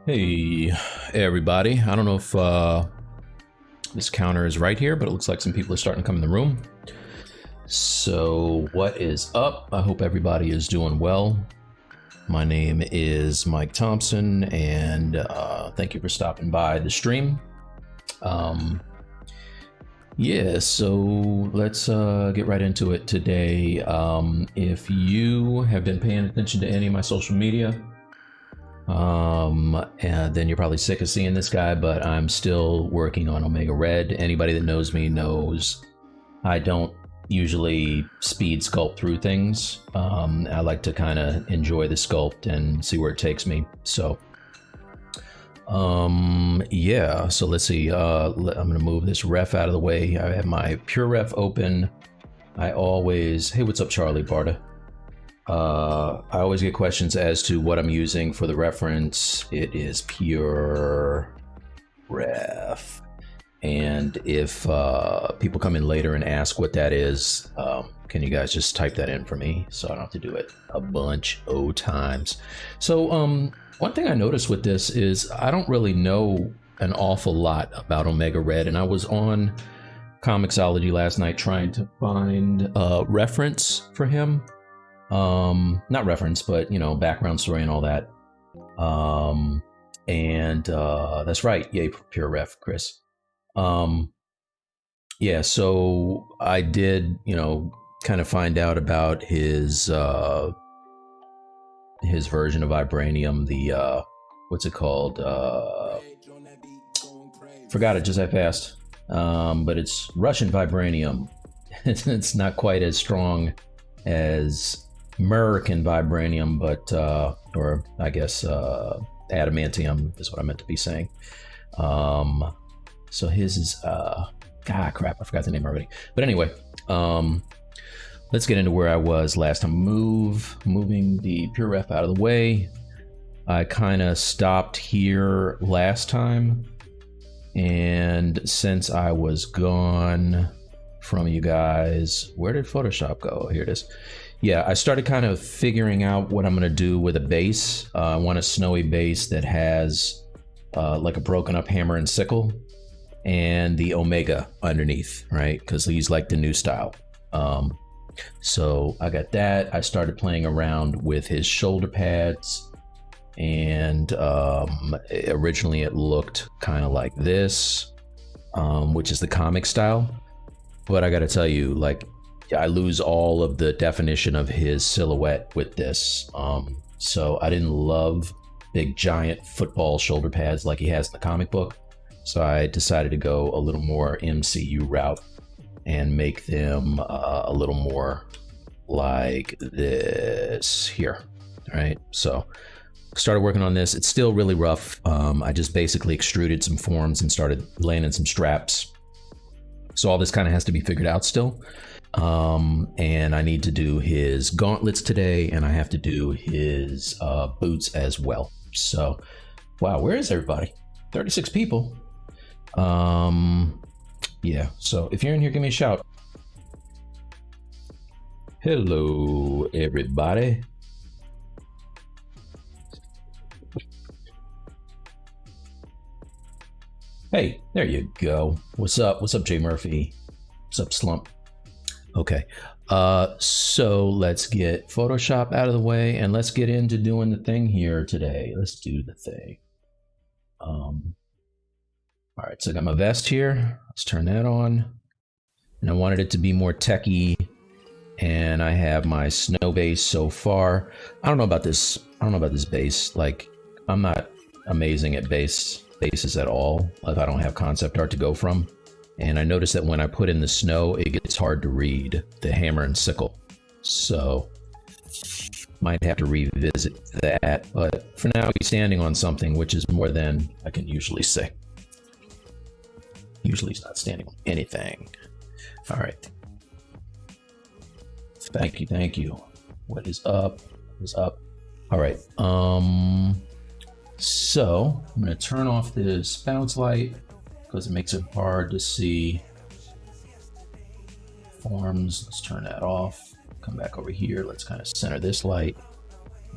Hey everybody, I don't know if this counter is right here, but it looks like some people are starting to come in the room. So what is up? I hope everybody is doing well. My name is Mike Thompson, and thank you for stopping by the stream. Yeah, so let's get right into it today. If you have been paying attention to any of my social media, and then you're probably sick of seeing this guy, but I'm still working on Omega Red. Anybody that knows me knows I don't usually speed sculpt through things. I like to kind of enjoy the sculpt and see where it takes me. So yeah, so let's see. I'm gonna move this ref out of the way. I have my pure ref open. I always, hey, what's up, Charlie Barta? I always get questions as to what I'm using for the reference. It is pure ref. And if people come in later and ask what that is, can you guys just type that in for me so I don't have to do it a bunch of times. So one thing I noticed with this is I don't really know an awful lot about Omega Red, and I was on Comixology last night trying to find a reference for him. Not reference, but, you know, background story and all that. That's right. Yay, pure ref, Chris. Yeah, so I did, you know, kind of find out about his version of Vibranium, the, what's it called? Forgot it just that fast. But it's Russian Vibranium. It's not quite as strong as American Vibranium, but or I guess adamantium is what I meant to be saying. So his is God crap, I forgot the name already. But anyway, let's get into where I was last time. Moving the pure ref out of the way. I kind of stopped here last time, and since I was gone from you guys, where did Photoshop go? Here it is. Yeah, I started kind of figuring out what I'm going to do with a base. I want a snowy base that has like a broken up hammer and sickle and the Omega underneath, right? Because he's like the new style. So I got that. I started playing around with his shoulder pads, and originally it looked kind of like this, which is the comic style. But I got to tell you, like, I lose all of the definition of his silhouette with this. So I didn't love big giant football shoulder pads like he has in the comic book. So I decided to go a little more MCU route and make them a little more like this here. All right, so started working on this. It's still really rough. I just basically extruded some forms and started laying in some straps. So all this kind of has to be figured out still. And I need to do his gauntlets today, and I have to do his boots as well. So, wow, where is everybody? 36 people. Yeah, so if you're in here, give me a shout. Hello, everybody. Hey, there you go. What's up? What's up, Jay Murphy? What's up, Slump? Okay, so let's get Photoshop out of the way and let's get into doing the thing here today. Let's do the thing. All right, so I got my vest here. Let's turn that on. And I wanted it to be more techy. And I have my snow base so far. I don't know about this. I don't know about this base. Like, I'm not amazing at bases at all if I don't have concept art to go from. And I noticed that when I put in the snow, it gets hard to read the hammer and sickle. So might have to revisit that. But for now, he's standing on something, which is more than I can usually say. Usually he's not standing on anything. All right. Thank you, thank you. What is up? What is up? All right. So I'm gonna turn off this bounce light because it makes it hard to see forms. Let's turn that off. Come back over here. Let's kind of center this light.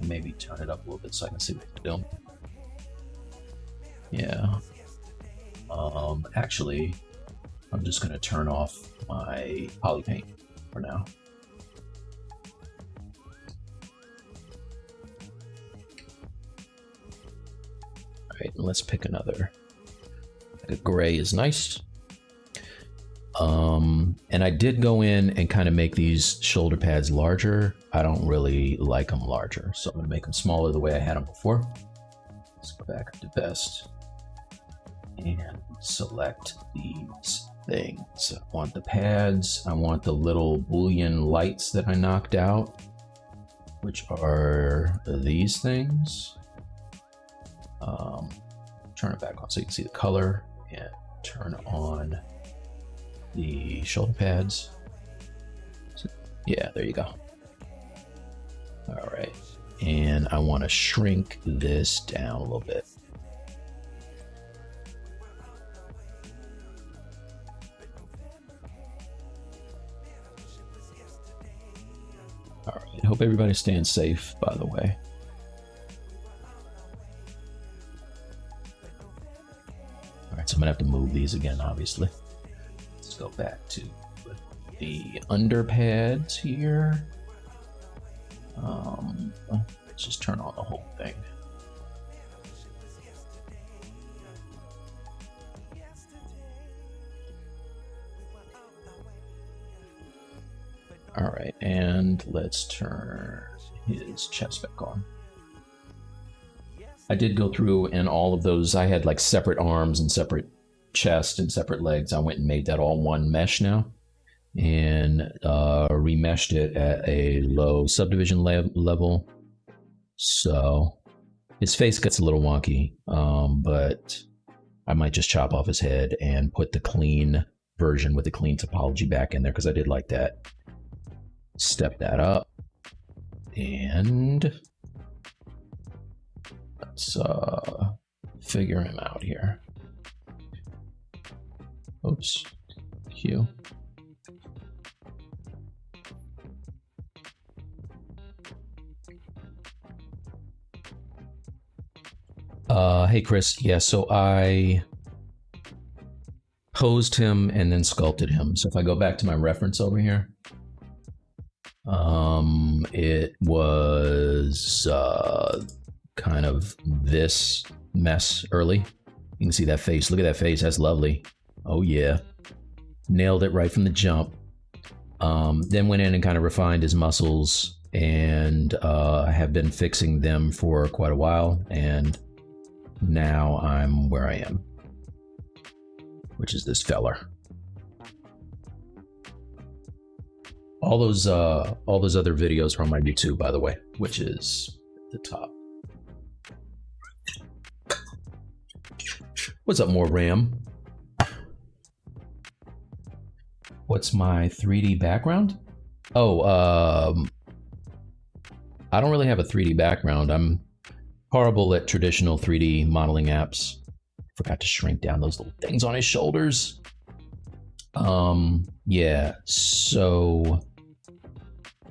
Maybe turn it up a little bit so I can see what we're doing. Yeah. Actually, I'm just gonna turn off my poly paint for now. All right, let's pick another. A gray is nice. And I did go in and kind of make these shoulder pads larger. I don't really like them larger, so I'm gonna make them smaller the way I had them before. Let's go back to best and select these things. I want the pads. I want the little Boolean lights that I knocked out, which are these things. Turn it back on so you can see the color, and turn on the shoulder pads. Yeah, there you go. All right, and I want to shrink this down a little bit. All right, hope everybody's staying safe, by the way. All right, so I'm gonna have to move these again, obviously. Let's go back to the underpads here. Let's just turn on the whole thing. All right, and let's turn his chest back on. I did go through and all of those, I had like separate arms and separate chest and separate legs. I went and made that all one mesh now, and remeshed it at a low subdivision level. So his face gets a little wonky, but I might just chop off his head and put the clean version with the clean topology back in there, because I did like that. Step that up, and let's figure him out here. Oops, Q. Hey Chris, yeah, so I posed him and then sculpted him. So if I go back to my reference over here, it was kind of this mess early. You can see that face. Look at that face. That's lovely. Oh yeah, nailed it right from the jump. Then went in and kind of refined his muscles, and have been fixing them for quite a while, and now I'm where I am, which is this feller. All those other videos are on my YouTube, by the way, which is at the top. What's up, more RAM? What's my 3D background? Oh, I don't really have a 3D background. I'm horrible at traditional 3D modeling apps. Forgot to shrink down those little things on his shoulders. Yeah, so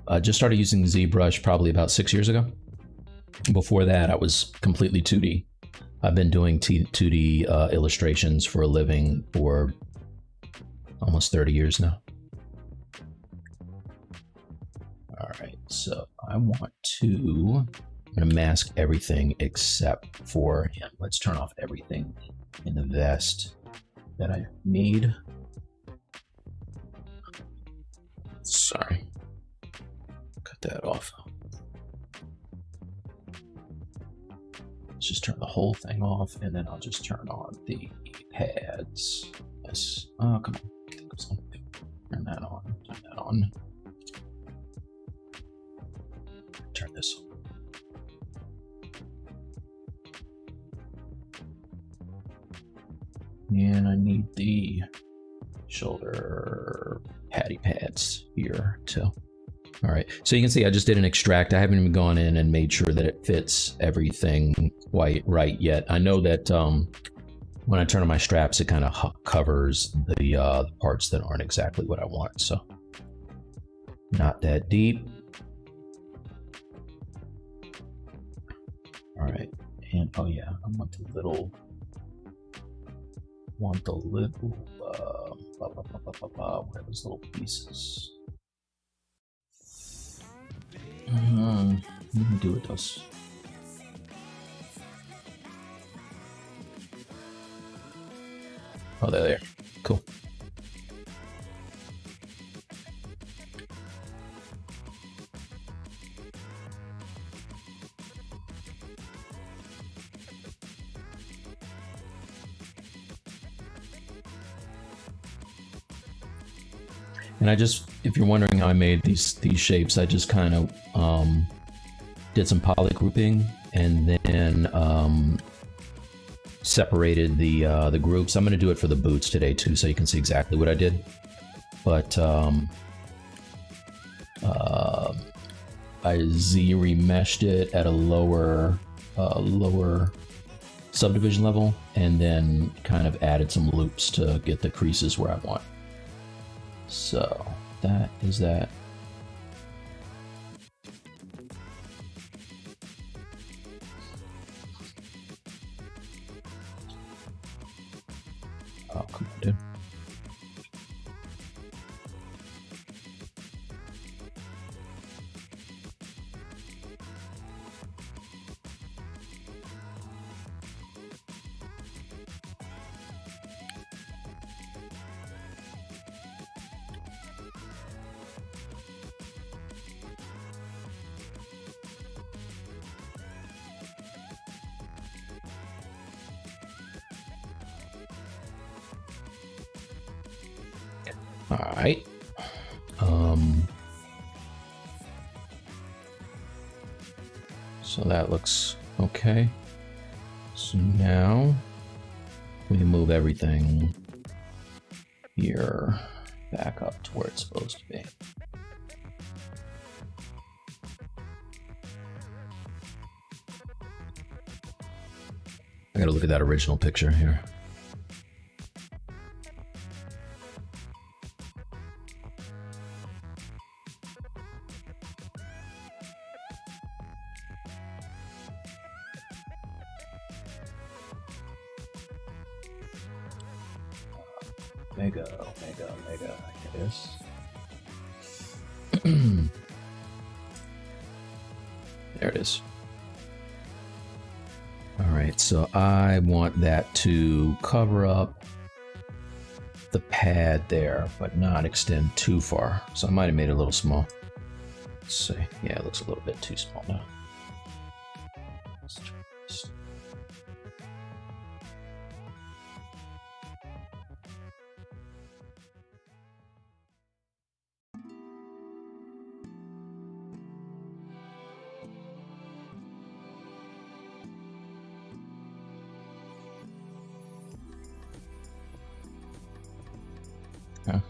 I just started using ZBrush probably about 6 years ago. Before that, I was completely 2D. I've been doing 2D illustrations for a living for almost 30 years now. All right, so I'm gonna mask everything except for him. Let's turn off everything in the vest that I need. Sorry, cut that off. Let's just turn the whole thing off, and then I'll just turn on the pads. Yes. Oh, come on. Turn that on. Turn that on. Turn this on. And I need the shoulder patty pads here too. All right, so you can see I just did an extract. I haven't even gone in and made sure that it fits everything quite right yet. I know that when I turn on my straps, it kind of covers the parts that aren't exactly what I want. So not that deep. All right, and oh yeah, I want the little where are those little pieces? Let me do with those. Oh, they're there. Cool. And I just, if you're wondering how I made these shapes, I just kind of did some poly grouping and then separated the groups. I'm going to do it for the boots today too, so you can see exactly what I did. But I Z-remeshed it at a lower subdivision level, and then kind of added some loops to get the creases where I want. So that is that. Oh, come on, dude. All right. So that looks okay. So now we can move everything here back up to where it's supposed to be. I gotta look at that original picture here. Mega, here it is. There it is. All right, so I want that to cover up the pad there, but not extend too far. So I might have made it a little small. Let's see. Yeah, it looks a little bit too small now. Let's try this. Yeah.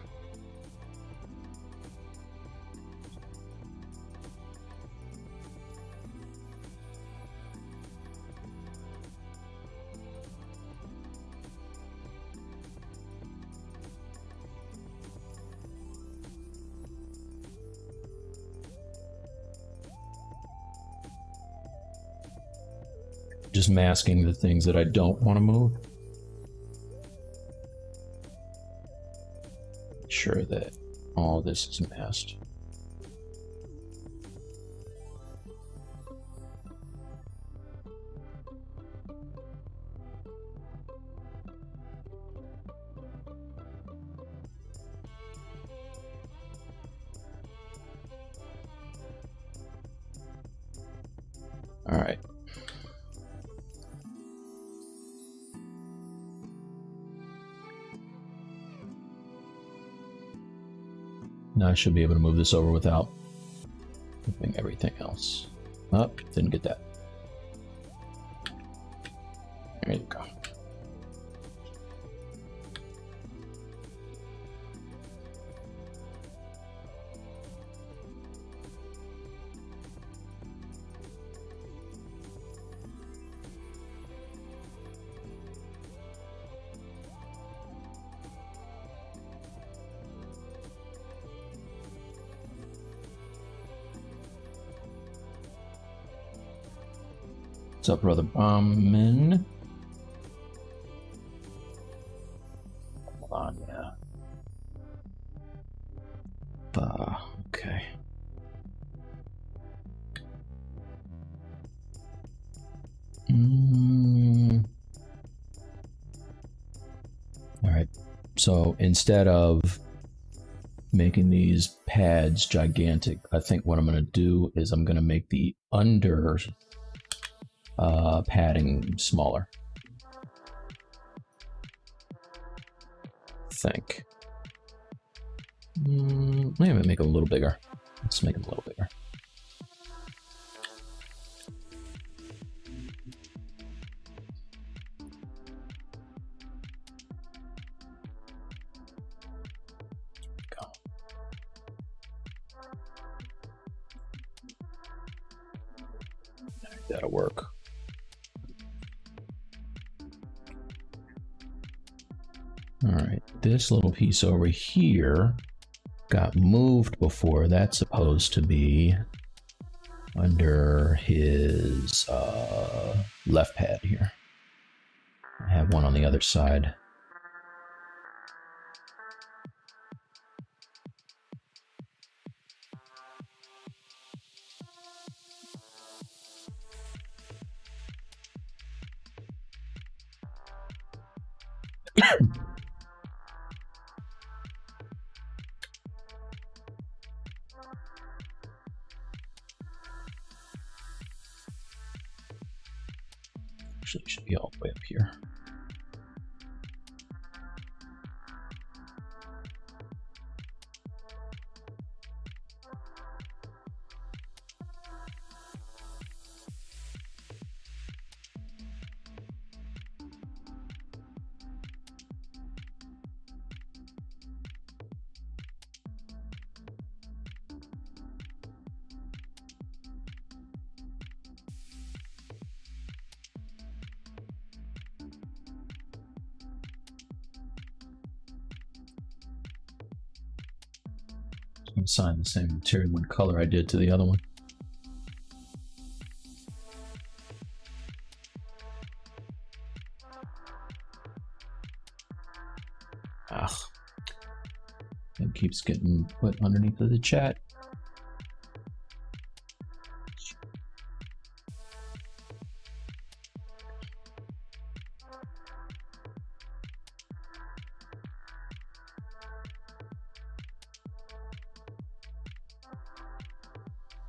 Just masking the things that I don't want to move. Make sure that all this is masked. All right. Now I should be able to move this over without moving everything else. Oh, didn't get that. There you go. What's up, brother Bombman? Hold on, yeah. Okay. All right. So instead of making these pads gigantic, I think what I'm going to do is I'm going to make the under padding smaller. I think. Maybe make it a little bigger. Let's make it a little bigger. Go. That'll work. All right, this little piece over here got moved before. That's supposed to be under his left pad here. I have one on the other side. Actually, it should be all the way up here. Assign the same material and color I did to the other one. It keeps getting put underneath of the chat.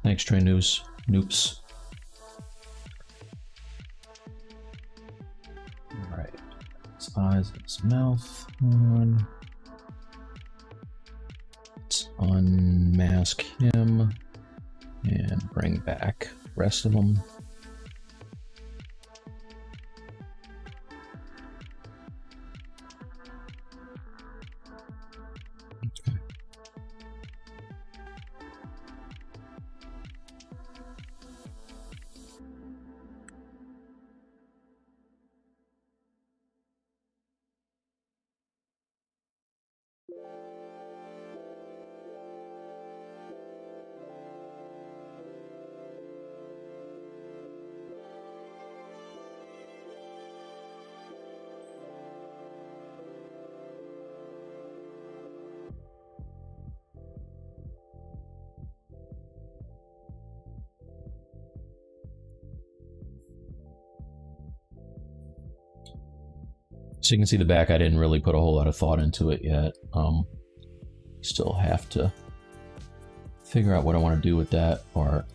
Thanks, Train News. Noops. All right. His eyes, his mouth. Let's unmask him and bring back the rest of them. Okay. So you can see the back, I didn't really put a whole lot of thought into it yet. Still have to figure out what I want to do with that part.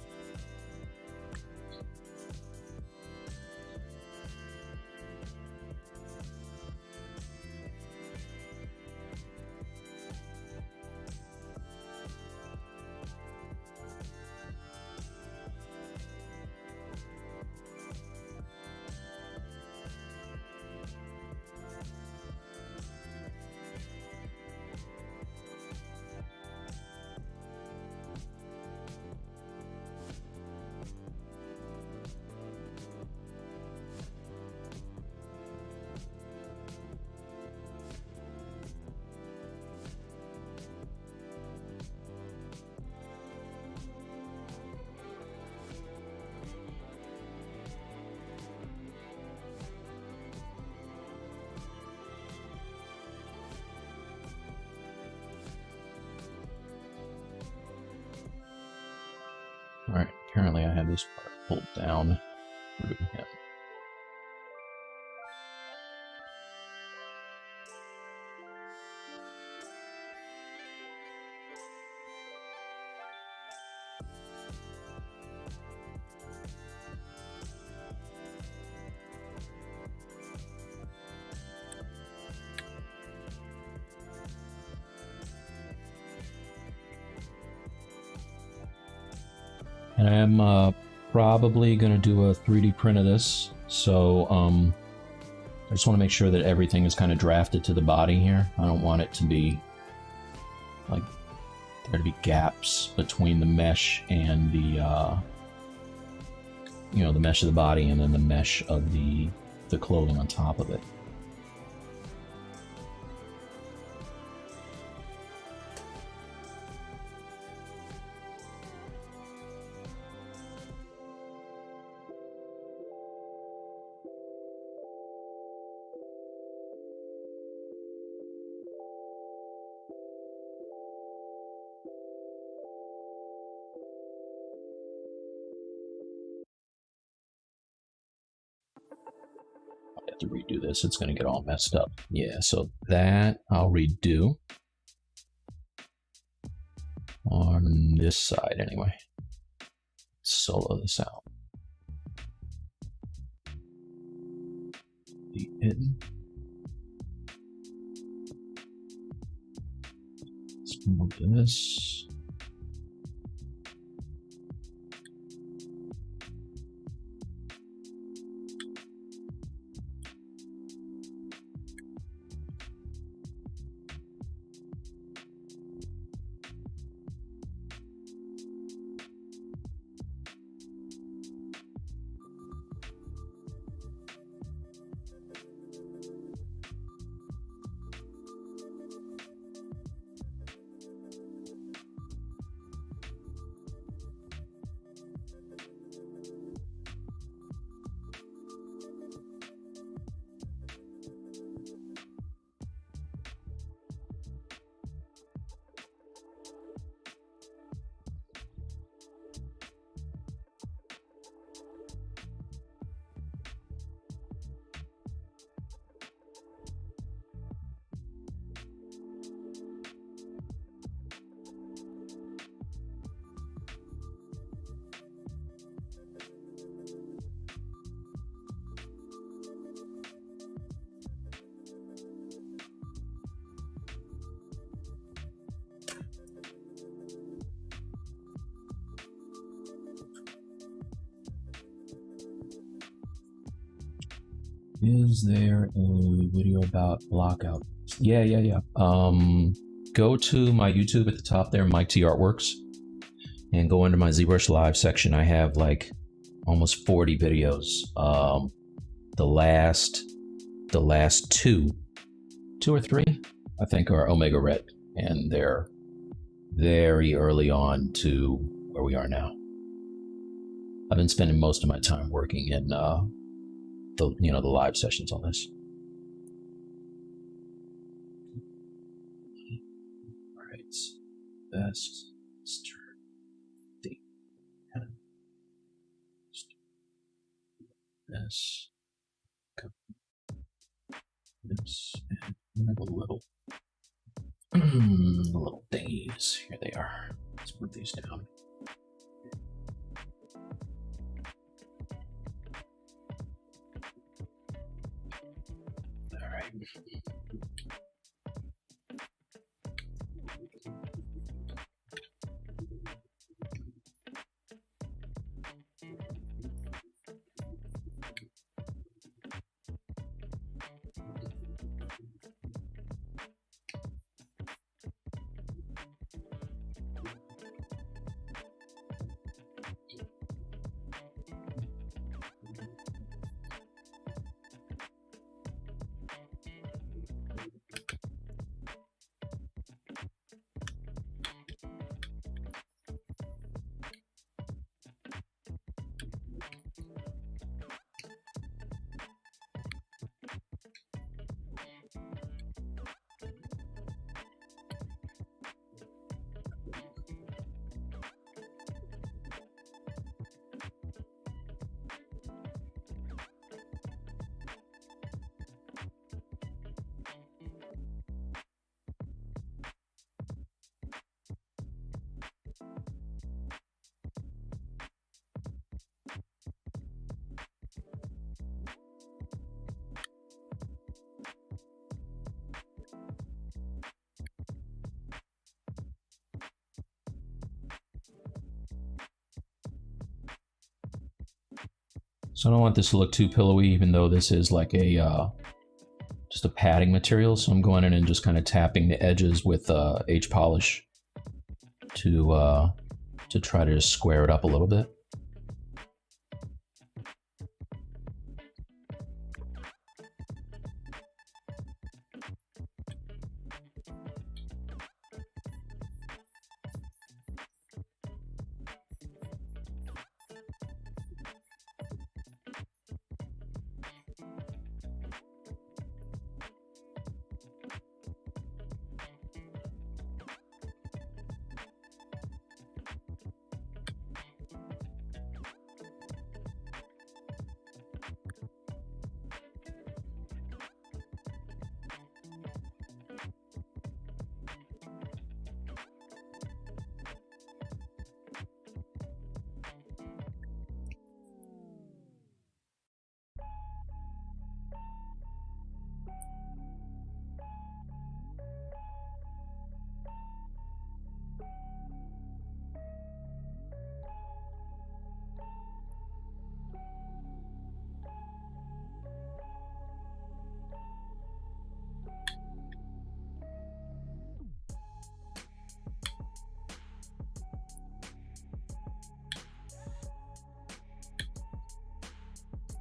Apparently I have this part pulled down through him. And I am probably going to do a 3D print of this, so I just want to make sure that everything is kind of drafted to the body here. I don't want it to be like there to be gaps between the mesh and the you know, the mesh of the body and then the mesh of the clothing on top of it. I have to redo this. It's going to get all messed up. Yeah, so that I'll redo on this side anyway. Solo this out. Delete hidden. Let's move this. Is there a video about blockout? Yeah. Go to my YouTube at the top there, Mike T Artworks, and go into my ZBrush Live section. I have like almost 40 videos. The last two or three, I think, are Omega Red, and they're very early on to where we are now. I've been spending most of my time working in the live sessions on this. All right, best start the this and have a little little thingies. Here they are. Let's put these down. So I don't want this to look too pillowy, even though this is like a just a padding material. So I'm going in and just kind of tapping the edges with H polish to try to just square it up a little bit.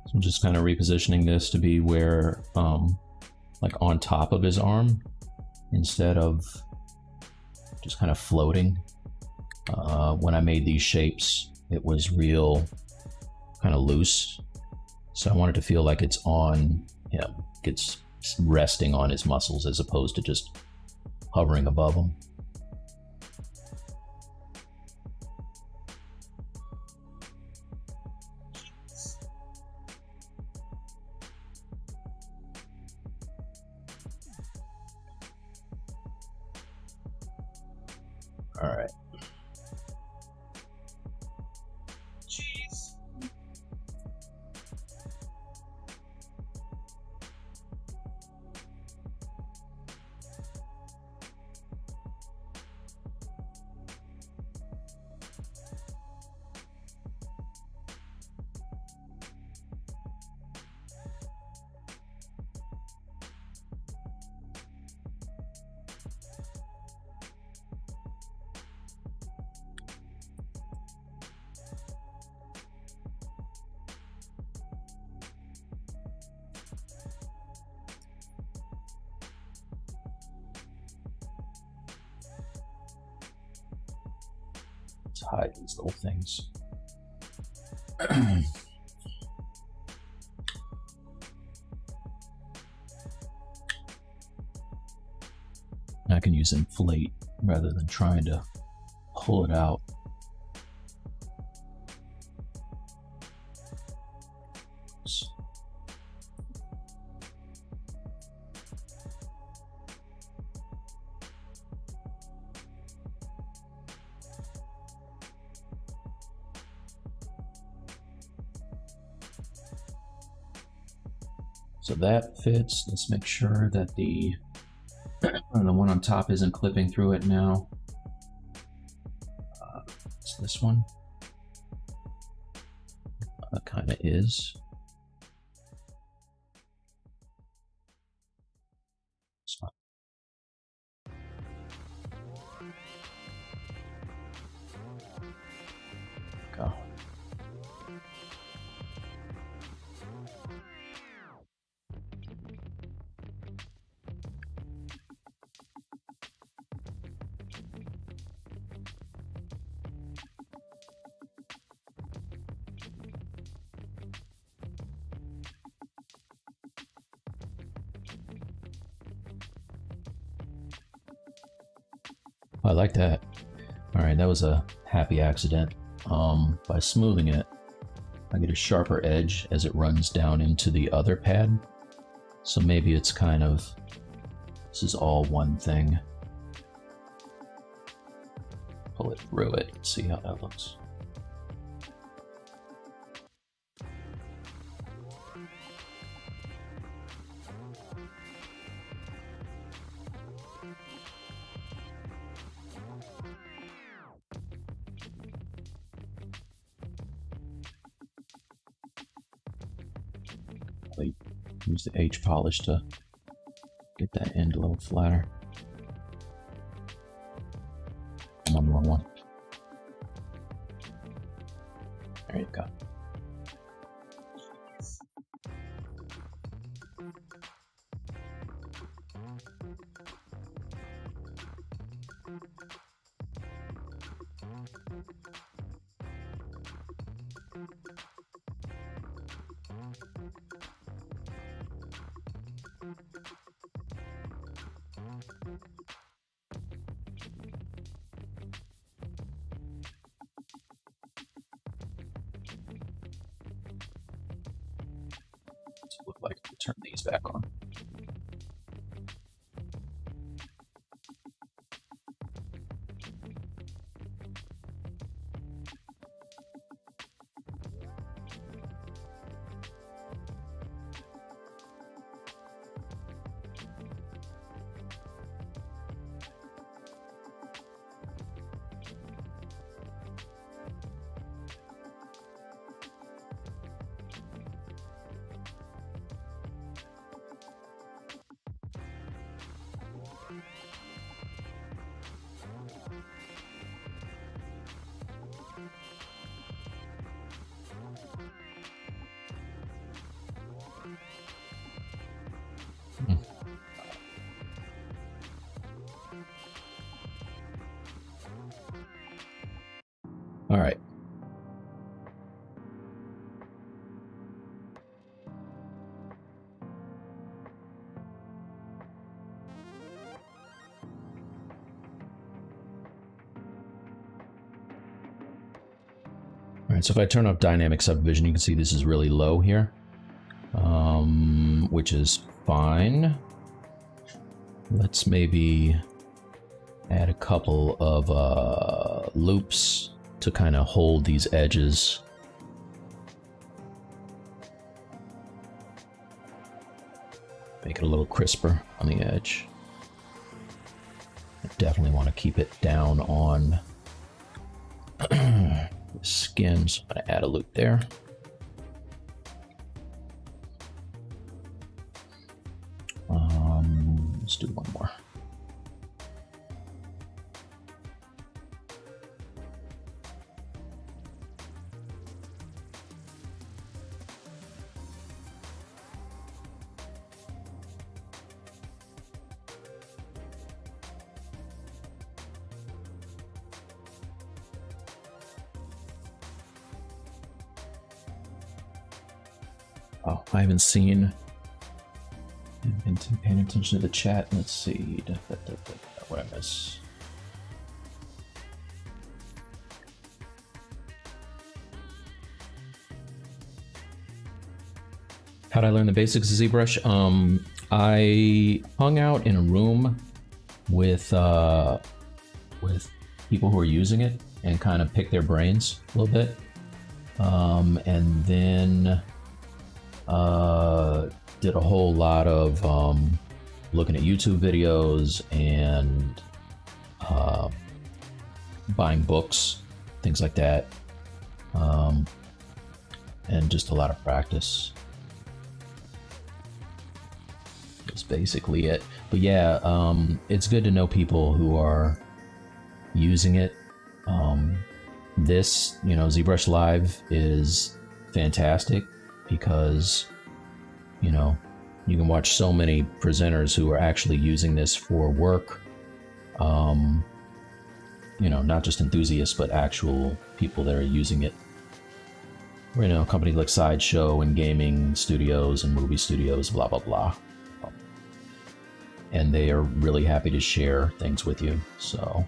So I'm just kind of repositioning this to be where, like on top of his arm, instead of just kind of floating. When I made these shapes, it was real kind of loose. So I wanted to feel like it's on him, it's resting on his muscles as opposed to just hovering above them. All right. Jeez. Let's hide these little things. I can use inflate rather than trying to pull it out. So that fits. Let's make sure that the one on top isn't clipping through it now. It's this one. That kind of is. Go. I like that. All right, that was a happy accident. By smoothing it, I get a sharper edge as it runs down into the other pad. So maybe it's kind of, this is all one thing. Pull it through it, see how that looks. Use the H polish to get that end a little flatter. I'm on the wrong one. There you go. Look like I turn these back on. All right. All right, so if I turn off dynamic subdivision, you can see this is really low here, which is fine. Let's maybe add a couple of loops to kind of hold these edges. Make it a little crisper on the edge. I definitely want to keep it down on the skin, so I'm going to add a loop there. Let's do one more. Oh, I haven't seen. I've been paying attention to the chat. Let's see. What I miss? How'd I learn the basics of ZBrush? I hung out in a room with people who are using it and kind of picked their brains a little bit, and then did a whole lot of looking at YouTube videos and buying books, things like that, and just a lot of practice. That's basically it. But yeah, it's good to know people who are using it. This, ZBrush Live is fantastic because, you can watch so many presenters who are actually using this for work. Not just enthusiasts, but actual people that are using it. Companies like Sideshow and gaming studios and movie studios, blah, blah, blah. And they are really happy to share things with you. So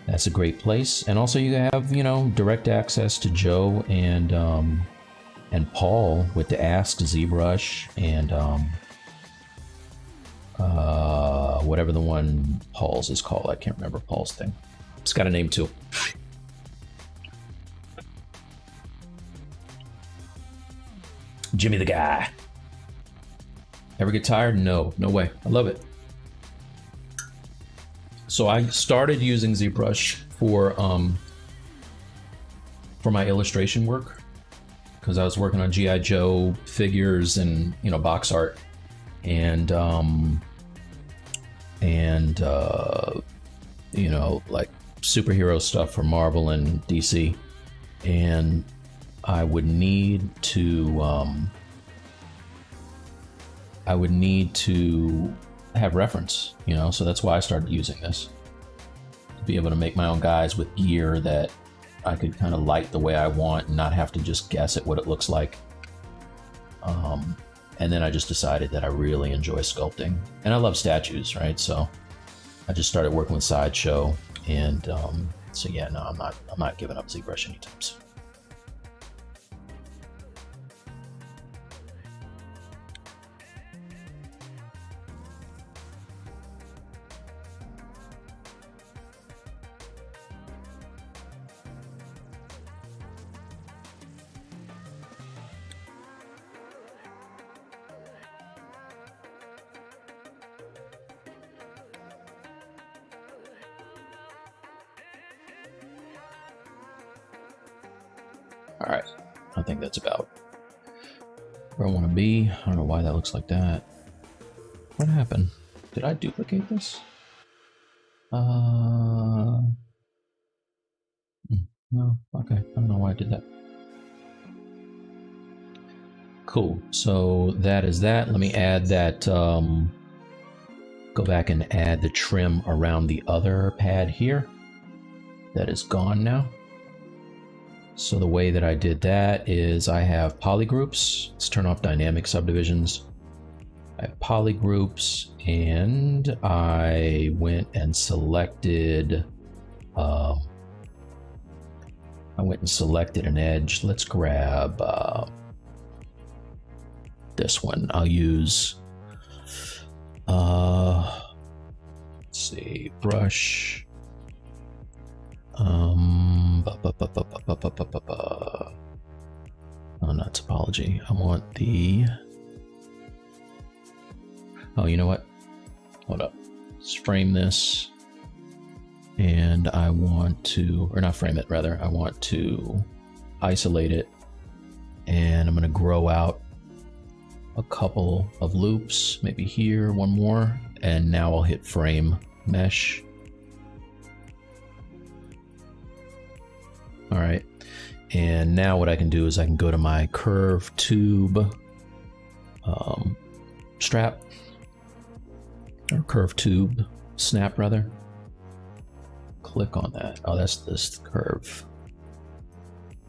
that's a great place. And also you have, direct access to Joe and Paul with the Ask ZBrush and whatever the one Paul's is called. I can't remember Paul's thing. It's got a name too. Jimmy the guy. Ever get tired? No way. I love it. So I started using ZBrush for my illustration work. because I was working on G.I. Joe figures and, you know, box art, and you know, like superhero stuff for Marvel and DC, and I would need to have reference, you know, so that's why I started using this, to be able to make my own guys with gear that I could kind of light the way I want and not have to just guess at what it looks like. And then I just decided that I really enjoy sculpting, and I love statues, right? So I just started working with Sideshow, and so yeah, no, I'm not giving up ZBrush anytime soon. All right, I think that's about where I want to be. I don't know why that looks like that. What happened? Did I duplicate this? No, okay, I don't know why I did that. Cool, so that is that. Let me add that, go back and add the trim around the other pad here. That is gone now. So the way that I did that is I have polygroups. Let's turn off dynamic subdivisions. I have polygroups, and I went and selected an edge. Let's grab this one. I'll use let's see, brush. Oh, not topology. I want the. Oh, you know what? Hold up. Let's frame this. And I want to, or not frame it, rather. I want to isolate it. And I'm going to grow out a couple of loops, maybe here, one more. And now I'll hit frame mesh. All right, and now what I can do is I can go to my curve tube strap, or curve tube snap rather. Click on that. Oh, that's this curve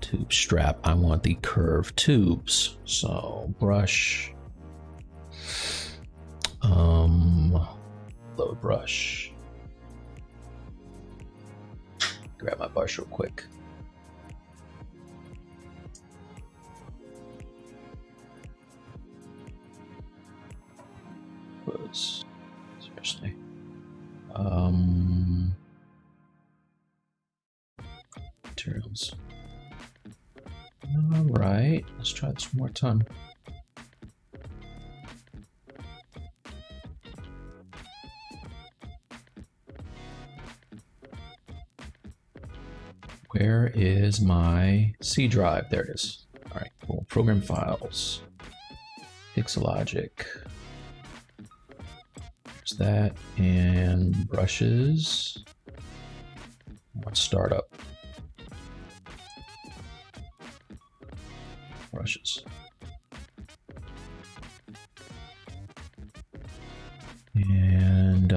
tube strap. I want the curve tubes. So brush, load brush. Grab my brush real quick. Seriously. Materials. All right, let's try this one more time. Where is my C drive? There it is. All right, cool. Program files, Pixologic. There's that, and brushes. Let's start up. Brushes. And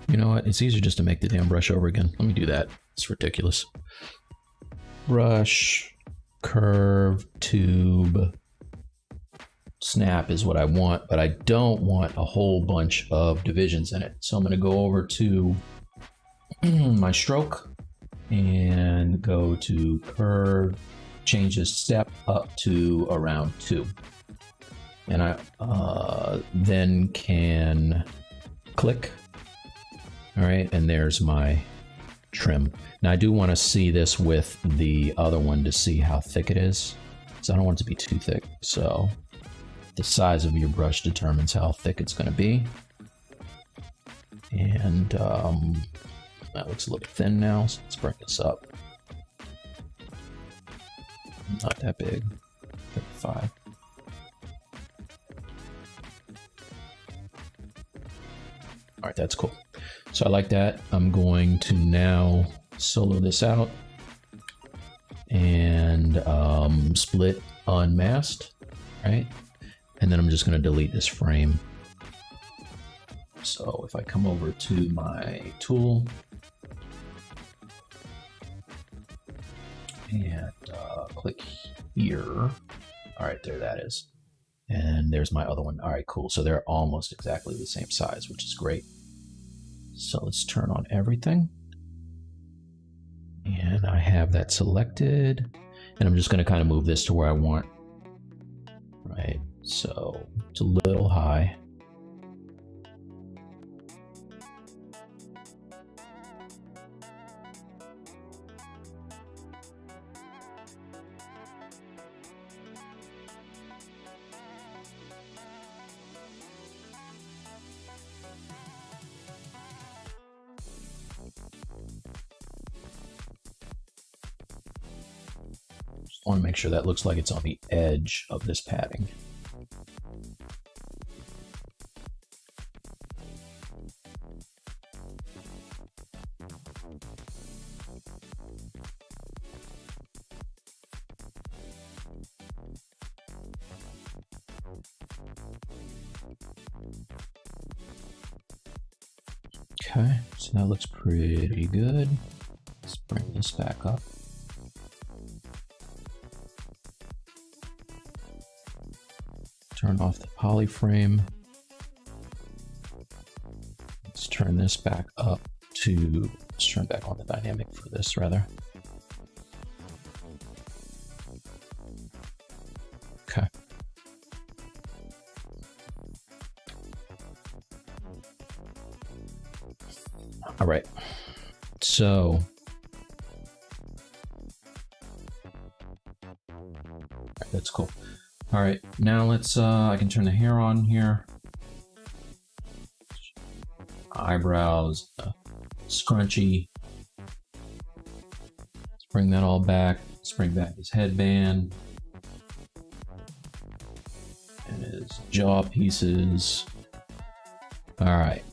you know what? It's easier just to make the damn brush over again. Let me do that. It's ridiculous. Brush, curve, tube, snap is what I want, but I don't want a whole bunch of divisions in it. So I'm going to go over to my stroke and go to curve, change the step up to around 2. And I then can click. All right, and there's my trim. Now I do want to see this with the other one to see how thick it is. So I don't want it to be too thick. So the size of your brush determines how thick it's going to be. And that looks a little thin now, so let's bring this up. Not that big. 5. All right, that's cool. So I like that. I'm going to now solo this out and split unmasked, right? And then I'm just going to delete this frame. So if I come over to my tool and click here, all right, there that is. And there's my other one. All right, cool. So they're almost exactly the same size, which is great. So let's turn on everything. And I have that selected. And I'm just going to kind of move this to where I want. Right. So it's a little high. I want to make sure that looks like it's on the edge of this padding. Okay, so that looks pretty good. Let's bring this back up. Turn off the poly frame. Let's turn this back up to, let's turn back on the dynamic for this rather. Okay. All right. So that's cool. All right, now let's, I can turn the hair on here. Eyebrows, scrunchy. Let's bring that all back. Let's bring back his headband. And his jaw pieces. All right.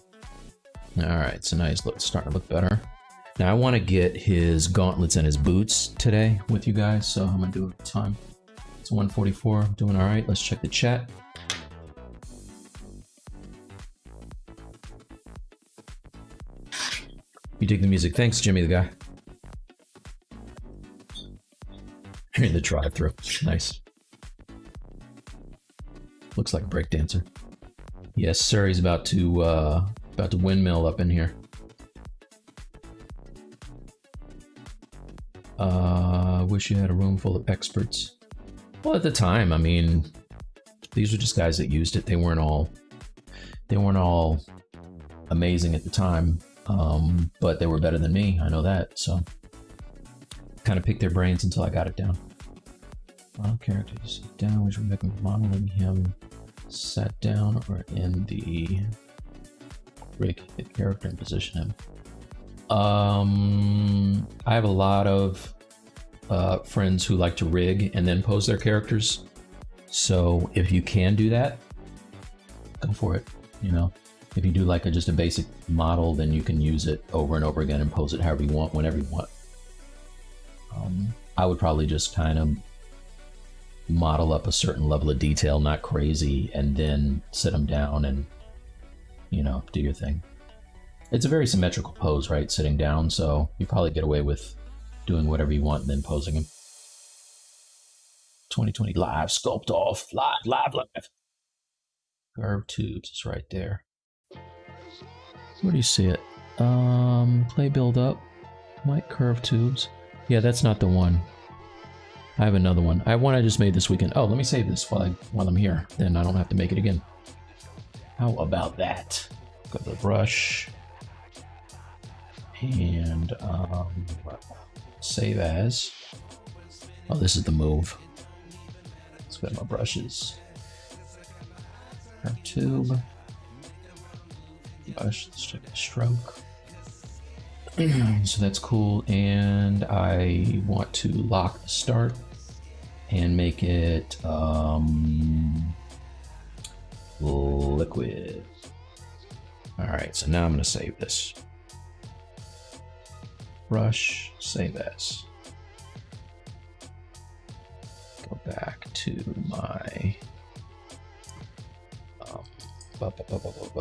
All right, so now he's starting to look better. Now I want to get his gauntlets and his boots today with you guys, so I'm gonna do it time. It's 1:44, doing all right. Let's check the chat. You dig the music. Thanks, Jimmy the guy. You're in the drive-thru. Nice. Looks like a breakdancer. Yes, sir. He's about to windmill up in here. Wish you had a room full of experts. Well, at the time, I mean, these were just guys that used it. They weren't all amazing at the time, but they were better than me. I know that. So, kind of picked their brains until I got it down. Model characters down. Which we're modeling him sat down or in the rig character and position him. I have a lot of friends who like to rig and then pose their characters. So if you can do that, go for it. You know, if you do like just a basic model, then you can use it over and over again and pose it however you want, whenever you want. I would probably just kind of model up a certain level of detail, not crazy, and then sit them down and, you know, do your thing. It's a very symmetrical pose, right? Sitting down, so you probably get away with doing whatever you want and then posing him. 2020 live, sculpt off, live. Curved tubes is right there. Where do you see it? Play build up. Might curve tubes. Yeah, that's not the one. I have another one. I have one I just made this weekend. Oh, let me save this while I'm here. Then I don't have to make it again. How about that? Go to the brush. And save as. Oh, this is the move. Let's go to my brushes. Curve tube. Brush, let's check the stroke. So that's cool. And I want to lock the start. and make it liquid. All right, so now I'm gonna save this. Brush, save as. Go back to my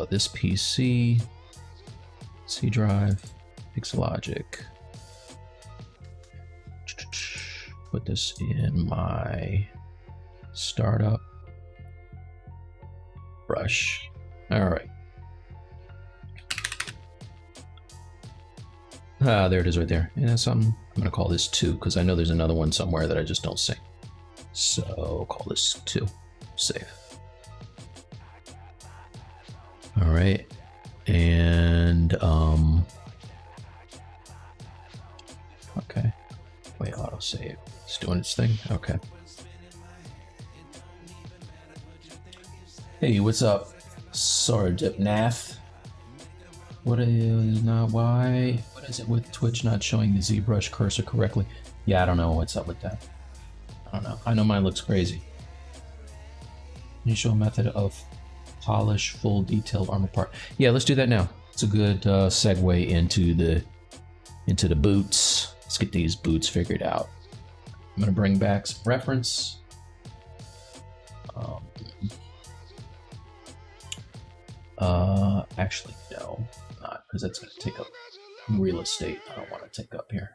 this PC, C drive, Pixologic. Put this in my startup brush. All right. Ah, there it is right there. And that's something. I'm gonna call this 2 because I know there's another one somewhere that I just don't see. So call this 2. Save. All right. And okay. Wait, autosave. It's doing its thing. Okay. Hey, what's up? Sorry, Dipnath. What is not why? What is it with Twitch not showing the ZBrush cursor correctly? Yeah, I don't know what's up with that. I don't know. I know mine looks crazy. Can you show a method of polish full detailed armor part? Yeah, let's do that now. It's a good segue into the boots. Let's get these boots figured out. I'm gonna bring back some reference. Actually, no, not, because that's gonna take up real estate. I don't want to take up here.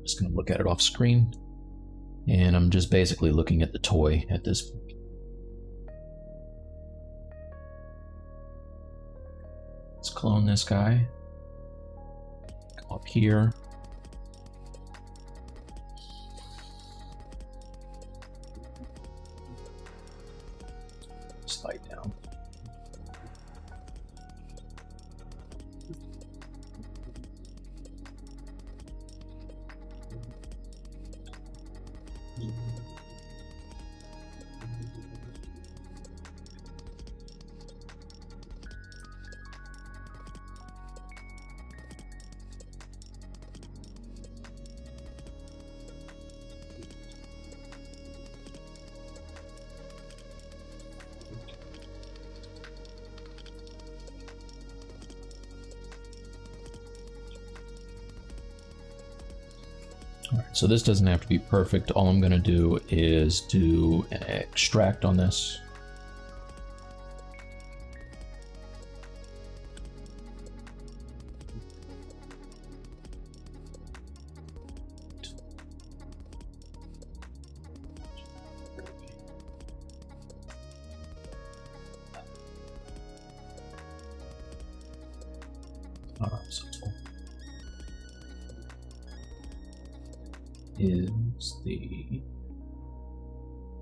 Just gonna look at it off screen, and I'm just basically looking at the toy at this point. Let's clone this guy. Come up here. Slide down. So this doesn't have to be perfect. All I'm going to do is do an extract on this. So tool is the,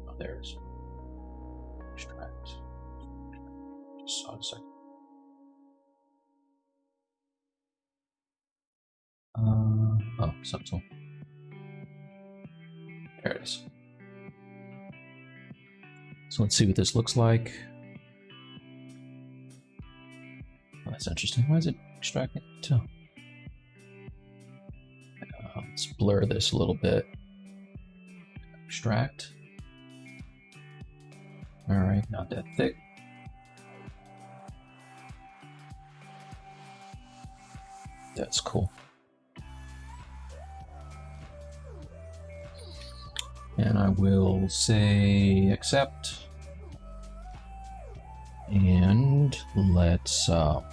oh, there's extract. Just saw it a second. Oh, subtool. There it is. So let's see what this looks like. Oh, that's interesting. Why is it extracting too? Let's blur this a little bit. Extract. All right, not that thick. That's cool. And I will say accept. And let's I'm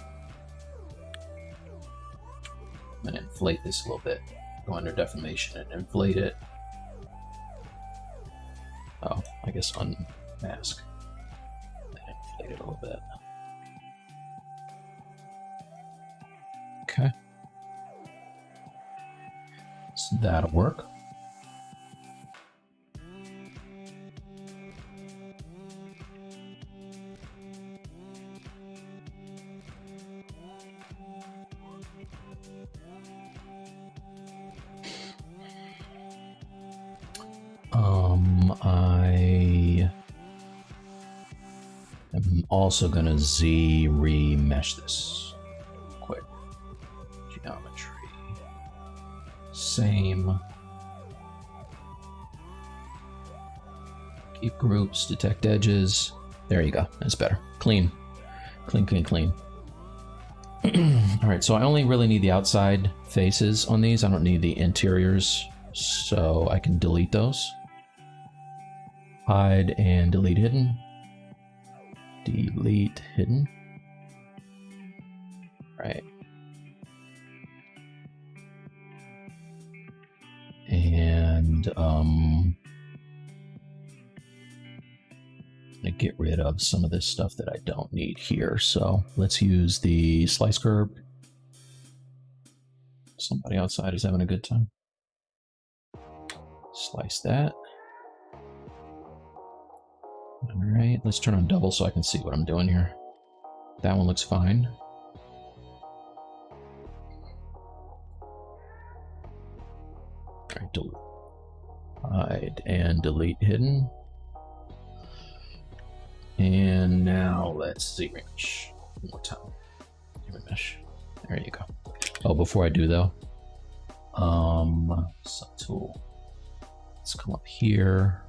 gonna inflate this a little bit. Go under deformation and inflate it. Oh, I guess unmask. And inflate it a little bit. Okay. So that'll work. I am also gonna Z remesh this. same. Keep groups, detect edges. There you go, that's better. Clean, clean, clean, clean. All right, so I only really need the outside faces on these. I don't need the interiors, so I can delete those. Hide and delete hidden. Delete hidden. Right. And I'm gonna get rid of some of this stuff that I don't need here. So let's use the slice curve. Somebody outside is having a good time. Slice that. All right, let's turn on double so I can see what I'm doing here. That one looks fine. All right, delete. Hide and delete hidden. And now let's ZBrush one more time. ZBrush. There you go. Oh, before I do though, subtool. Let's come up here,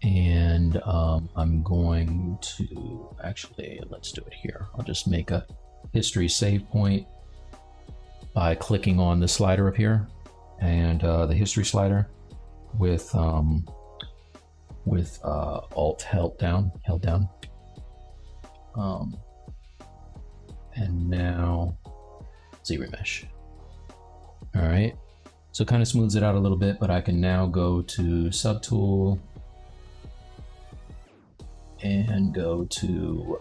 and I'm going to actually let's do it here. I'll just make a history save point by clicking on the slider up here, and the history slider with Alt held down, and now ZBrush. All right, so it kind of smooths it out a little bit, but I can now go to Subtool and go to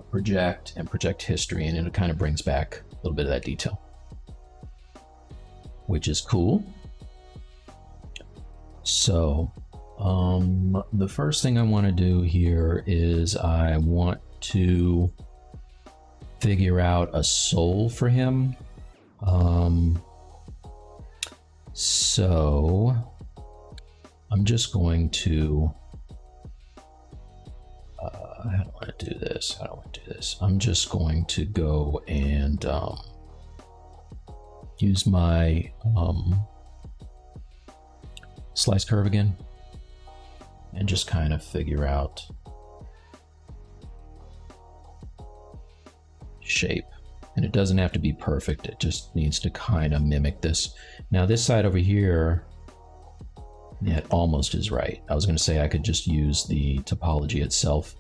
Project and Project History, and it kind of brings back a little bit of that detail, which is cool. So the first thing I want to do here is I want to figure out a soul for him. So I'm just going to I don't want to do this. I don't want to do this. I'm just going to go and use my slice curve again and just kind of figure out shape. And it doesn't have to be perfect, it just needs to kind of mimic this. Now this side over here, yeah, it almost is right. I was going to say I could just use the topology itself,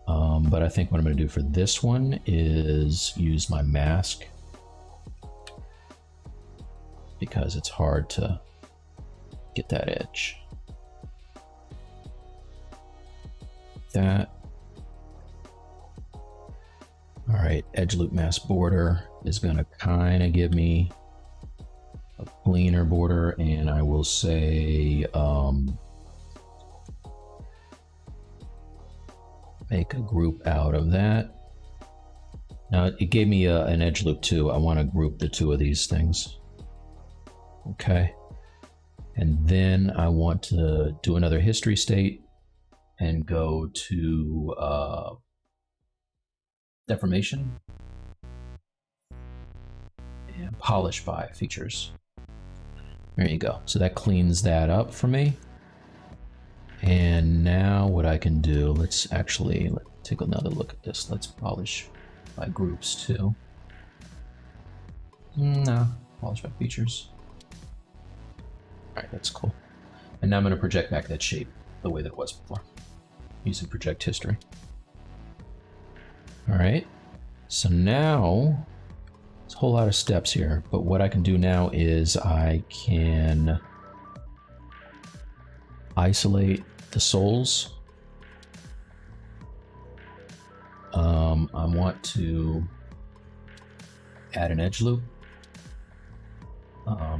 but I think what I'm going to do for this one is use my mask, because it's hard to get that edge. That. All right, edge loop mask border is going to kind of give me a cleaner border, and I will say make a group out of that. Now it gave me an edge loop too. I want to group the two of these things. Okay, and then I want to do another history state and go to deformation and polish by features. There you go. So that cleans that up for me. And now what I can do, let's take another look at this. Let's polish by groups too. No, polish by features. All right, that's cool. And now I'm going to project back that shape the way that it was before, using project history. All right, so now it's a whole lot of steps here, but what I can do now is I can isolate the souls. I want to add an edge loop.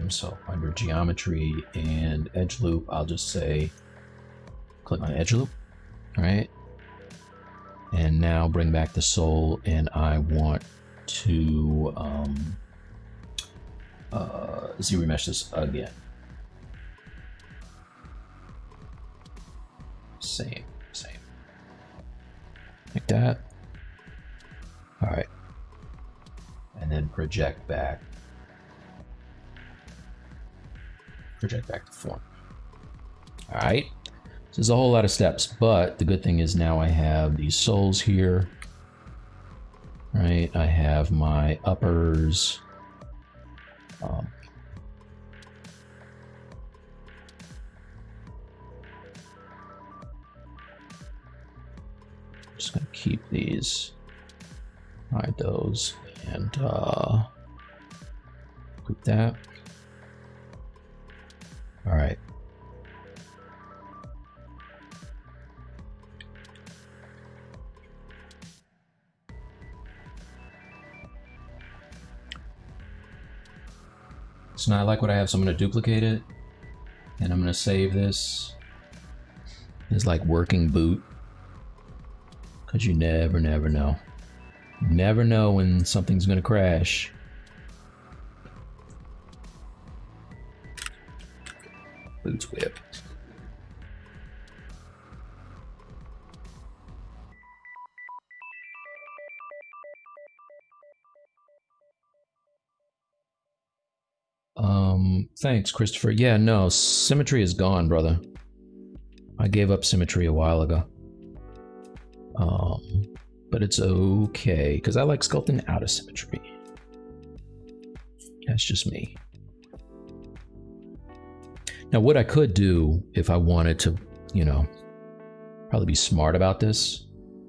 So under geometry and edge loop, I'll just say click on edge loop. All right. And now bring back the soul, and I want to ZBrush this again. Same. Like that. All right. And then project back project back to form. All right, so there's a whole lot of steps, but the good thing is now I have these soles here, right? I have my uppers. Just gonna keep these, hide those, and group that. All right. So now I like what I have, so I'm going to duplicate it, and I'm going to save this as like working boot, because you never know. You never know when something's going to crash. Boots whip. Thanks, Christopher. Yeah, no, symmetry is gone, brother. I gave up symmetry a while ago. But it's okay, because I like sculpting out of symmetry. That's just me. Now, what I could do if I wanted to, you know, probably be smart about this,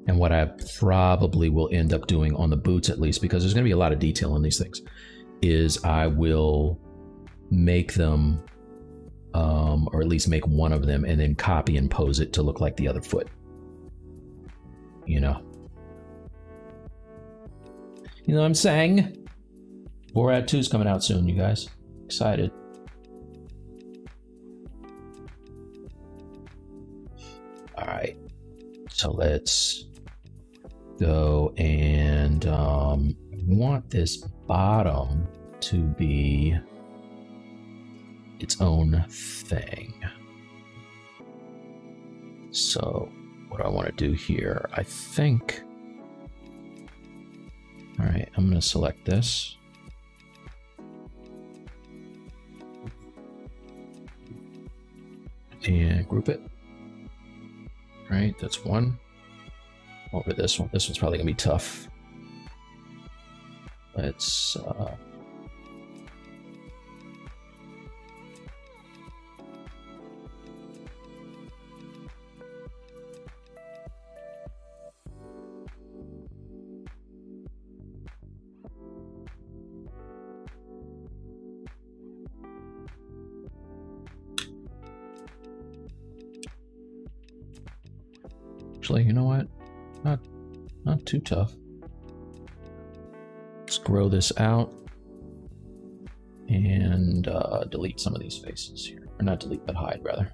and what I probably will end up doing on the boots at least, because there's going to be a lot of detail on these things, is I will make them, or at least make one of them, and then copy and pose it to look like the other foot. You know what I'm saying? Borat 2 is coming out soon, you guys. Excited. All right, so let's go and want this bottom to be its own thing. So what do I want to do here? I think, all right, I'm going to select this. And group it. All right, that's one. Over this one. This one's probably going to be tough. Let's actually, you know what? Not too tough. Let's grow this out and delete some of these faces here. Or not delete, but hide rather.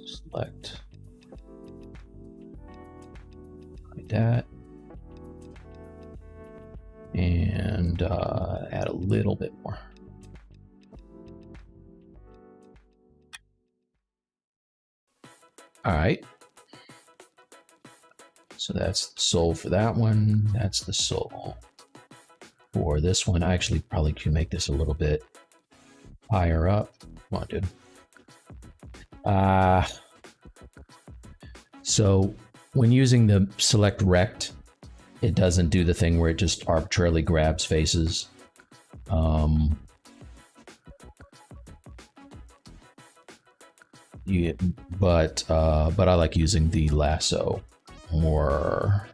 Select. Like that. And add a little bit more. All right. So that's the sole for that one. That's the sole for this one. I actually probably can make this a little bit higher up. Come on, dude. So when using the select rect, it doesn't do the thing where it just arbitrarily grabs faces. But I like using the lasso more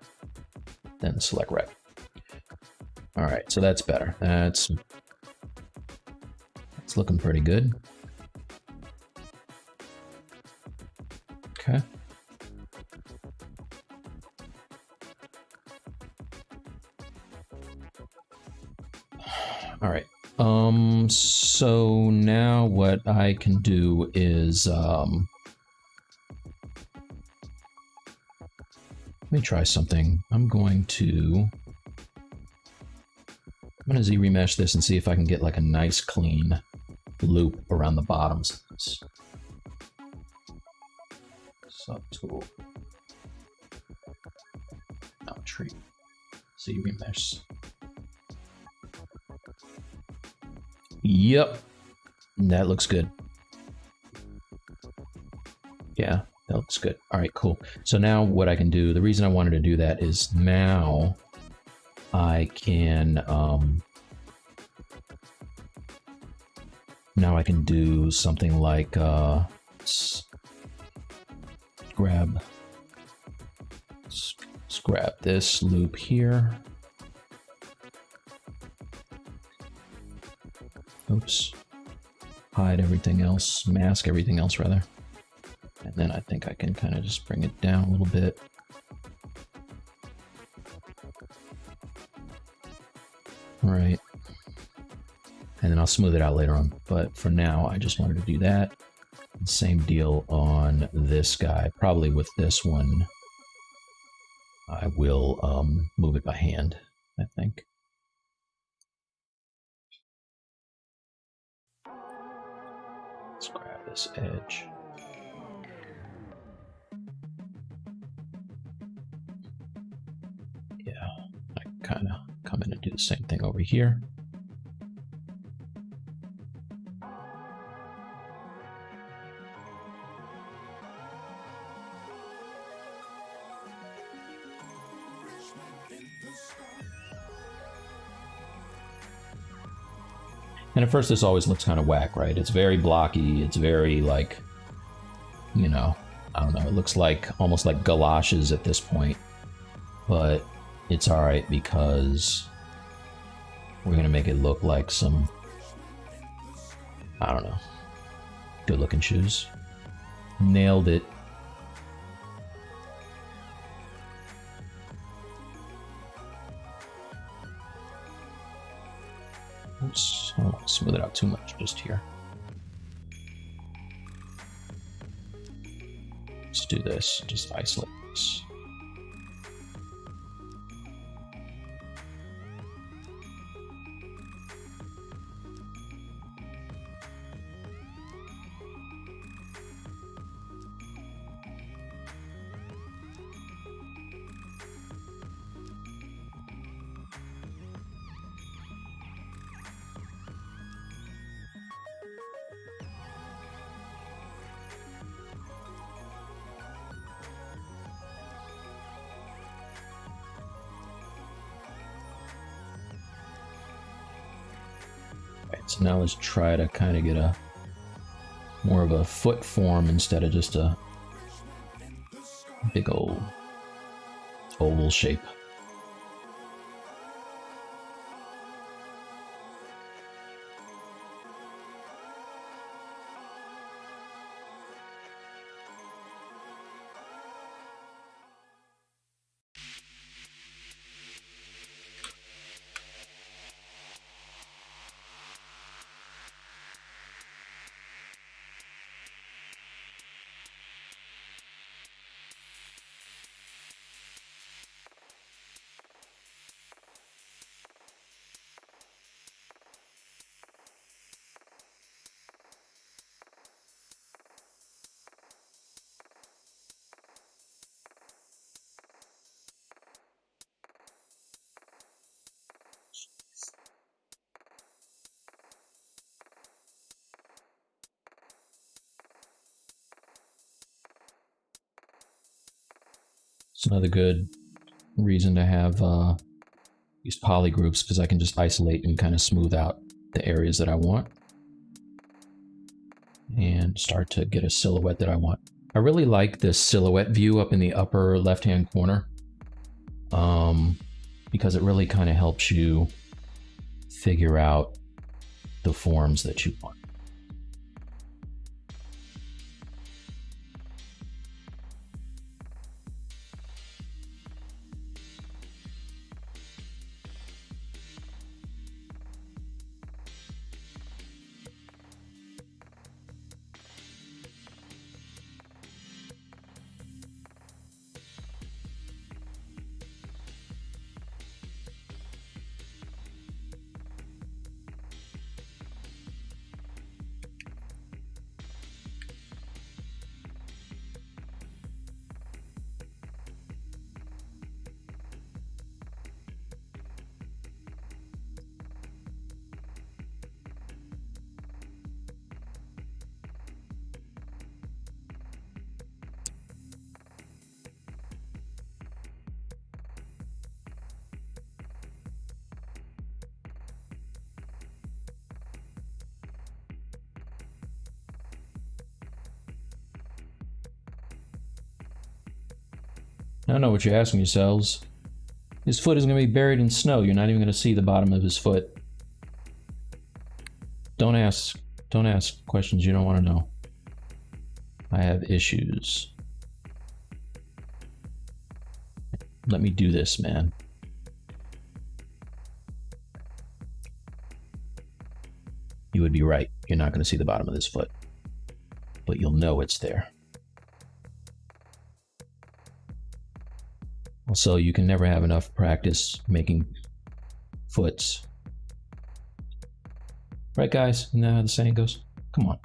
than select rect. All right, so that's better. That's looking pretty good. Okay. All right. So now what I can do is let me try something. I'm gonna Z remesh this and see if I can get like a nice clean loop around the bottoms of this. Subtool. No, tree. Z remesh. Yep, that looks good. Yeah, that looks good. All right, cool. So now what I can do, the reason I wanted to do that is now I can do something like let's grab this loop here. Oops. Hide everything else, mask everything else rather. And then I think I can kind of just bring it down a little bit. All right. And then I'll smooth it out later on. But for now, I just wanted to do that. Same deal on this guy. Probably with this one, I will move it by hand, I think. Let's grab this edge. Yeah, I kind of come in and do the same thing over here. And at first this always looks kind of whack, right? It's very blocky, it's very like, you know, I don't know, it looks like almost like galoshes at this point. But it's alright because we're gonna make it look like some, I don't know, good looking shoes. Nailed it. Oops, I don't want to smooth it out too much just here. Let's do this, just isolate this. So now let's try to kind of get a more of a foot form instead of just a big old oval shape. It's another good reason to have these poly groups, because I can just isolate and kind of smooth out the areas that I want and start to get a silhouette that I want. I really like this silhouette view up in the upper left-hand corner because it really kind of helps you figure out the forms that you want. I don't know what you're asking yourselves. His foot is going to be buried in snow. You're not even going to see the bottom of his foot. Don't ask questions you don't want to know. I have issues. Let me do this, man. You would be right. You're not going to see the bottom of this foot, but you'll know it's there. Also, you can never have enough practice making foots. Right, guys? Isn't that how the saying goes? Come on.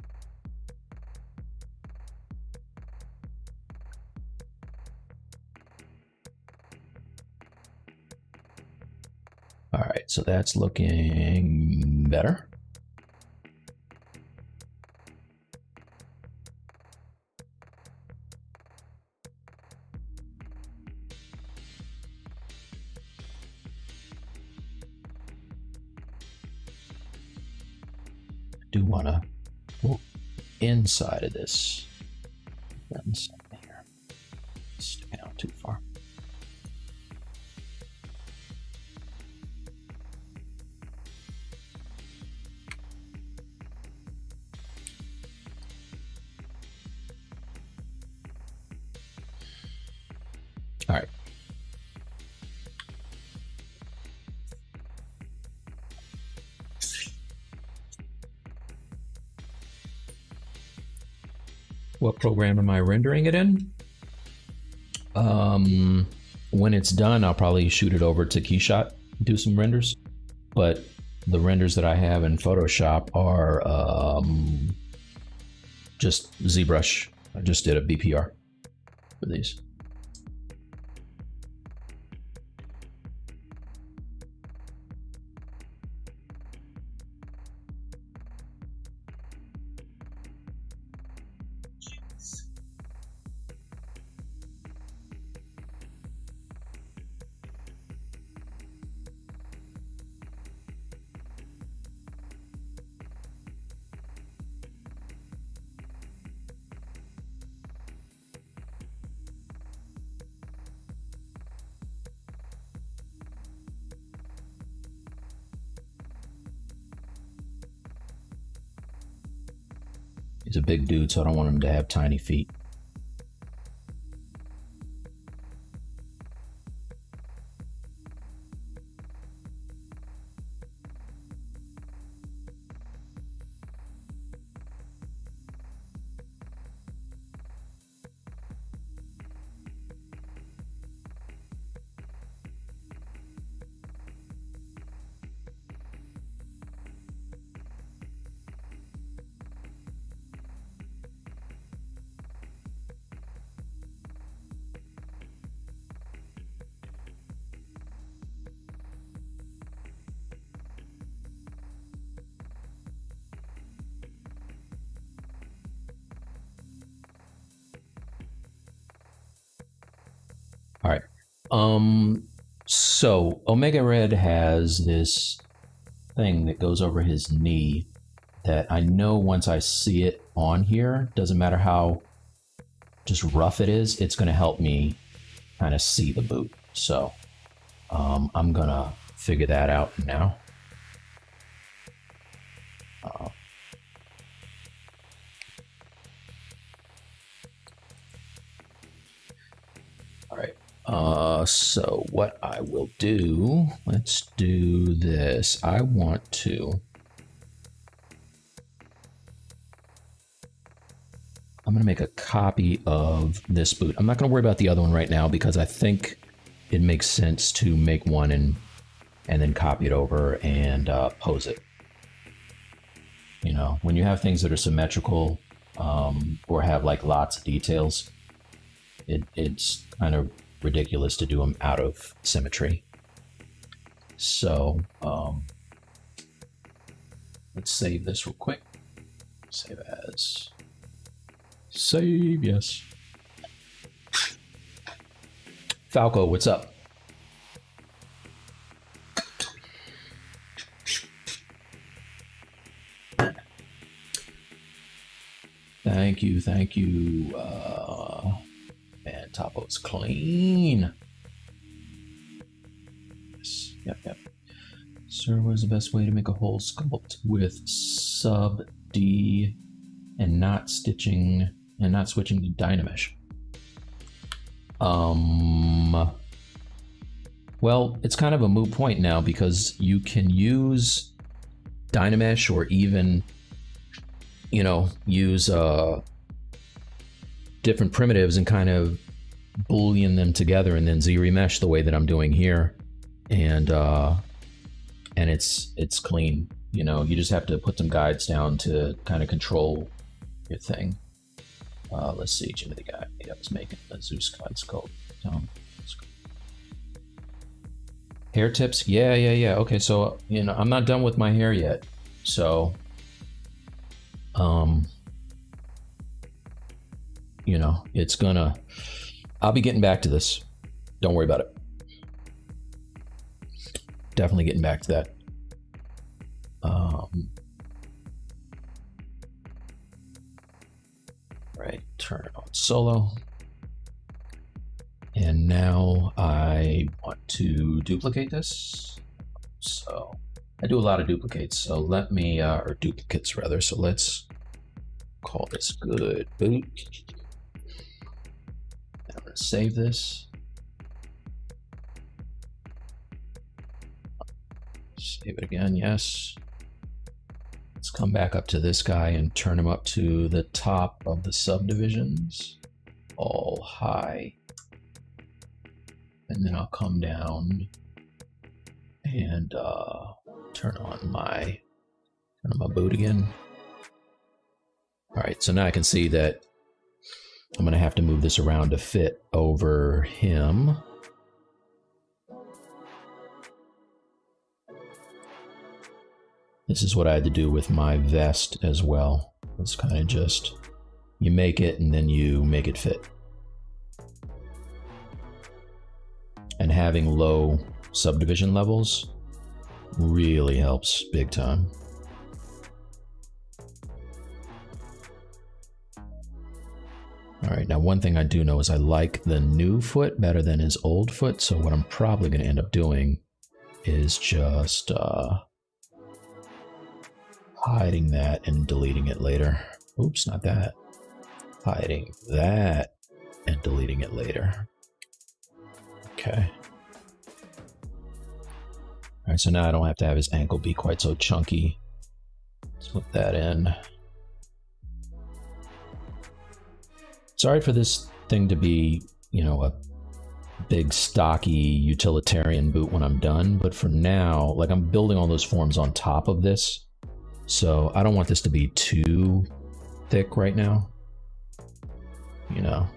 All right, so that's looking better. Do want to go inside of this. Something here. Sticking out too far. All right. What program am I rendering it in? When it's done, I'll probably shoot it over to Keyshot, do some renders. But the renders that I have in Photoshop are just ZBrush. I just did a BPR for these. He's a big dude, so I don't want him to have tiny feet. All right. So Omega Red has this thing that goes over his knee that I know once I see it on here, doesn't matter how just rough it is, it's going to help me kind of see the boot. So I'm going to figure that out now. All right. So what I will do, let's do this. I'm going to make a copy of this boot. I'm not going to worry about the other one right now because I think it makes sense to make one and then copy it over and pose it. You know, when you have things that are symmetrical or have like lots of details, it's kind of ridiculous to do them out of symmetry. So let's save this real quick. Save as. Save, yes. Falco, what's up? Thank you. Topo is clean. Yes, yep. Sir, what is the best way to make a whole sculpt with sub D and not switching to Dynamesh? Well, it's kind of a moot point now because you can use Dynamesh or even, you know, use different primitives and kind of boolean them together and then ZRemesh the way that I'm doing here, and it's clean. You know, you just have to put some guides down to kind of control your thing. Let's see, Jimmy the guy I was making a Zeus God sculpt. Hair tips, yeah. Okay, so you know I'm not done with my hair yet, so you know it's gonna. I'll be getting back to this. Don't worry about it. Definitely getting back to that. Right, turn it on solo. And now I want to duplicate this. So I do a lot of duplicates. So let me, or duplicates rather. So let's call this good boot. And I'm gonna save this. Save it again, yes. Let's come back up to this guy and turn him up to the top of the subdivisions, all high. And then I'll come down and turn on my boot again. All right, so now I can see that I'm gonna have to move this around to fit over him. This is what I had to do with my vest as well. It's kind of just, you make it and then you make it fit. And having low subdivision levels really helps big time. All right, now one thing I do know is I like the new foot better than his old foot, so what I'm probably going to end up doing is just hiding that and deleting it later. Oops, not that. Hiding that and deleting it later. Okay. All right, so now I don't have to have his ankle be quite so chunky. Let's put that in. Sorry for this thing to be, you know, a big stocky utilitarian boot when I'm done, but for now, like I'm building all those forms on top of this, so I don't want this to be too thick right now, you know.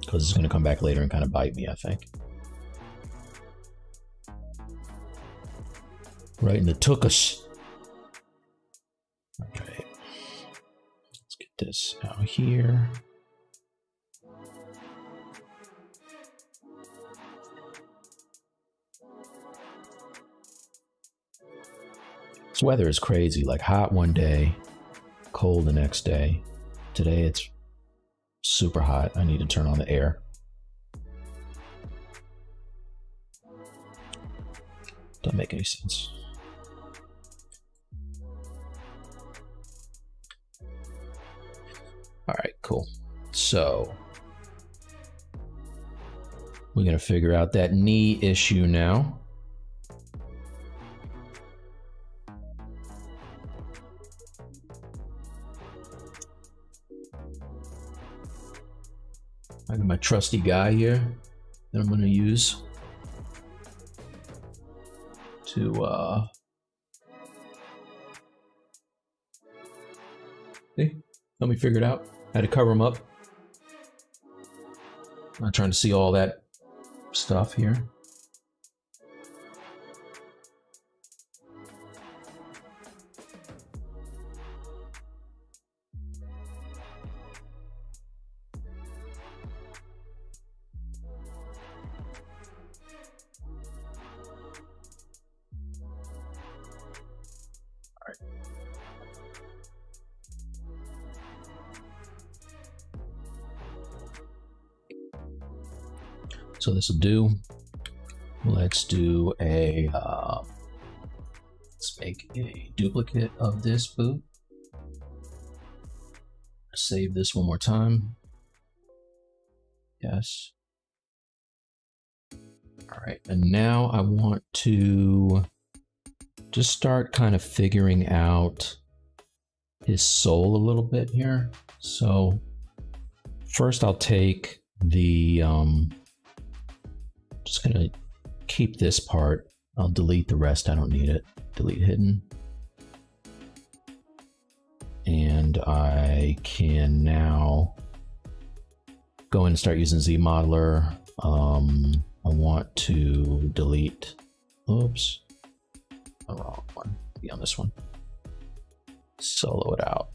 Because it's going to come back later and kind of bite me, I think. Right in the tuchus. Okay. Let's get this out here. This weather is crazy, like hot one day, cold the next day. Today it's super hot. I need to turn on the air. Doesn't make any sense. All right, cool. So we're gonna figure out that knee issue now. I got my trusty guy here that I'm going to use to see, help me figure it out. I had to cover him up. I'm not trying to see all that stuff here. So this will do. Let's do a, let's make a duplicate of this boot. Save this one more time. Yes. All right, and now I want to just start kind of figuring out his soul a little bit here. So first I'll take the, just gonna keep this part. I'll delete the rest, I don't need it. Delete hidden. And I can now go in and start using Zmodeler. I want to delete, oops, the wrong one, be on this one. Solo it out.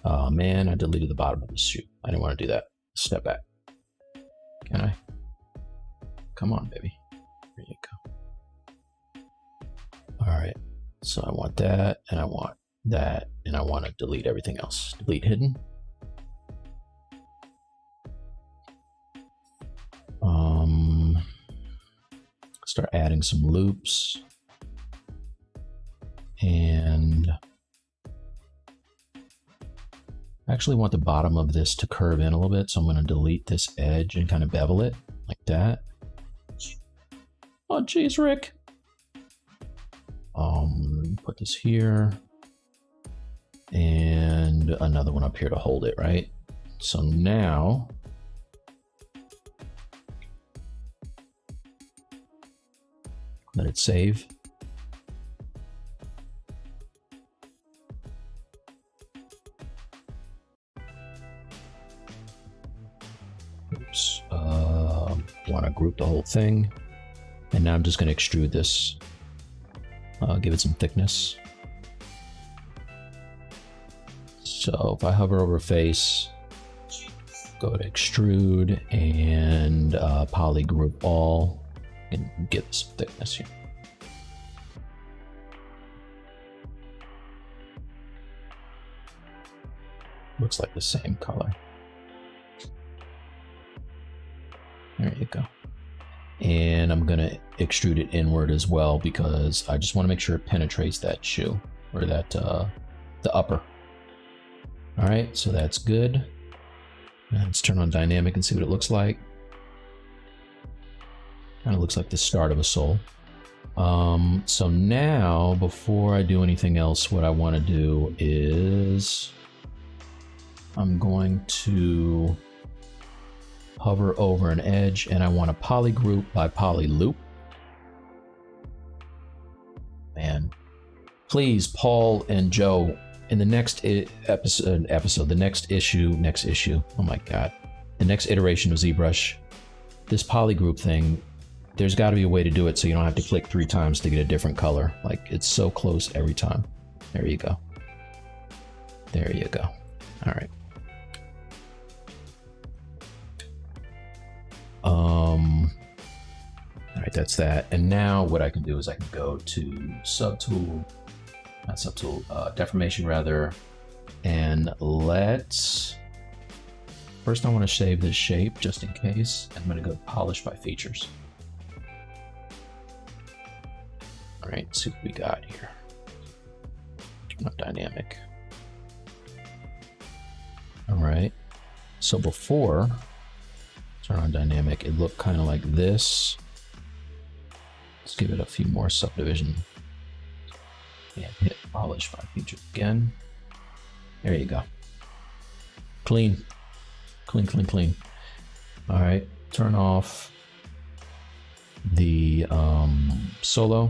Oh man, I deleted the bottom of the shoot. I didn't want to do that. Step back. Can I? Come on, baby. There you go. All right, so I want that, and I want that, and I want to delete everything else. Delete hidden. Start adding some loops, and I actually want the bottom of this to curve in a little bit, so I'm going to delete this edge and kind of bevel it like that. Oh geez, Rick. Put this here and another one up here to hold it, right? So now let it save. Oops. Want to group the whole thing. And now I'm just going to extrude this. Give it some thickness. So if I hover over face, go to extrude and poly group all, and get some thickness here. Looks like the same color. There you go. And I'm gonna extrude it inward as well because I just want to make sure it penetrates that shoe, or that the upper. All right, so that's good. Now let's turn on dynamic and see what it looks like. Kind of looks like the start of a sole. So now, before I do anything else, what I want to do is I'm going to hover over an edge, and I want to poly group by poly loop. Man, please, Paul and Joe, in the next episode, the next issue, oh my god, the next iteration of ZBrush, this poly group thing, there's got to be a way to do it so you don't have to click 3 times to get a different color. Like, it's so close every time. There you go. There you go. All right. All right, that's that. And now what I can do is I can go to subtool, not subtool, deformation rather, and let's, first I want to save this shape just in case. I'm going to go polish by features. All right, see what we got here. Turn on dynamic. All right, so before turn on dynamic, it looked kind of like this. Let's give it a few more subdivision and hit polish by feature again. There you go. Clean, clean, clean, clean. All right, turn off the solo.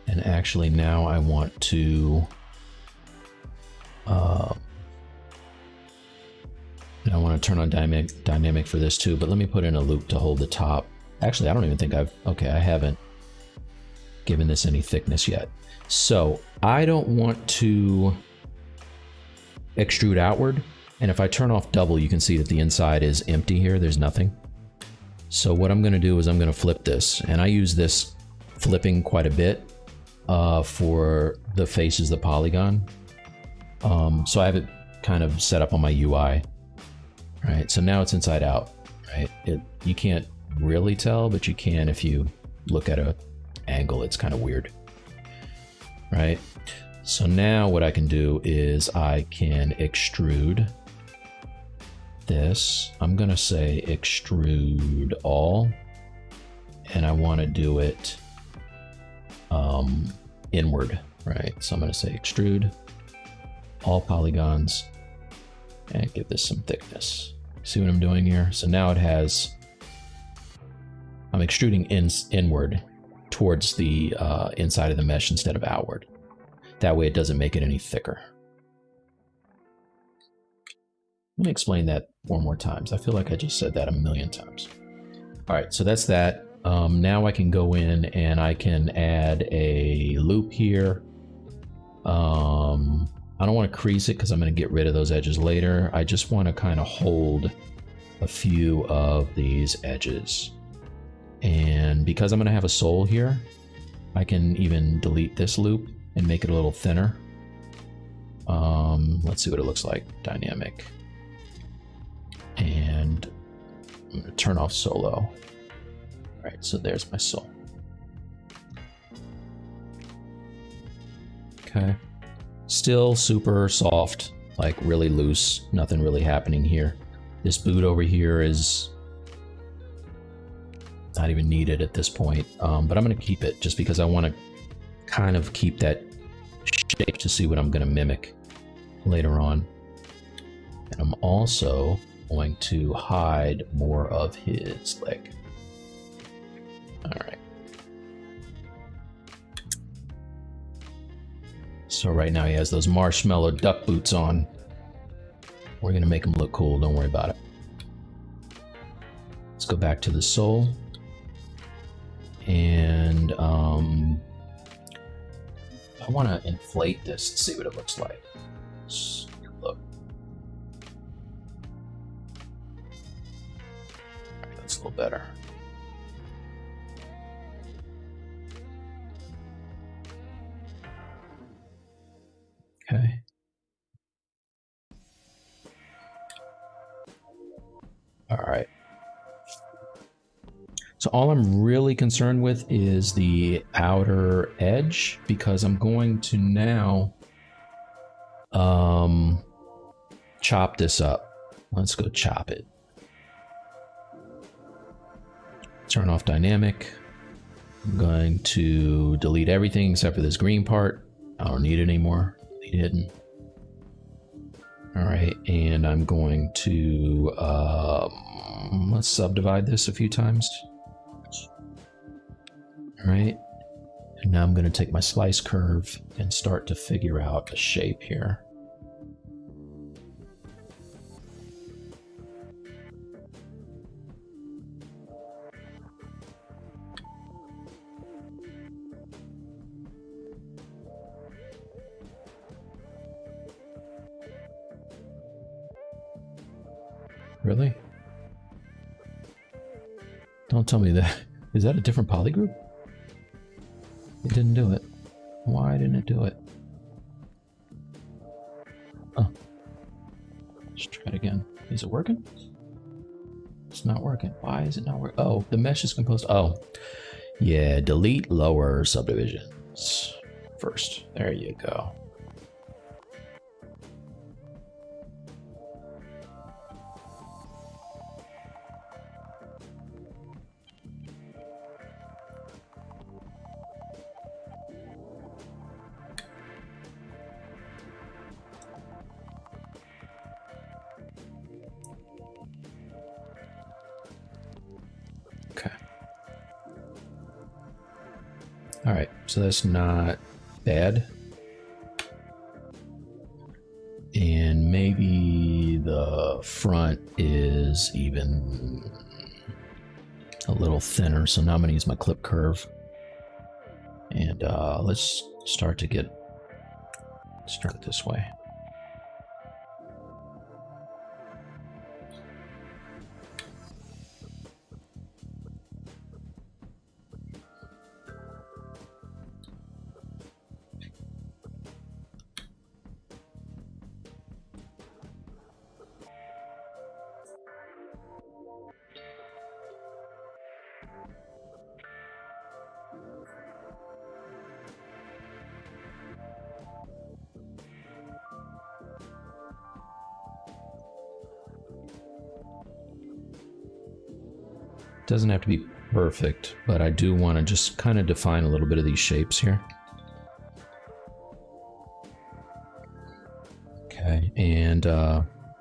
And actually now I want to I want to turn on dynamic for this too, but let me put in a loop to hold the top. Actually, I don't even think I haven't given this any thickness yet. So I don't want to extrude outward. And if I turn off double, you can see that the inside is empty here. There's nothing. So what I'm going to do is I'm going to flip this, and I use this flipping quite a bit for the faces, the polygon. So I have it kind of set up on my UI. right? So now it's inside out, right? You can't really tell, but you can if you look at a angle. It's kind of weird, right? So now what I can do is I can extrude this. I'm gonna say extrude all, and I want to do it inward, right? So I'm gonna say extrude all polygons and give this some thickness. See what I'm doing here? So now it has, I'm extruding inward towards the inside of the mesh instead of outward. That way it doesn't make it any thicker. Let me explain that 4 more times. I feel like I just said that a million times. All right, so that's that. Now I can go in and I can add a loop here. I don't want to crease it because I'm going to get rid of those edges later. I just want to kind of hold a few of these edges. And because I'm going to have a sole here, I can even delete this loop and make it a little thinner. Let's see what it looks like. Dynamic. And I'm going to turn off solo. All right, so there's my sole. Okay. Still super soft, like really loose. Nothing really happening here. This boot over here is not even needed at this point, but I'm going to keep it just because I want to kind of keep that shape to see what I'm going to mimic later on. And I'm also going to hide more of his leg. All right. So right now he has those marshmallow duck boots on. We're going to make him look cool. Don't worry about it. Let's go back to the sole. And I want to inflate this and see what it looks like. Let's look. All right, that's a little better. Okay. All right. So all I'm really concerned with is the outer edge, because I'm going to now chop this up. Let's go chop it. Turn off dynamic. I'm going to delete everything except for this green part. I don't need it anymore. Delete hidden. All right, and I'm going to let's subdivide this a few times. All right, and now I'm going to take my slice curve and start to figure out a shape here. Really? Don't tell me that. Is that a different poly group? It didn't do it. Why didn't it do it? Oh. Let's try it again. Is it working? It's not working. Why is it not working? Oh, the mesh is composed. Oh. Yeah, delete lower subdivisions first. There you go. All right, so that's not bad. And maybe the front is even a little thinner. So now I'm gonna use my clip curve. And let's start it this way. Doesn't have to be perfect, but I do want to just kind of define a little bit of these shapes here. Okay, and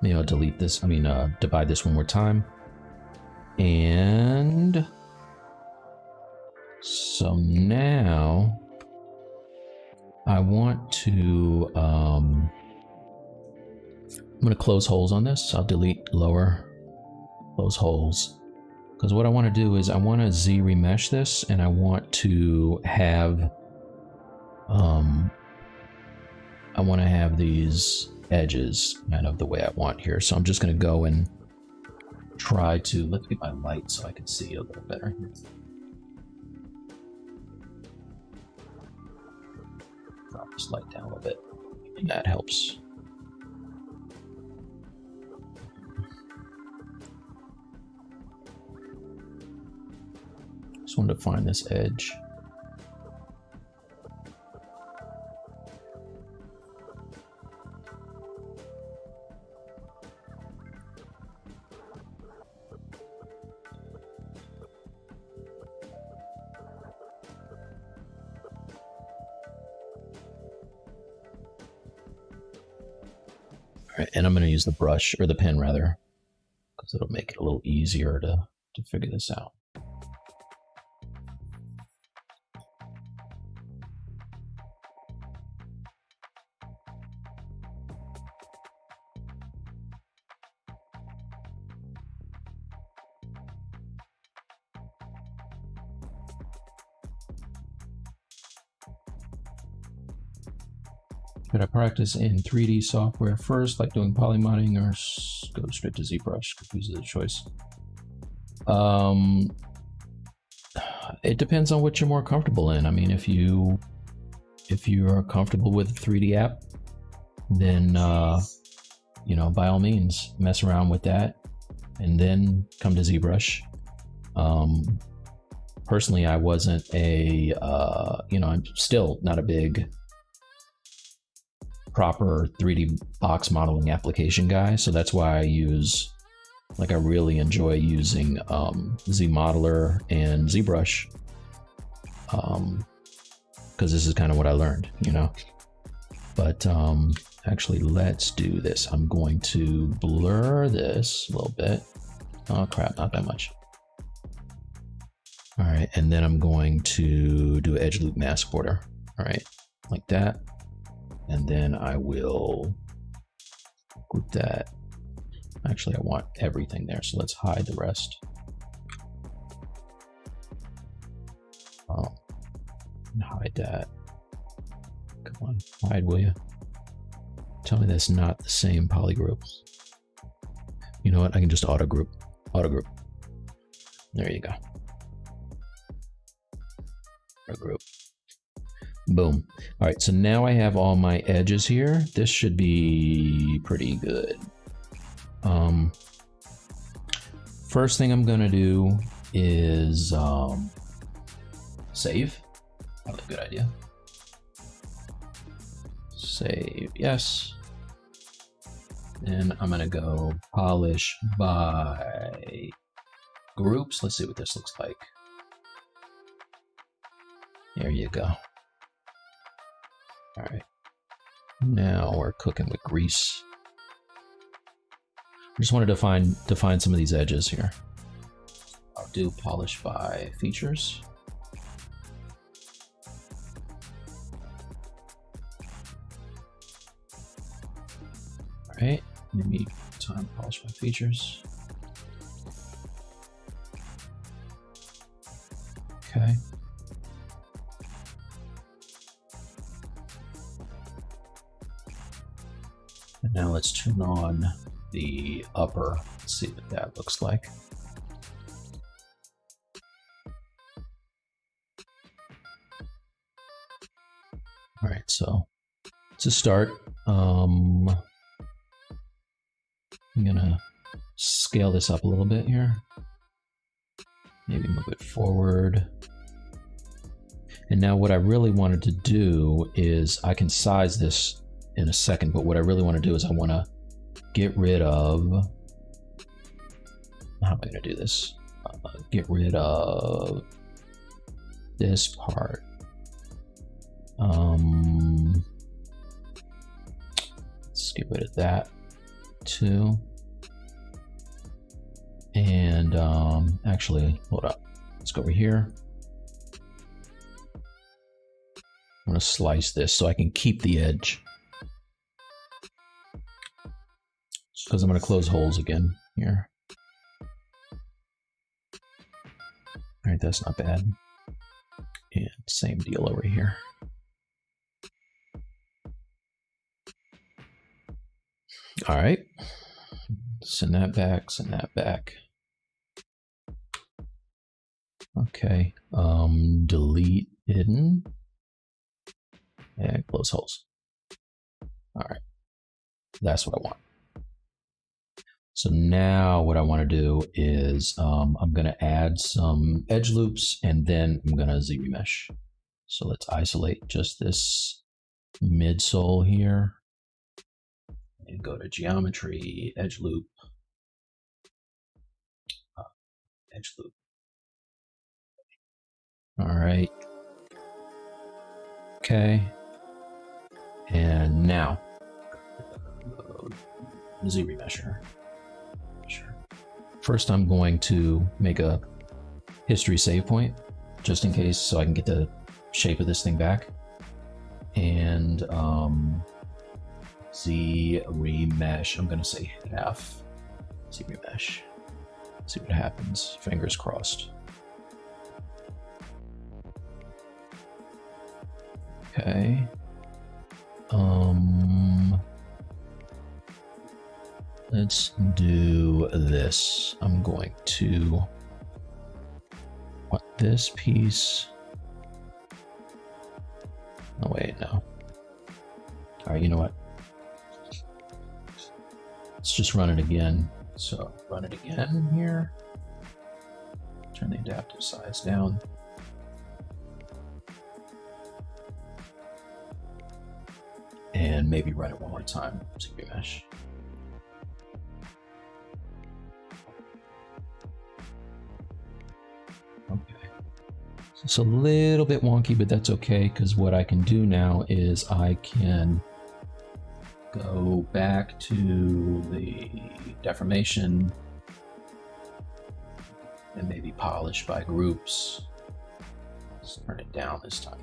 maybe I'll delete this, divide this one more time. And so now I want to, I'm going to close holes on this. I'll delete lower, close holes. Because what I want to do is I want to Z remesh this, and I want to have, these edges kind of the way I want here. So I'm just going to go and try to, let's get my light so I can see a little better. Drop this light down a little bit. That helps. Just wanted to find this edge. Alright, and I'm going to use the brush, or the pen rather, because it'll make it a little easier to figure this out. Should I practice in 3D software first, like doing polymodding, or go straight to ZBrush? Confused the choice. It depends on what you're more comfortable in. I mean, if you are comfortable with a 3D app, then you know, by all means, mess around with that, and then come to ZBrush. Personally, I wasn't a I'm still not a big proper 3D box modeling application guy, so that's why I really enjoy using Zmodeler and ZBrush, because this is kind of what I learned, you know. But actually, let's do this. I'm going to blur this a little bit. Oh crap, not that much. All right, and then I'm going to do edge loop mask border. All right, like that. And then I will group that. Actually, I want everything there, so let's hide the rest. And hide that. Come on, hide, will you? Tell me that's not the same polygroup. You know what? I can just auto group. Auto group. There you go. Auto group. Boom. All right, so now I have all my edges here. This should be pretty good. First thing I'm gonna do is save. Probably a good idea. Save, yes. Then I'm gonna go polish by groups. Let's see what this looks like. There you go. All right, now we're cooking with grease. I just wanted to define some of these edges here. I'll do polish by features. All right, maybe time polish by features. Okay. And now let's turn on the upper, let's see what that looks like. All right, so to start, I'm gonna scale this up a little bit here. Maybe move it forward. And now what I really wanted to do is, I can size this in a second, but what I really want to do is I want to get rid of, how am I going to do this? get rid of this part. Let's get rid of that too. And actually, hold up. Let's go over here. I'm going to slice this so I can keep the edge. Because I'm going to close holes again here. All right, that's not bad. And same deal over here. All right. Send that back, send that back. Okay. Delete hidden. And close holes. All right. That's what I want. So now what I want to do is I'm going to add some edge loops and then I'm going to ZBrush. So let's isolate just this midsole here and go to geometry, edge loop, edge loop. All right. Okay. And now ZBrush. First, I'm going to make a history save point just in case, so I can get the shape of this thing back. And ZBrush, I'm going to say half. ZBrush. See what happens. Fingers crossed. Okay. Let's do this. I'm going to want this piece. Oh wait, no. All right, you know what? Let's just run it again. So run it again here. Turn the adaptive size down. And maybe run it one more time. ZBrush. Okay. It's a little bit wonky, but that's okay, because what I can do now is I can go back to the deformation and maybe polish by groups. Let's turn it down this time.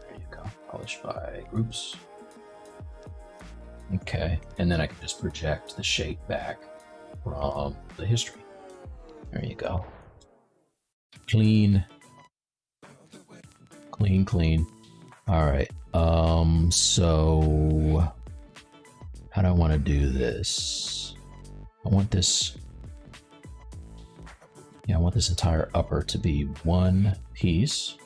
There you go. Polish by groups. Okay, and then I can just project the shape back from the history. There you go. Clean. Clean, clean. All right. So how do I want to do this? I want this. Yeah, I want this entire upper to be one piece.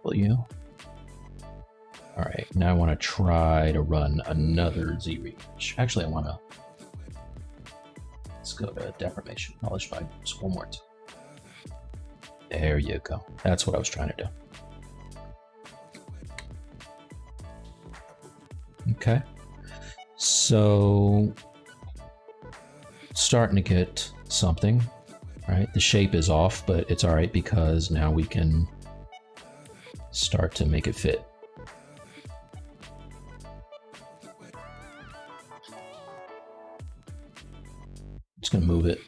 W. All right, now I want to try to run another ZBrush. Actually, I want to. Let's go to deformation, polish by just one more time. There you go. That's what I was trying to do. Okay. So, starting to get something, right? The shape is off, but it's all right because now we can start to make it fit. Just gonna move it.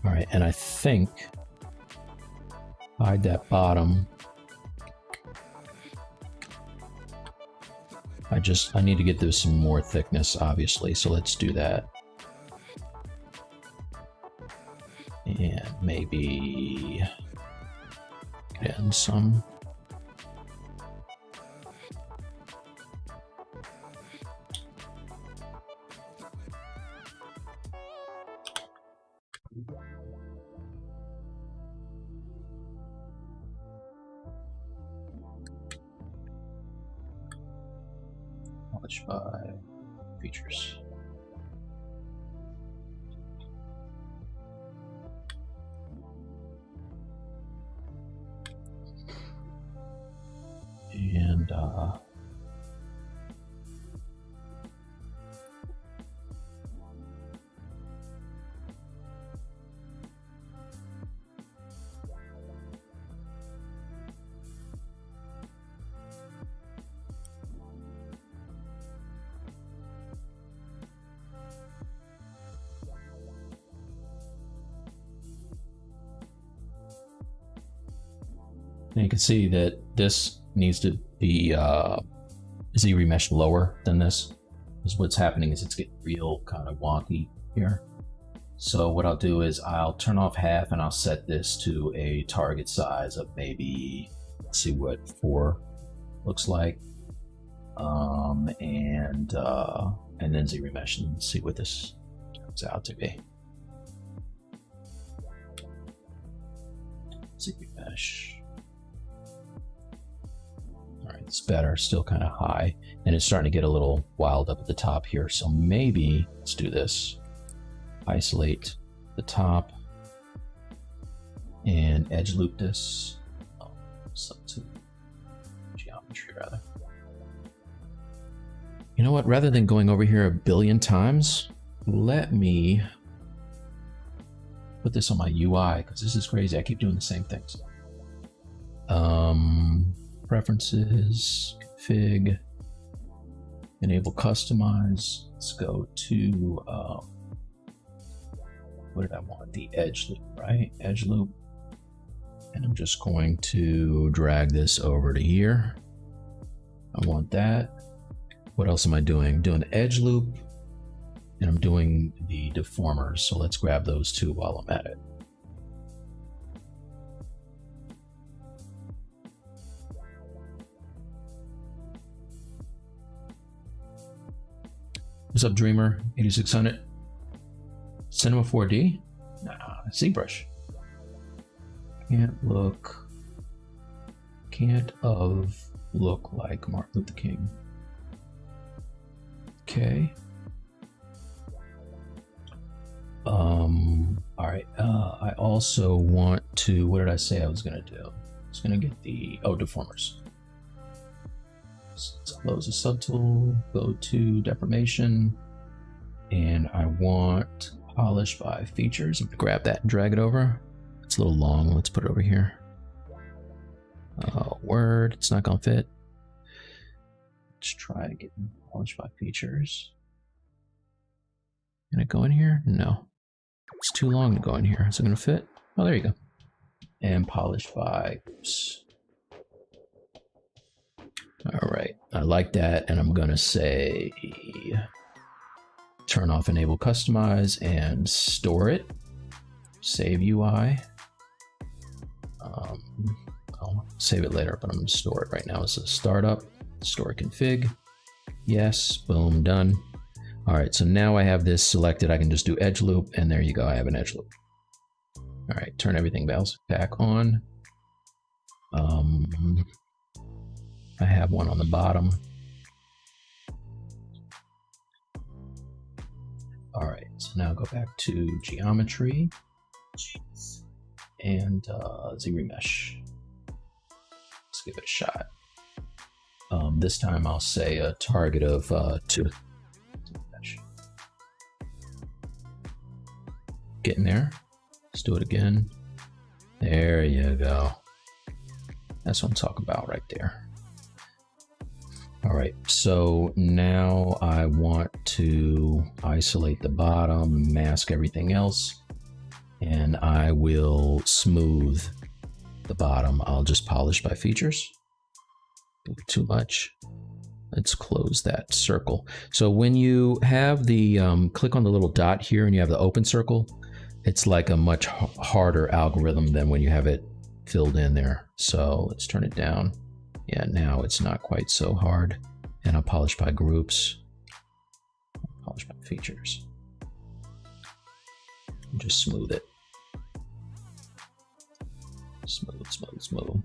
All right, and I think hide that bottom. I need to get this some more thickness, obviously, so let's do that. And maybe get in some. Polish by features. And you can see that this needs to be Z-remeshed lower than this. Because what's happening is it's getting real kind of wonky here. So what I'll do is I'll turn off half and I'll set this to a target size of maybe, let's see what 4 looks like. And then Z-remesh and see what this turns out to be. Z-remesh. All right, it's better, still kind of high, and it's starting to get a little wild up at the top here. So maybe let's do this. Isolate the top and edge loop this. Oh, subtool geometry rather. You know what? Rather than going over here a billion times, let me put this on my UI because this is crazy. I keep doing the same things. Preferences, config, enable customize. Let's go to what did I want? The edge loop, right? Edge loop. And I'm just going to drag this over to here. I want that. What else am I doing? Doing the edge loop, and I'm doing the deformers. So let's grab those two while I'm at it. What's up, Dreamer? 8600. Cinema 4D? Nah, ZBrush. Can't look like Martin Luther King. Okay. All right. I also want to, what did I say I was gonna do? I was gonna get the, deformers. So close the subtool, go to deformation, and I want polish by features. I'm gonna grab that and drag it over. It's a little long, let's put it over here. Word, it's not gonna fit. Let's try getting polish by features. Can it go in here? No. It's too long to go in here. Is it gonna fit? Oh, there you go. And polish by groups. All right, I like that, and I'm gonna say turn off enable customize and store it. Save UI. I'll save it later, but I'm gonna store it right now as a startup. Store config. Yes, boom, done. All right, so now I have this selected. I can just do edge loop, and there you go. I have an edge loop. All right, turn everything else back on. I have one on the bottom. All right, so now go back to geometry and ZBrush. Let's give it a shot. This time I'll say a target of 2. Getting there. Let's do it again. There you go. That's what I'm talking about right there. All right, so now I want to isolate the bottom, mask everything else, and I will smooth the bottom. I'll just polish by features. Too much. Let's close that circle. So when you have the, click on the little dot here and you have the open circle, it's like a much harder algorithm than when you have it filled in there. So let's turn it down. Yeah, now it's not quite so hard. And I'll polish by groups, polish by features. And just smooth it. Smooth, smooth, smooth.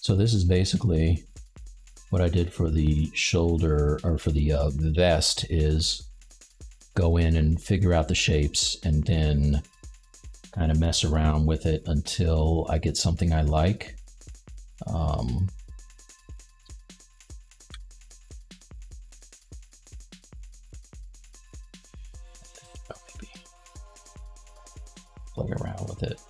So this is basically what I did for the shoulder, or for the vest, is go in and figure out the shapes and then kind of mess around with it until I get something I like. Maybe play around with it.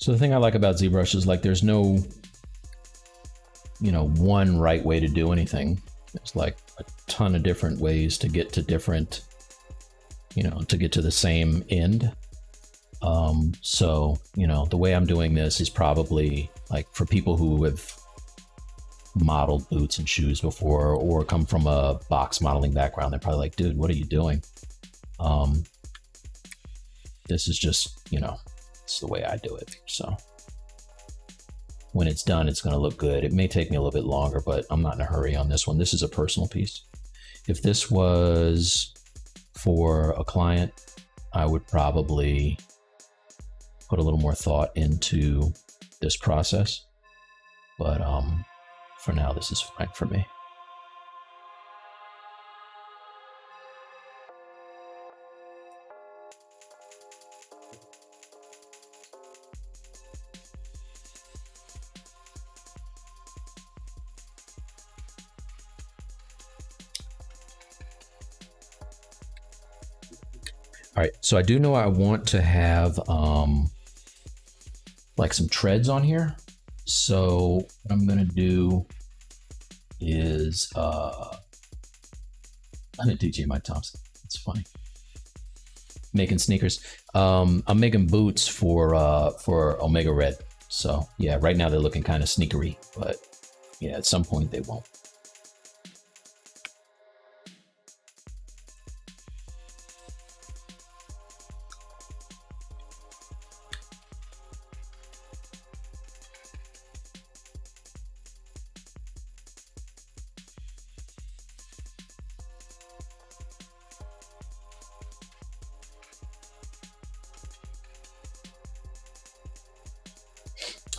So the thing I like about ZBrush is, like, there's no, one right way to do anything. There's like a ton of different ways to get to different, to get to the same end. So, the way I'm doing this is probably like for people who have modeled boots and shoes before, or come from a box modeling background. They're probably like, dude, what are you doing? This is just, it's the way I do it. So when it's done, it's going to look good. It may take me a little bit longer, but I'm not in a hurry on this one. This is a personal piece. If this was for a client, I would probably put a little more thought into this process. But for now, this is fine for me. All right, so I do know I want to have like some treads on here. So what I'm gonna do is I'm gonna DJ my Thompson. It's funny. Making sneakers. I'm making boots for Omega Red. So yeah, right now they're looking kind of sneakery, but yeah, at some point they won't.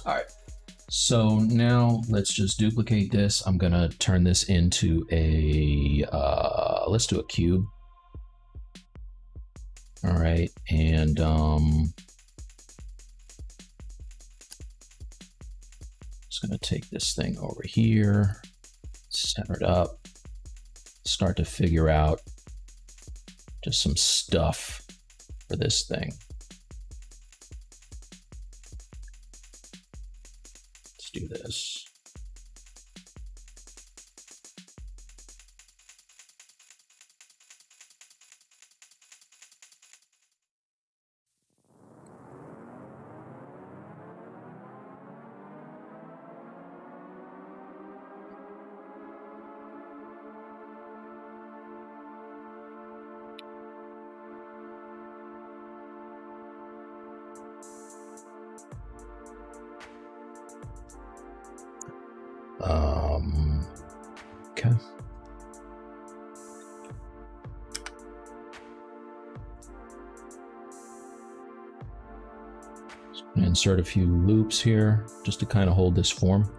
All right, so now let's just duplicate this. I'm gonna turn this into a, let's do a cube. All right, and just gonna take this thing over here, center it up, start to figure out just some stuff for this thing. Do this. Okay. So I'm gonna insert a few loops here just to kind of hold this form.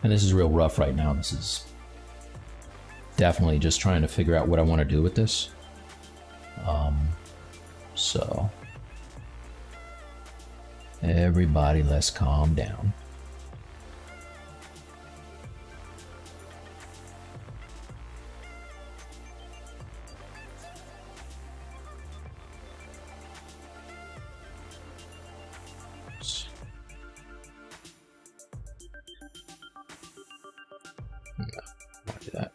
And this is real rough right now. This is definitely just trying to figure out what I want to do with this. So everybody, let's calm down. No, not do that.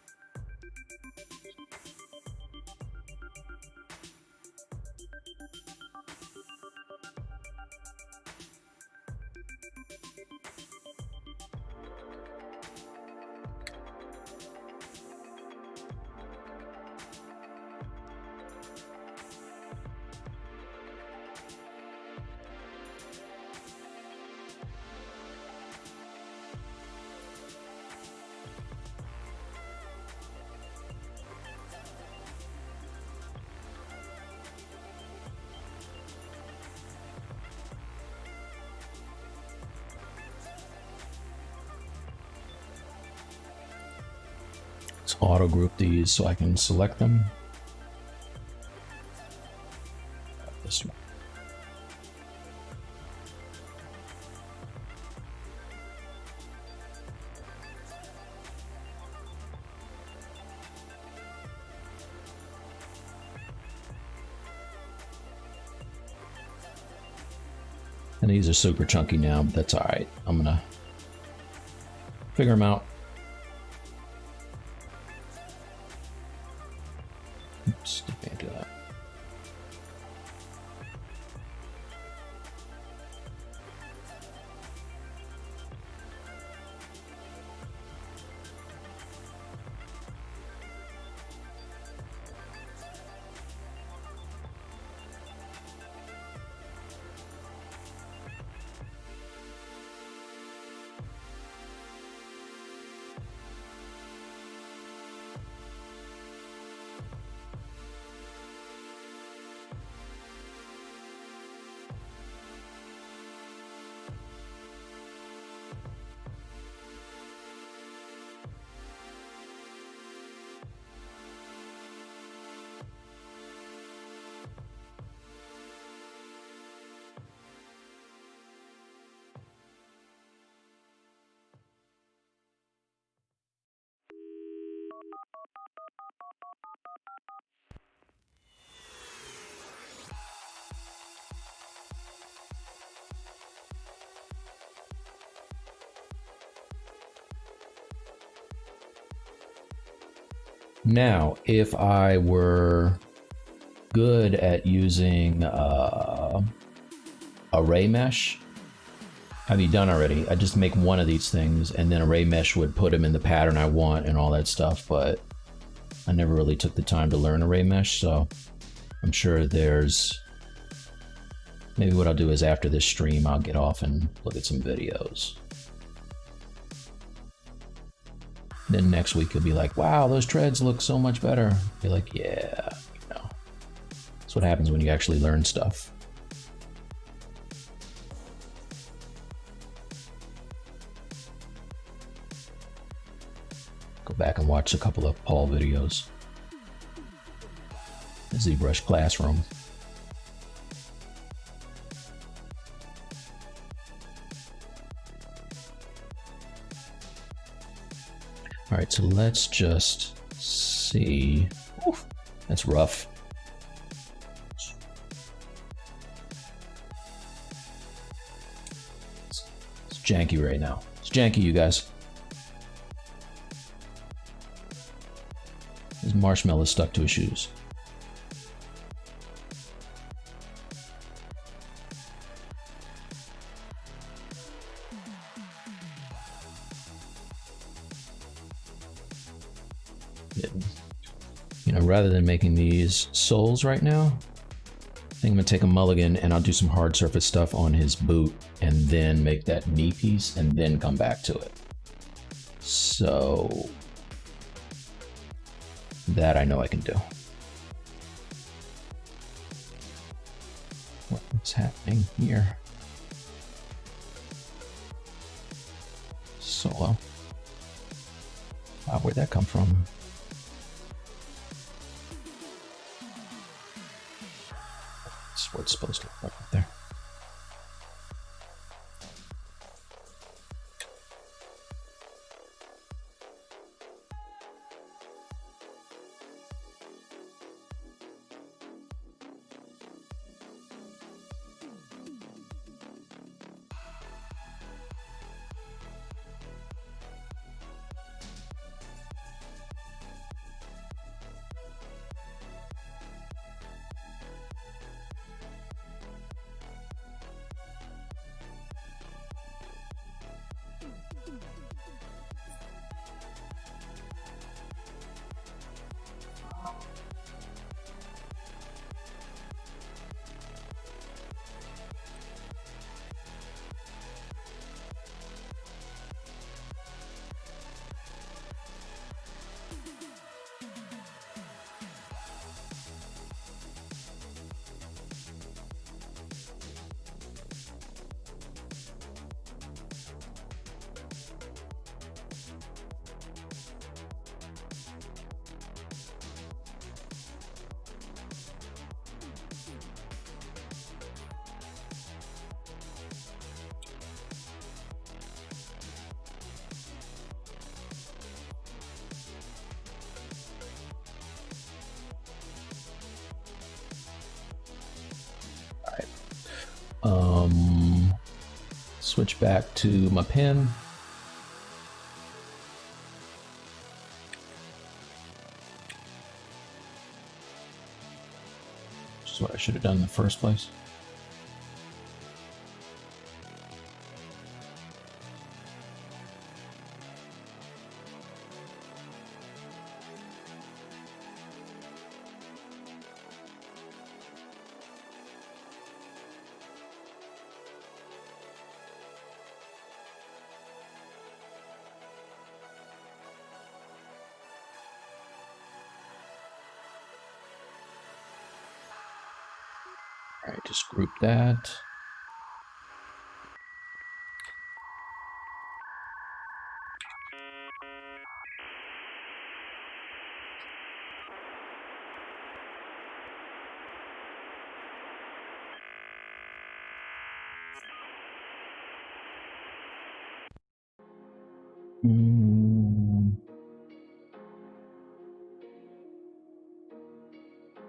Let's auto group these so I can select them. This one. And these are super chunky now, but that's all right. I'm gonna figure them out. Oops, didn't do that. Now, if I were good at using array mesh, I'd be done already. I just make one of these things and then array mesh would put them in the pattern I want and all that stuff, but I never really took the time to learn array mesh, so I'm sure there's, maybe what I'll do is after this stream, I'll get off and look at some videos. Then next week you'll be like, wow, those treads look so much better. Be like, yeah, you know. That's what happens when you actually learn stuff. Go back and watch a couple of Paul videos. The ZBrush classroom. All right, so let's just see. Oof, that's rough. It's janky right now. It's janky, you guys. His marshmallow is stuck to his shoes. You know, rather than making these soles right now, I think I'm gonna take a mulligan and I'll do some hard surface stuff on his boot and then make that knee piece and then come back to it. So that I know I can do. What's happening here? Solo. Wow, where'd that come from? That's what it's supposed to look like right there. Switch back to my pen. Which is what I should have done in the first place. All right, just group that.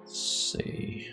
Let's see.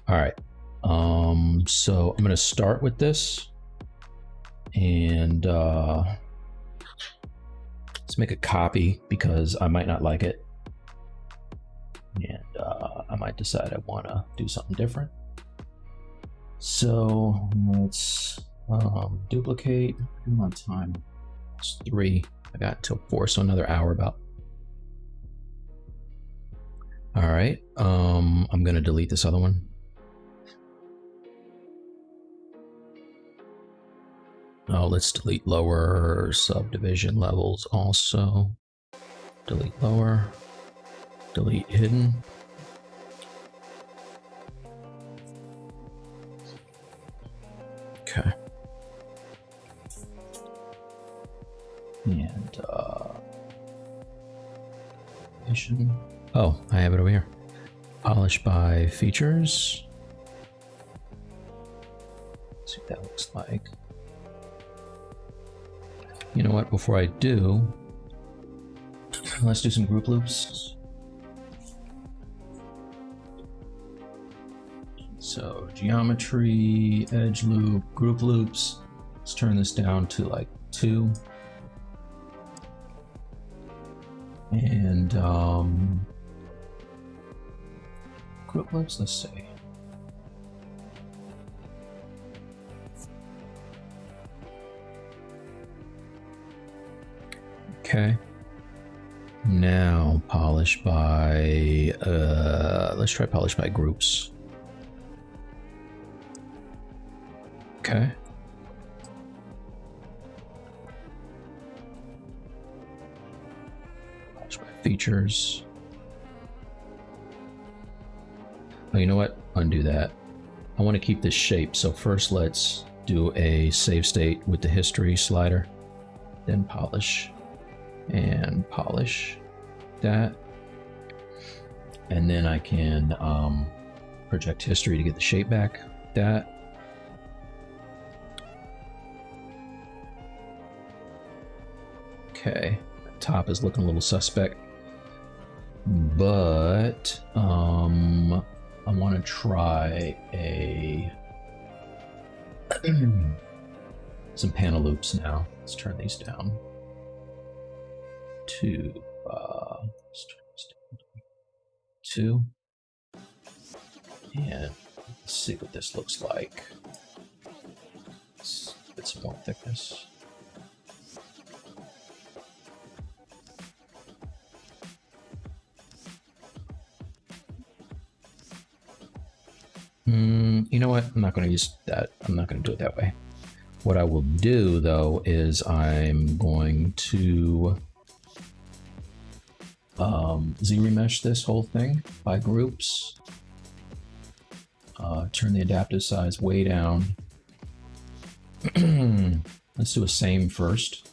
All right. So I'm going to start with this and let's make a copy because I might not like it. And I might decide I want to do something different. So let's duplicate. I'm on time. It's 3. I got until 4, so another hour about. All right. I'm gonna delete this other one. Oh, let's delete lower subdivision levels also. Delete lower. Delete hidden. Okay. And oh, I have it over here. Polish by features. Let's see what that looks like. You know what? Before I do, let's do some group loops. So geometry, edge loop, group loops. Let's turn this down to like 2. And group loops, let's see. Okay. Now polish by let's try polish by groups. Okay. Polish by features. Oh, you know what? Undo that. I want to keep this shape. So first let's do a save state with the history slider. Then polish. And polish that. And then I can project history to get the shape back. That. Okay, the top is looking a little suspect, but I want to try some panel loops now. Let's turn these down to let's turn this down to 2, and let's see what this looks like. Let's get some more thickness. You know what? I'm not going to use that. I'm not going to do it that way. What I will do, though, is I'm going to ZRemesh this whole thing by groups. Turn the adaptive size way down. Let's do a same first.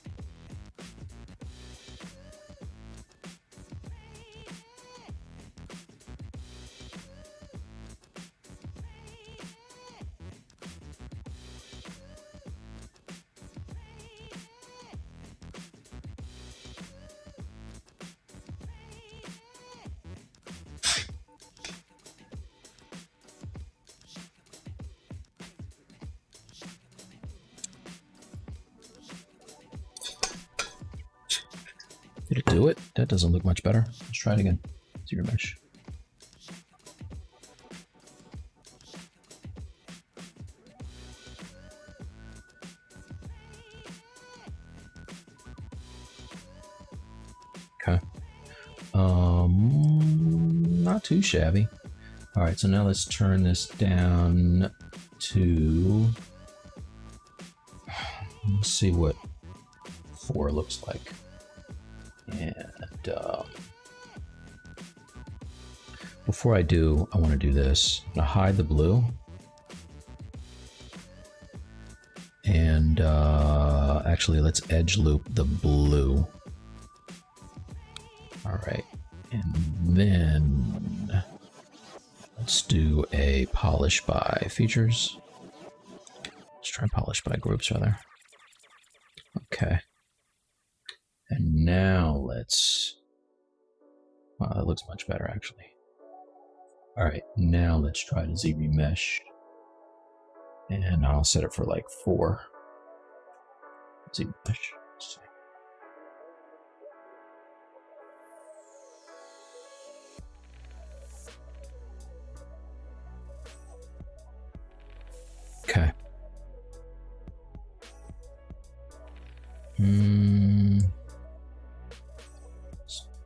Did it do it? That doesn't look much better. Let's try it again. ZRemesh. Okay. Not too shabby. All right, so now let's turn this down to, let's see what 4 looks like. And before I do, I want to do this. I'm going to hide the blue. And actually, let's edge loop the blue. All right. And then let's do a polish by features. Let's try polish by groups, rather. Okay. And now let's, wow, that looks much better actually. All right, now let's try to ZRemesh. And I'll set it for like 4. ZRemesh. Let's see.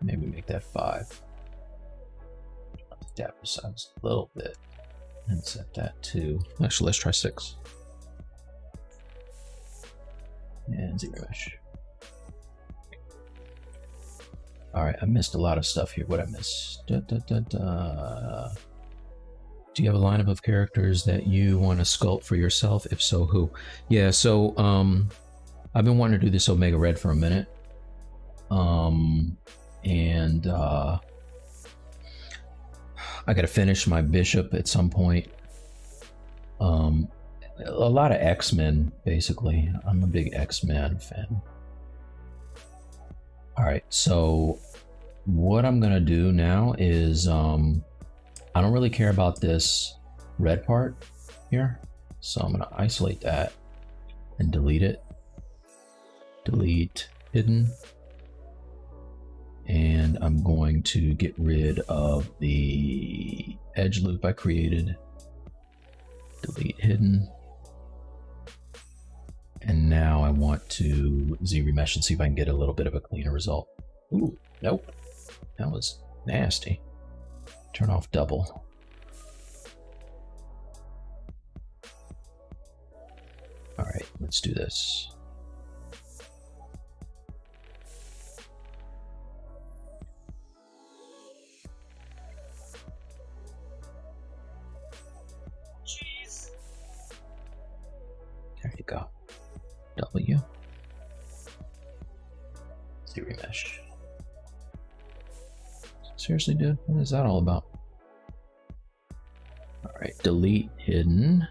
Maybe make that 5. Depth size a little bit and set that to, actually let's try 6. And ZBrush. All right, I missed a lot of stuff here. What I missed? Do you have a lineup of characters that you want to sculpt for yourself? If so, who? Yeah, so I've been wanting to do this Omega Red for a minute. I got to finish my bishop at some point. A lot of XMen, basically. I'm a big XMen fan. All right, so what I'm gonna do now is I don't really care about this red part here, so I'm gonna isolate that and delete it. Delete hidden. And I'm going to get rid of the edge loop I created. Delete hidden. And now I want to ZRemesh and see if I can get a little bit of a cleaner result. Ooh, nope. That was nasty. Turn off double. All right, let's do this. There you go. W. ZRemesh. Seriously, dude? What is that all about? Alright, delete hidden.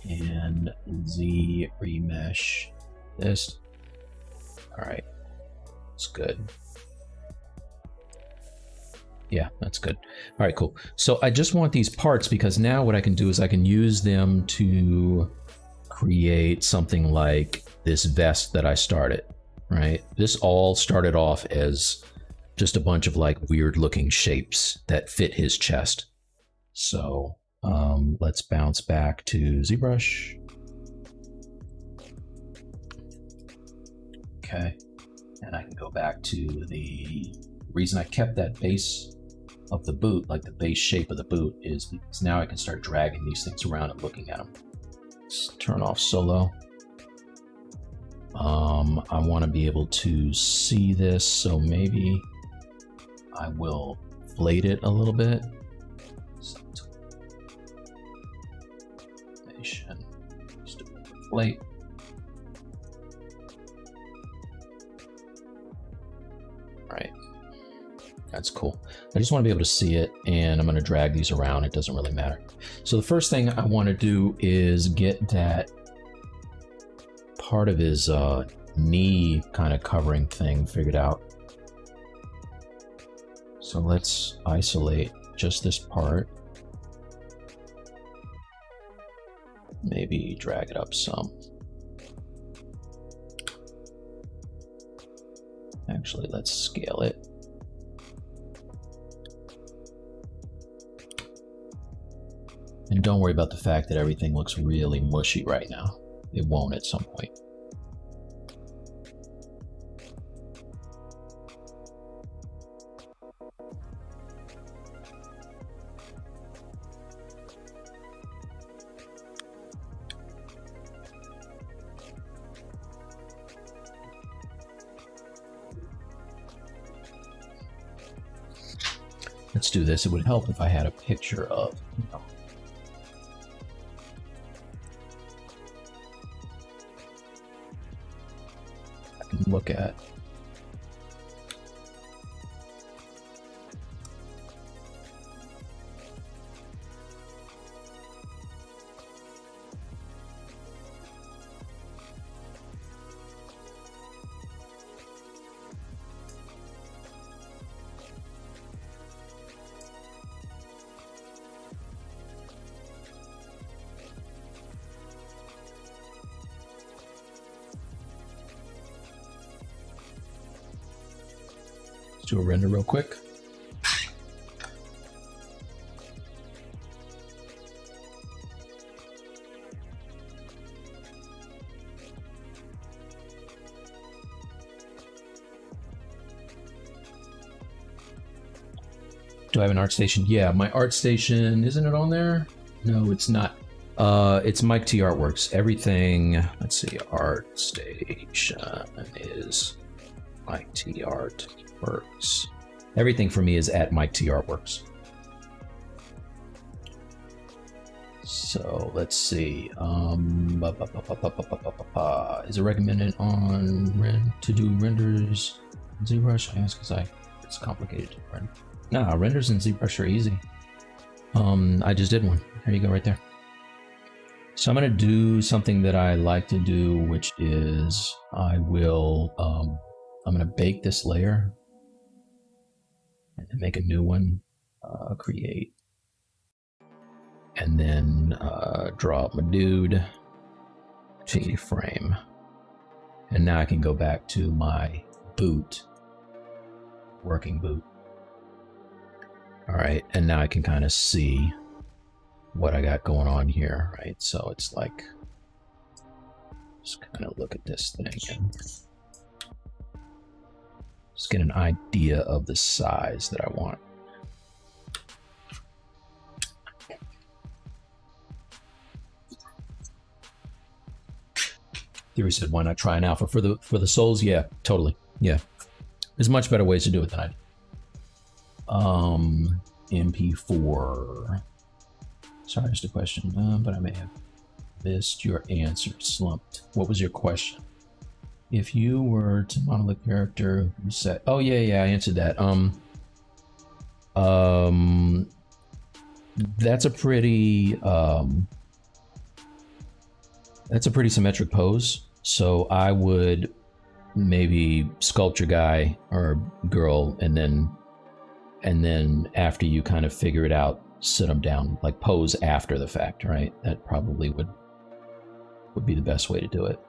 And ZRemesh this. Alright. It's good. Yeah, that's good. All right, cool. So I just want these parts because now what I can do is I can use them to create something like this vest that I started, right? This all started off as just a bunch of like weird looking shapes that fit his chest. So let's bounce back to ZBrush. Okay, and I can go back to the reason I kept that base of the boot, like the base shape of the boot, is because now I can start dragging these things around and looking at them. Let's turn off solo. I want to be able to see this, so maybe I will inflate it a little bit. Inflate. Right. That's cool. I just want to be able to see it, and I'm going to drag these around. It doesn't really matter. So the first thing I want to do is get that part of his knee kind of covering thing figured out. So let's isolate just this part. Maybe drag it up some. Actually, let's scale it. And don't worry about the fact that everything looks really mushy right now. It won't at some point. Let's do this. It would help if I had a picture of, you know, I can look at. Let's do a render real quick. Do I have an art station? Yeah, my art station, isn't it on there? No, it's not. It's Mike T Artworks. Everything, let's see, art station is Mike T Artworks. Everything for me is at Mike T Artworks. So let's see. Is it recommended on to do renders in ZBrush? I ask because it's complicated to render. Nah, renders in ZBrush are easy. I just did one. There you go, right there. So I'm gonna do something that I like to do, which is I'm gonna bake this layer and then make a new one, create, and then draw up my dude, T-frame. And now I can go back to my boot, working boot. All right, and now I can kind of see what I got going on here, right? So it's like, just kind of look at this thing and just get an idea of the size that I want. Theory said, why not try an alpha for the souls? Yeah, totally. Yeah, there's much better ways to do it than I do. MP4. Sorry, just a question, but I may have missed your answer. Slumped. What was your question? If you were to model a character who said, oh yeah, I answered that. That's a pretty symmetric pose. So I would maybe sculpt your guy or girl, and then after you kind of figure it out, sit them down, like pose after the fact, right? That probably would be the best way to do it.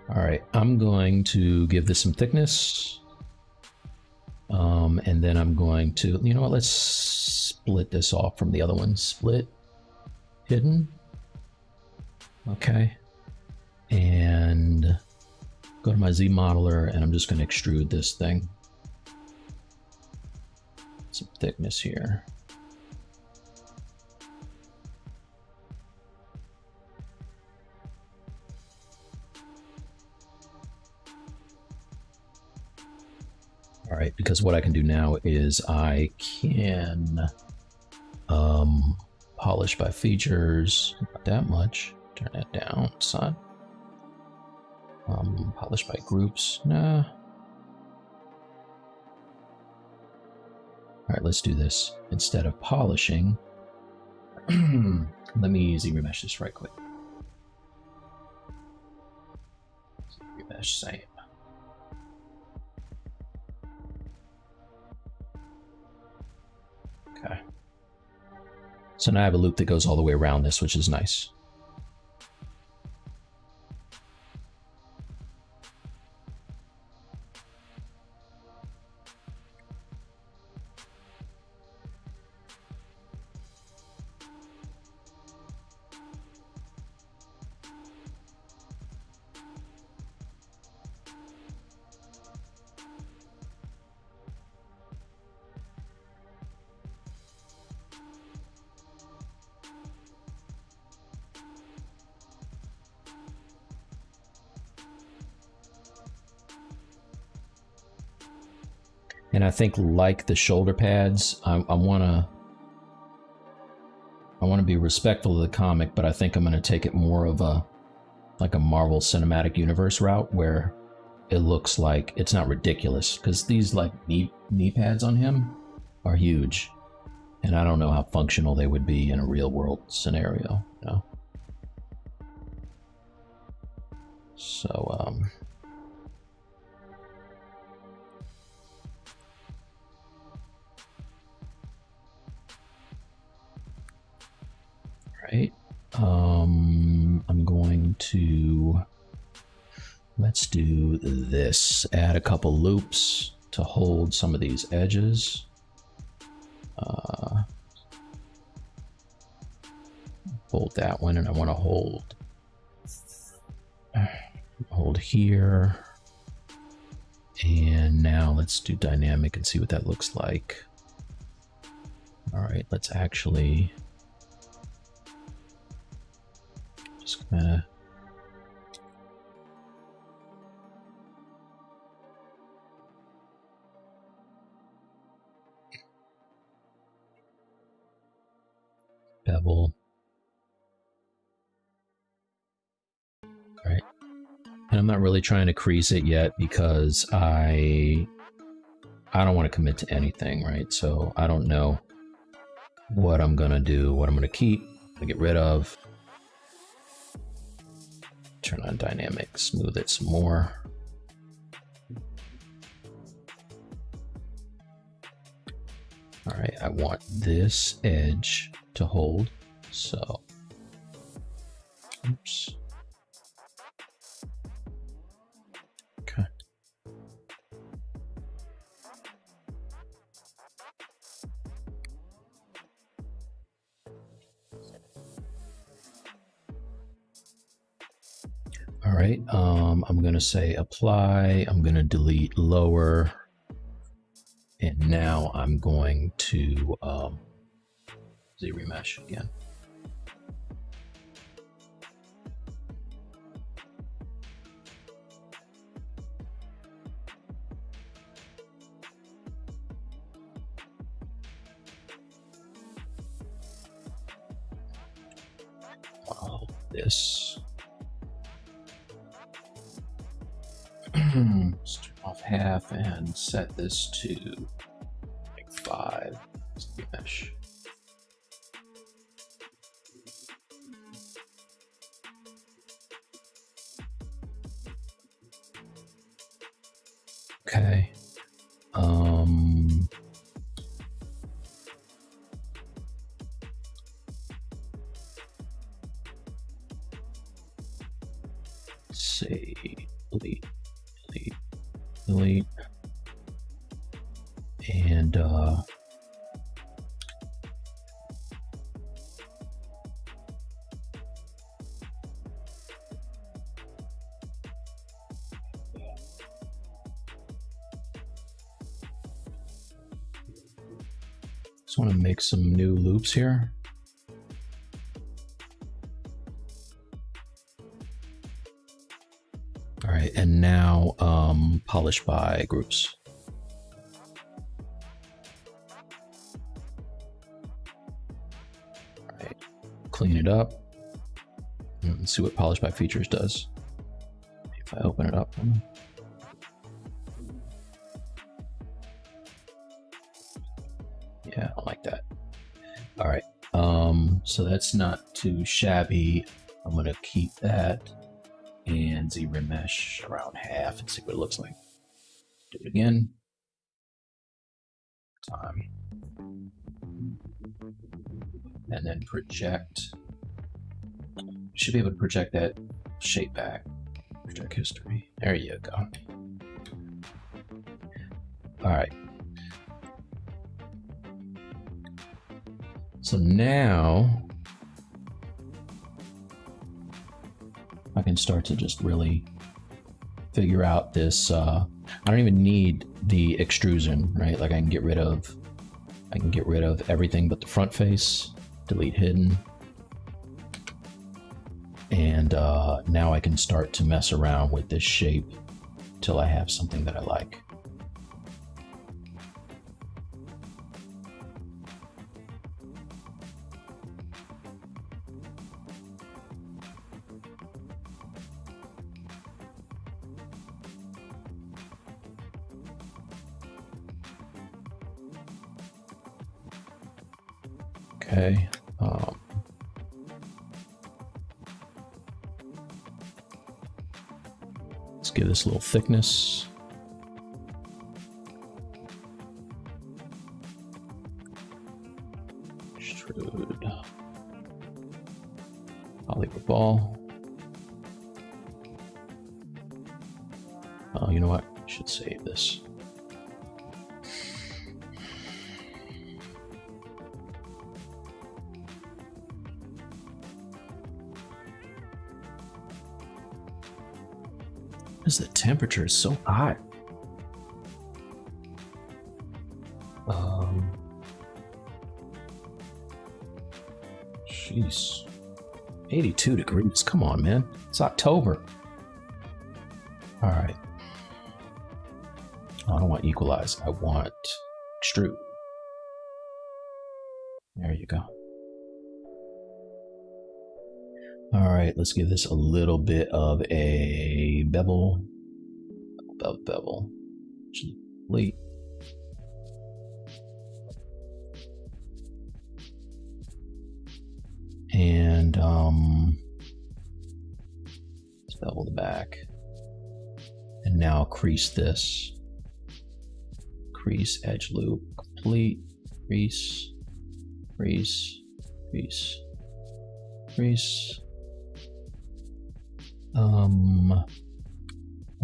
All right, I'm going to give this some thickness. And then I'm going to, you know what, let's split this off from the other one. Split, hidden. Okay. And go to my Zmodeler, and I'm just going to extrude this thing. Some thickness here. All right, because what I can do now is I can polish by features, not that much, turn that down, son. Polish by groups, nah. All right, let's do this. Instead of polishing, let me ZBrush this right quick. ZBrush, same. Okay. So now I have a loop that goes all the way around this, which is nice. And I think, like the shoulder pads, I want to be respectful of the comic, but I think I'm going to take it more of a Marvel Cinematic Universe route, where it looks like it's not ridiculous, because these like knee pads on him are huge, and I don't know how functional they would be in a real world scenario. No. So right. I'm going to, let's do this. Add a couple loops to hold some of these edges. hold that one, and I want to hold here. And now let's do dynamic and see what that looks like. All right, let's actually just kind of bevel. All right. And I'm not really trying to crease it yet because I don't want to commit to anything, right? So I don't know what I'm gonna do, what I'm gonna keep, what I get rid of. Turn on dynamic, smooth it some more. All right, I want this edge to hold, so, oops. Okay. All right, I'm gonna say apply, I'm gonna delete lower, and now I'm going to ZBrush again. This. Let's turn off half and set this to like 5. Mesh. Okay. Let's see. Delete. And just want to make some new loops here. All right, and now polish by groups. All right, clean it up and see what polish by features does. If I open it up. Yeah, I don't like that. All right, so that's not too shabby. I'm gonna keep that and ZBrush around half and see what it looks like. Do it again. Time. And then project. Should be able to project that shape back. Project history. There you go. All right. So now I can start to just really figure out this. I don't even need the extrusion, right? Like I can get rid of everything but the front face, delete hidden. And now I can start to mess around with this shape till I have something that I like. Okay. Let's give this a little thickness. Extrude. Hollywood ball. Oh, you know what? I should save this. is the temperature? It's so hot. Jeez. 82 degrees. Come on, man. It's October. All right. I don't want equalize. I want extrude. There you go. All right, let's give this a little bit of a bevel. Bevel. Complete. And let's bevel the back. And now crease this. Crease, edge loop, complete, crease, crease, crease, crease. I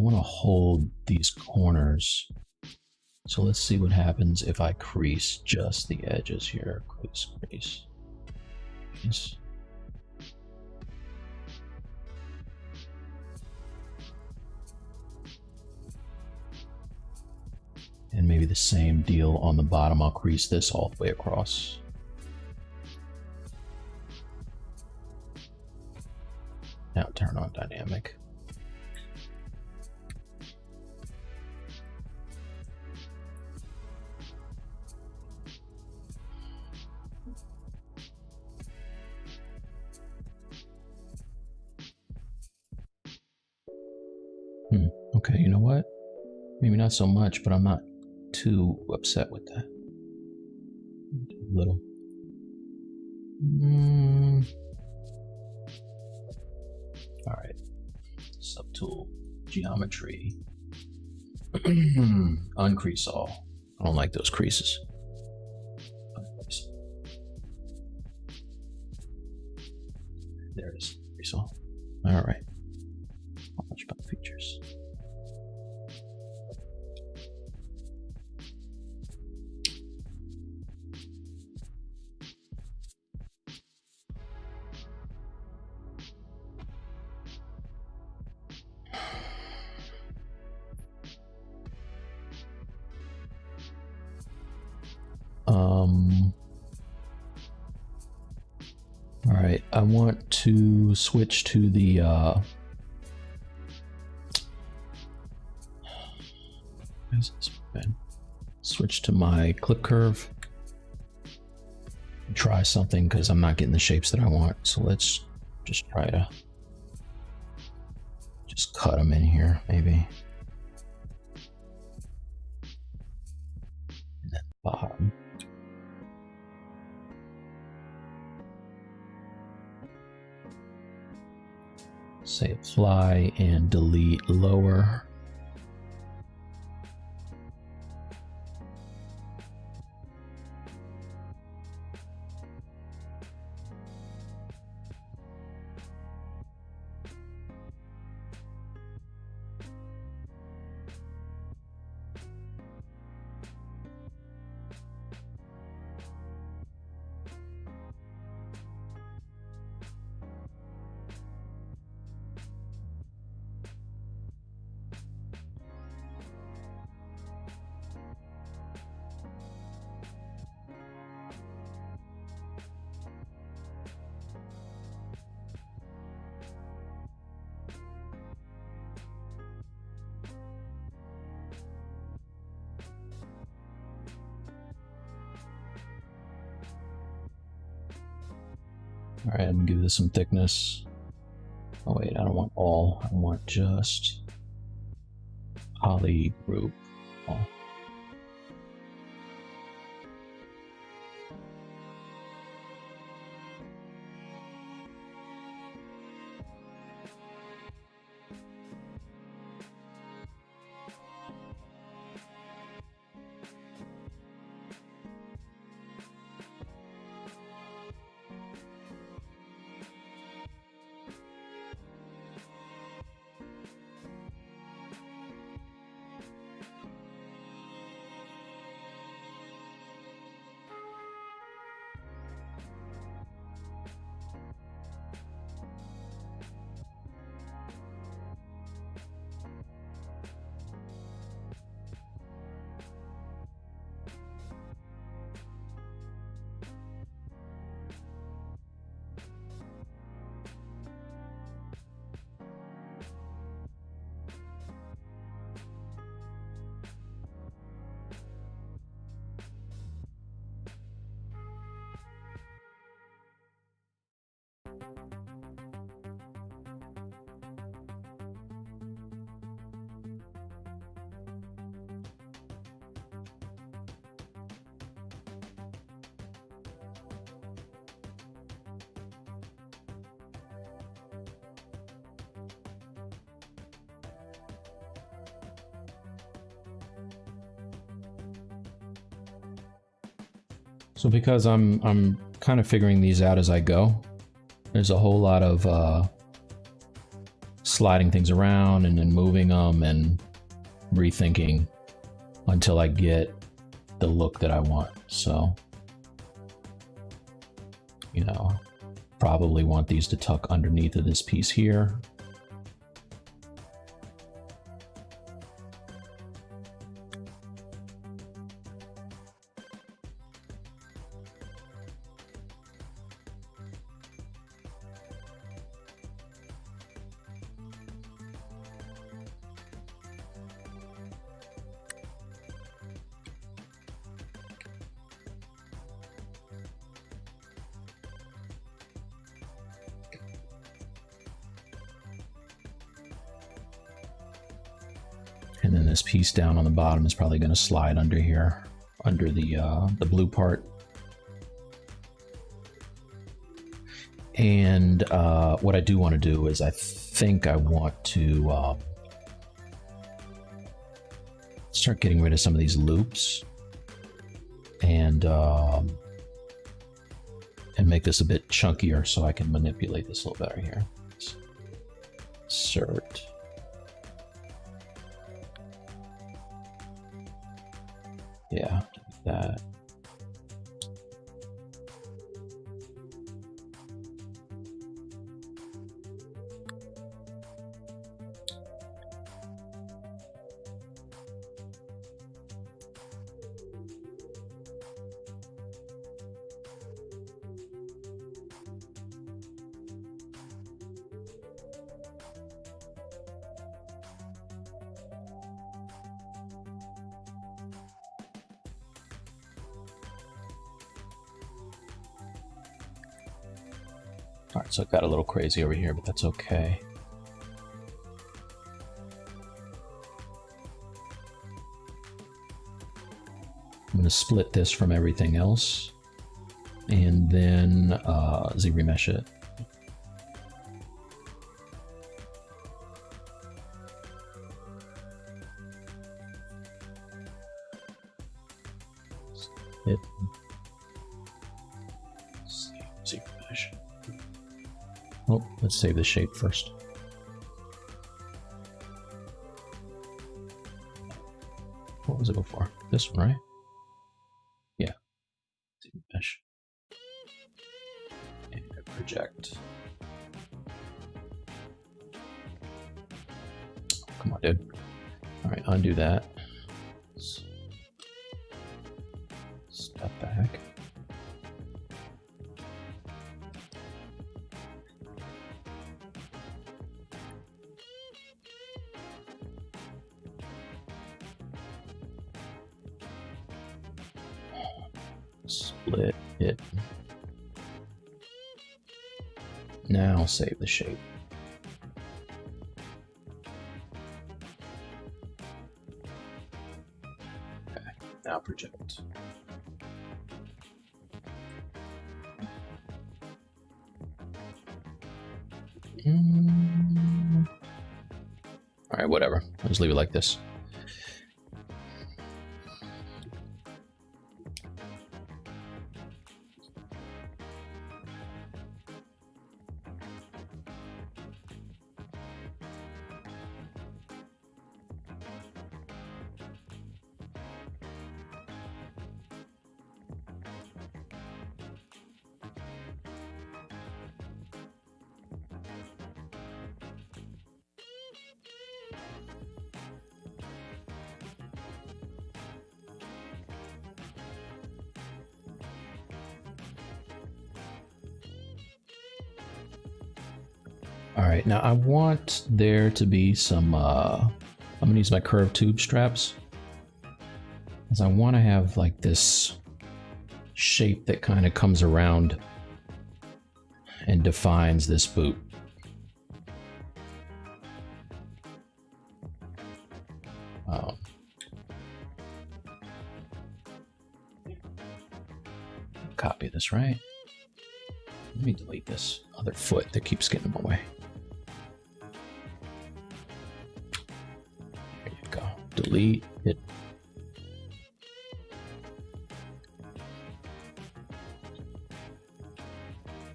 want to hold these corners. So let's see what happens if I crease just the edges here. Crease, crease, crease. And maybe the same deal on the bottom. I'll crease this all the way across. Now turn on dynamic. Okay, you know what? Maybe not so much, but I'm not too upset with that. A little. All right. Subtool, geometry. Uncrease all. I don't like those creases. Uncrease. There it is. Crease all. All right. Watch about features. All right, I want to switch to the switch to my clip curve. Try something because I'm not getting the shapes that I want. So let's just try to just cut them in here, maybe. And then bottom. Say apply and delete lower. All right, I'm gonna give this some thickness. Oh wait, I don't want all. I want just poly group. All. So because I'm kind of figuring these out as I go, there's a whole lot of sliding things around and then moving them and rethinking until I get the look that I want. So, you know, probably want these to tuck underneath of this piece here. And then this piece down on the bottom is probably going to slide under here, under the blue part. And what I do want to do is I think I want to start getting rid of some of these loops and make this a bit chunkier so I can manipulate this a little better here. Insert. Yeah, like that. All right, so it got a little crazy over here, but that's okay. I'm going to split this from everything else and then ZBrush it. ZBrush. Oh, let's save the shape first. What was it before? This one, right? Yeah. ZBrush. And project. Come on, dude. All right, undo that. Step back. Split it. Now save the shape. Okay, now project. All right, whatever. I'll just leave it like this. All right, now I want there to be some, I'm gonna use my curved tube straps, because I want to have like this shape that kind of comes around and defines this boot. Copy this, right? Let me delete this other foot that keeps getting in my way. There you go. Delete it.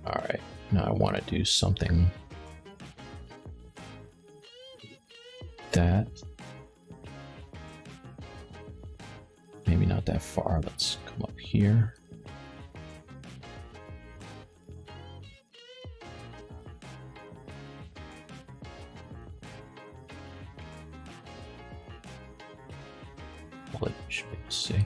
All right, now I want to do something that maybe not that far. Let's come up here. Should be able to see.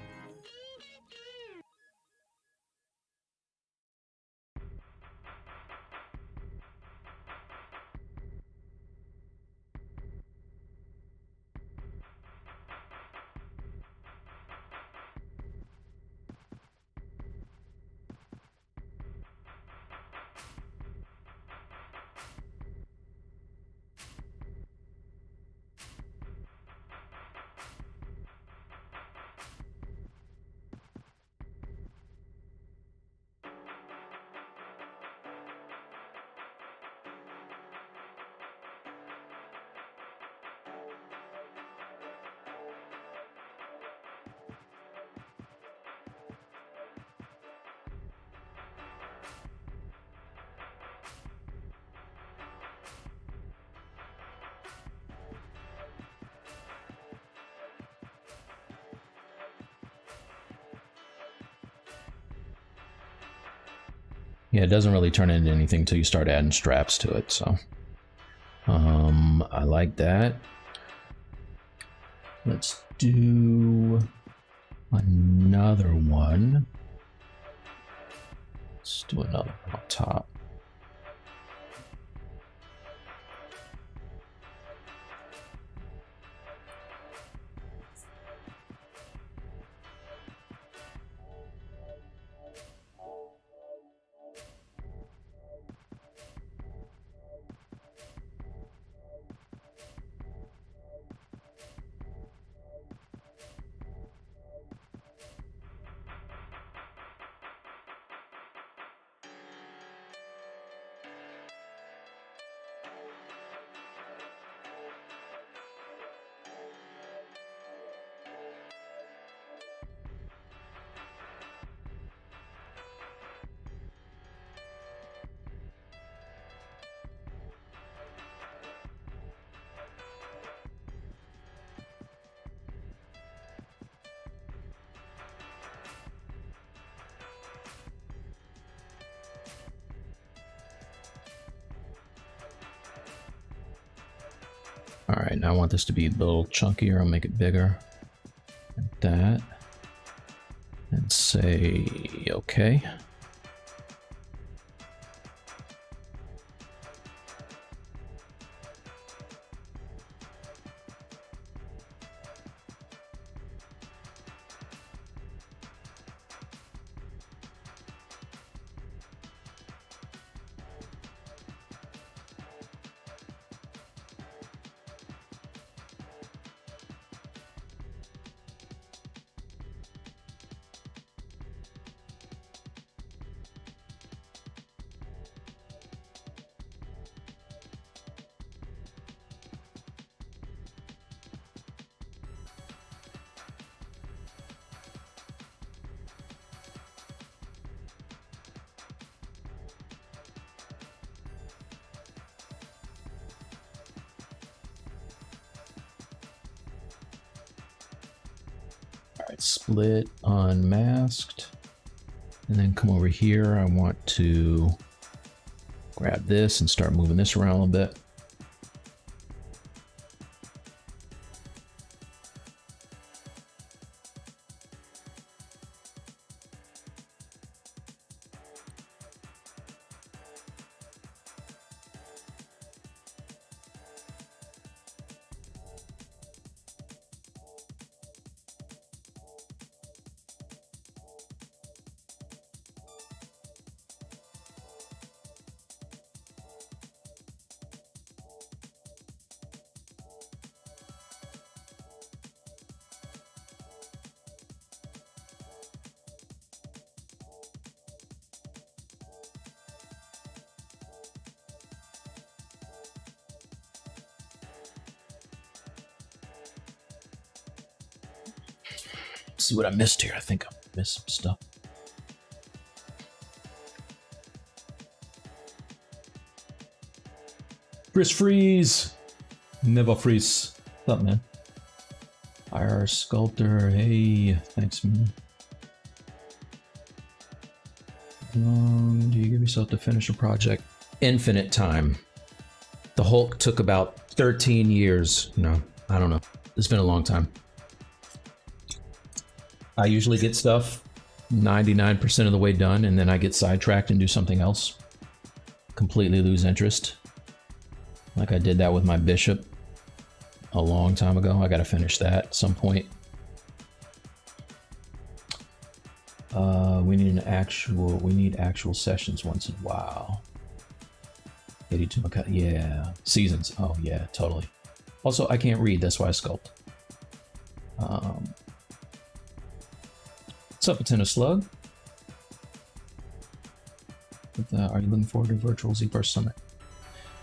Yeah, it doesn't really turn into anything until you start adding straps to it, so I like that. Let's do another one. Let's do another one on top. All right, now I want this to be a little chunkier. I'll make it bigger. Like that. And say, okay. All right, split, unmasked, and then come over here. I want to grab this and start moving this around a little bit. See what I missed here. I think I missed some stuff. Chris Freeze! Never freeze. What's up, man? IR Sculptor, hey, thanks, man. How long do you give yourself to finish a project? Infinite time. The Hulk took about 13 years. No, I don't know. It's been a long time. I usually get stuff 99% of the way done, and then I get sidetracked and do something else. Completely lose interest. Like I did that with my Bishop a long time ago. I gotta finish that at some point. We need actual sessions once in a while. 82, okay, yeah. Seasons, oh yeah, totally. Also, I can't read, that's why I sculpt. What's up, Atena Slug? Are you looking forward to virtual ZBrush Summit?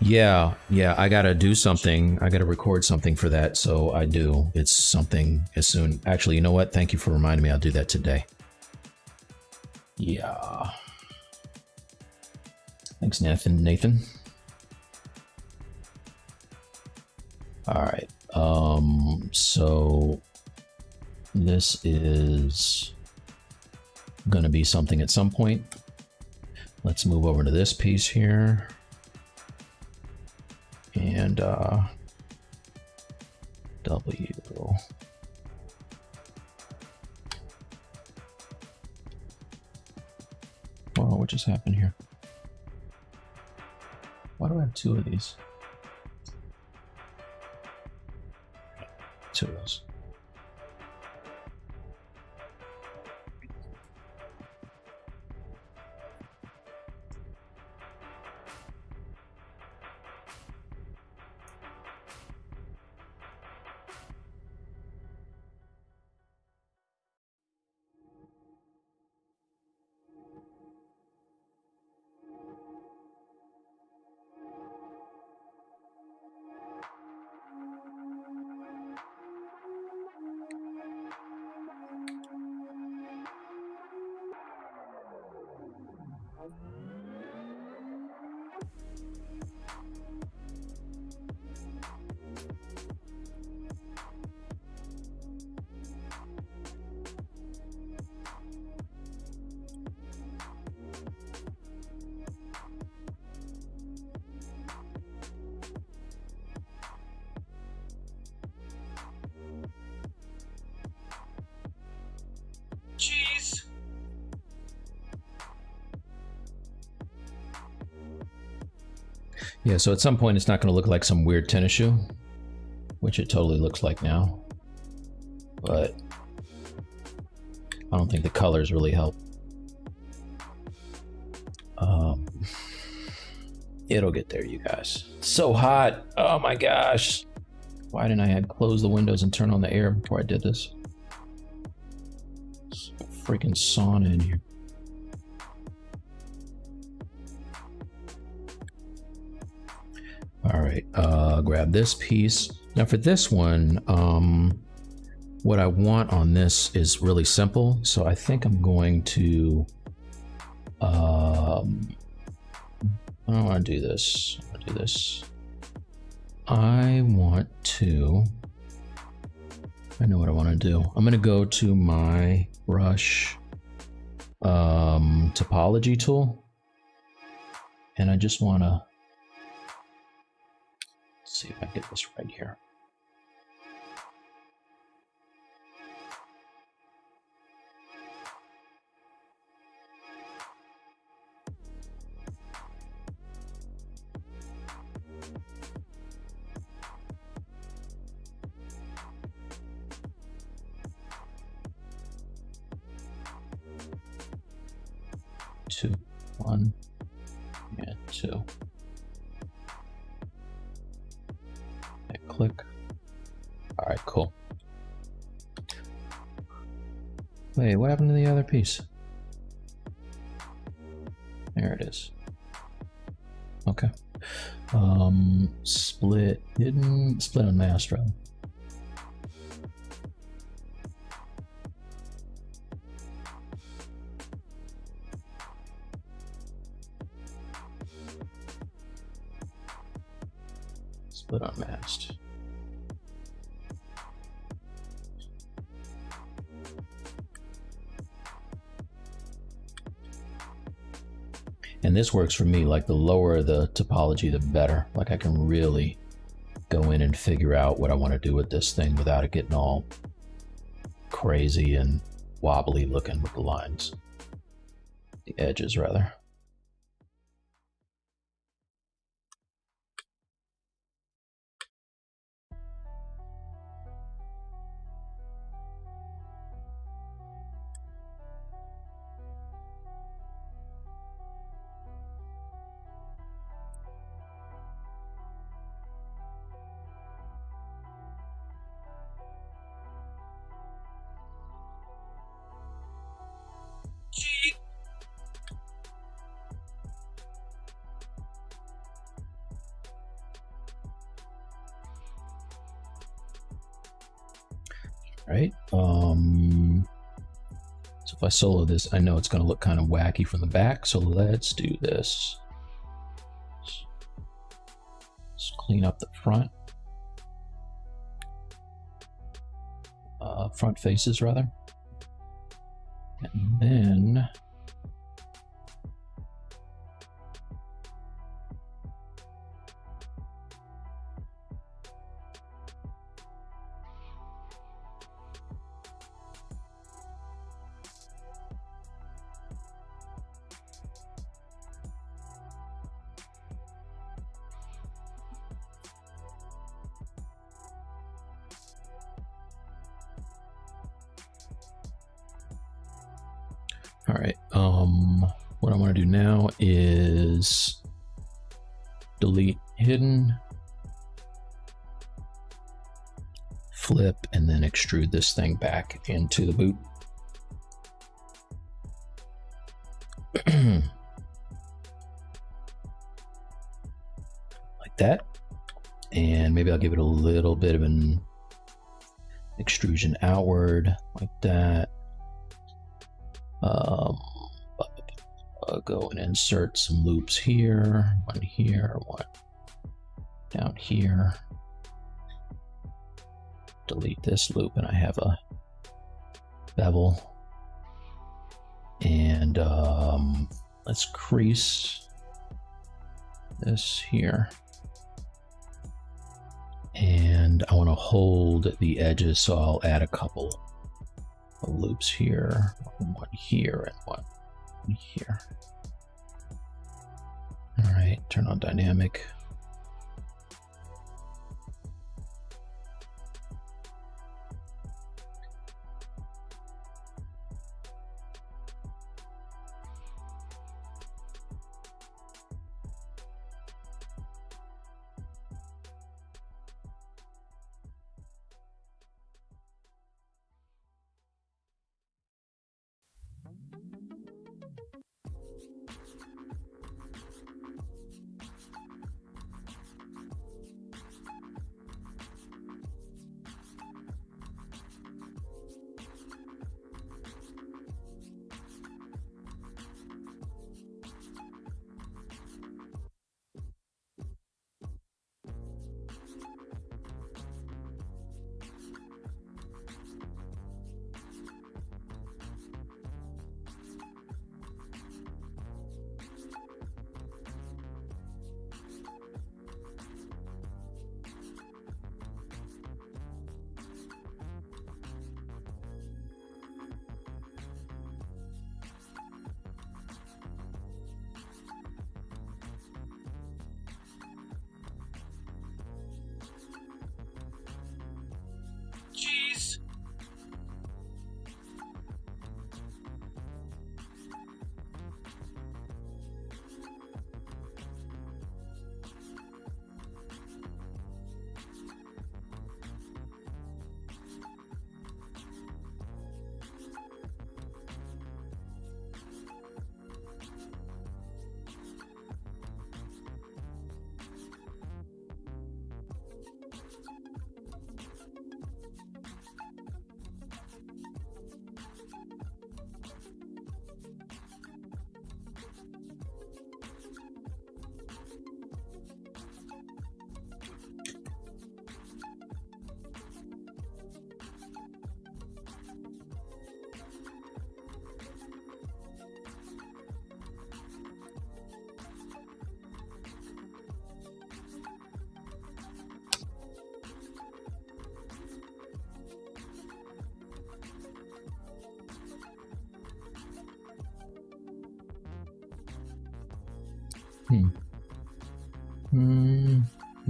Yeah, I gotta do something. I gotta record something for that, so I do. It's something as soon. Actually, you know what? Thank you for reminding me. I'll do that today. Yeah. Thanks, Nathan. All right. So this is gonna be something at some point. Let's move over to this piece here. And W. Whoa, what just happened here? Why do I have two of these? Two of those. Jeez. Yeah, so at some point it's not going to look like some weird tennis shoe, which it totally looks like now. But I don't think the colors really help. It'll get there, you guys. It's so hot. Oh my gosh. Why didn't I close the windows and turn on the air before I did this? It's a freaking sauna in here. All right, grab this piece. Now for this one, what I want on this is really simple. So I think I'm going to, I don't want to do this. I want to do this. I want to, I know what I want to do. I'm going to go to my brush topology tool. And I just want to, see if I can get this right here. Two, one, and two. Click. All right, cool. Wait, what happened to the other piece? There it is. Okay. Split hidden, split on Mastro. Split unmasked. And this works for me, like the lower the topology, the better. Like I can really go in and figure out what I want to do with this thing without it getting all crazy and wobbly looking with the lines. The edges, rather. Cheese. Right. So if I solo this, I know it's going to look kind of wacky from the back. So let's do this. Let's clean up the front. Front faces, rather. And then all right, what I want to do now is delete hidden, flip, and then extrude this thing back into the boot. Like that. And maybe I'll give it a little bit of an extrusion outward, like that. I'll go and insert some loops here, one down here. Delete this loop, and I have a bevel. And let's crease this here. And I want to hold the edges, so I'll add a couple of loops here, one here, and one here. All right, turn on dynamic.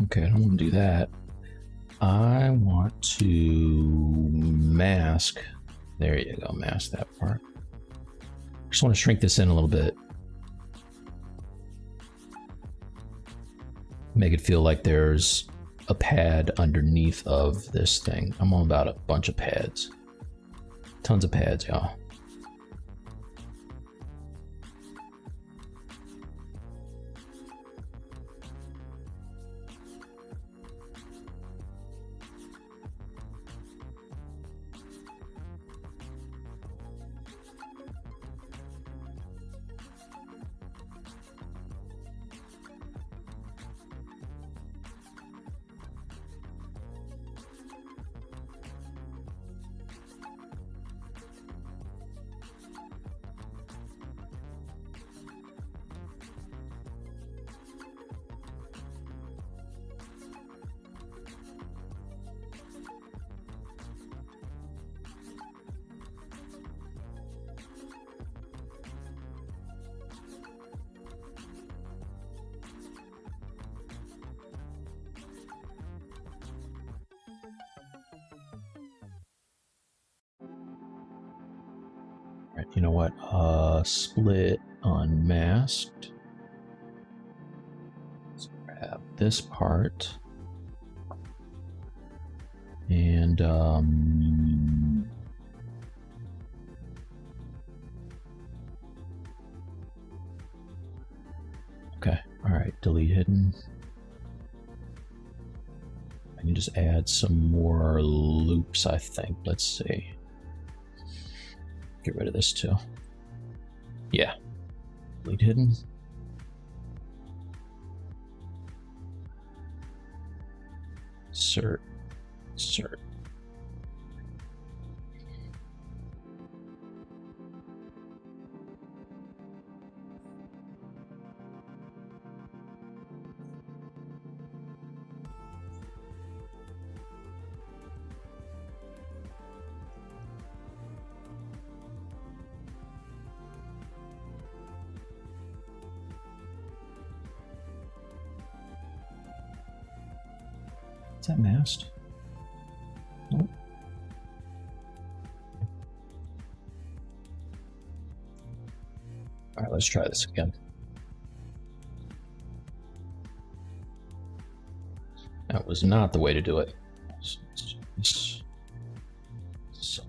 Okay, I don't want to do that. I want to mask. There you go, mask that part. Just want to shrink this in a little bit. Make it feel like there's a pad underneath of this thing. I'm all about a bunch of pads. Tons of pads, y'all. Right, you know what? Split unmasked. Let's grab this part. And okay, all right, delete hidden. I can just add some more loops, I think. Let's see. Get rid of this too. Yeah. Delete hidden. Insert. Insert. Is that masked? Nope. All right, let's try this again. That was not the way to do it. So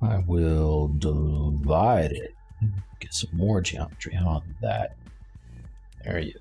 I will divide it. Get some more geometry on that. There you go.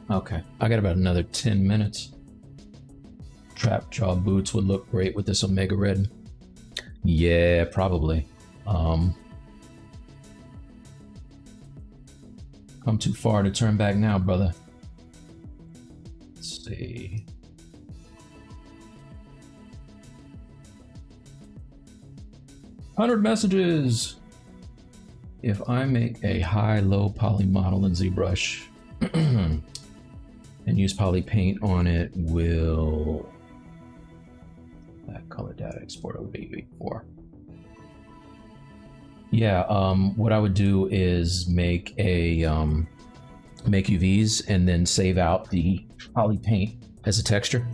Okay, I got about another 10 minutes. Trap jaw boots would look great with this Omega Red. Yeah, probably. Come too far to turn back now, brother. Let's see. 100 messages. If I make a high-low poly model in ZBrush and use poly paint on it, will that color data export over to UV4? Yeah, what I would do is make a make UVs and then save out the poly paint as a texture,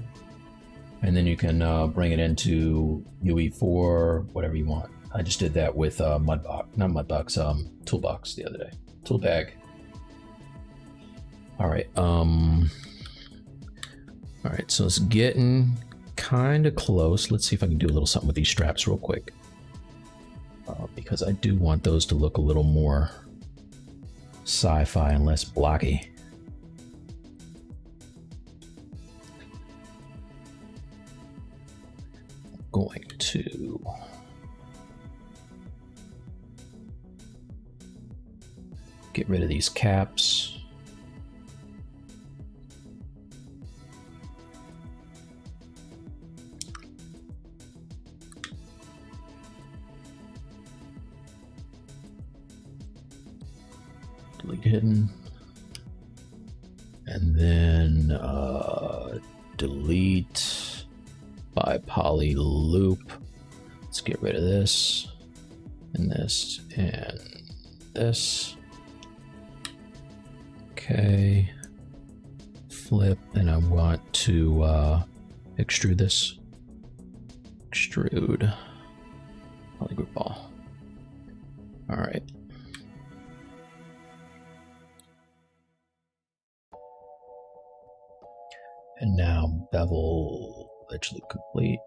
and then you can bring it into UE4, whatever you want. I just did that with Toolbox the other day. Toolbag. All right. All right. So it's getting kind of close. Let's see if I can do a little something with these straps real quick, because I do want those to look a little more sci-fi and less blocky. I'm going to get rid of these caps. Delete hidden. And then delete by poly loop. Let's get rid of this and this and this. Okay, flip, and I want to extrude this. Extrude polygroup ball. All right. And now bevel edge loop complete.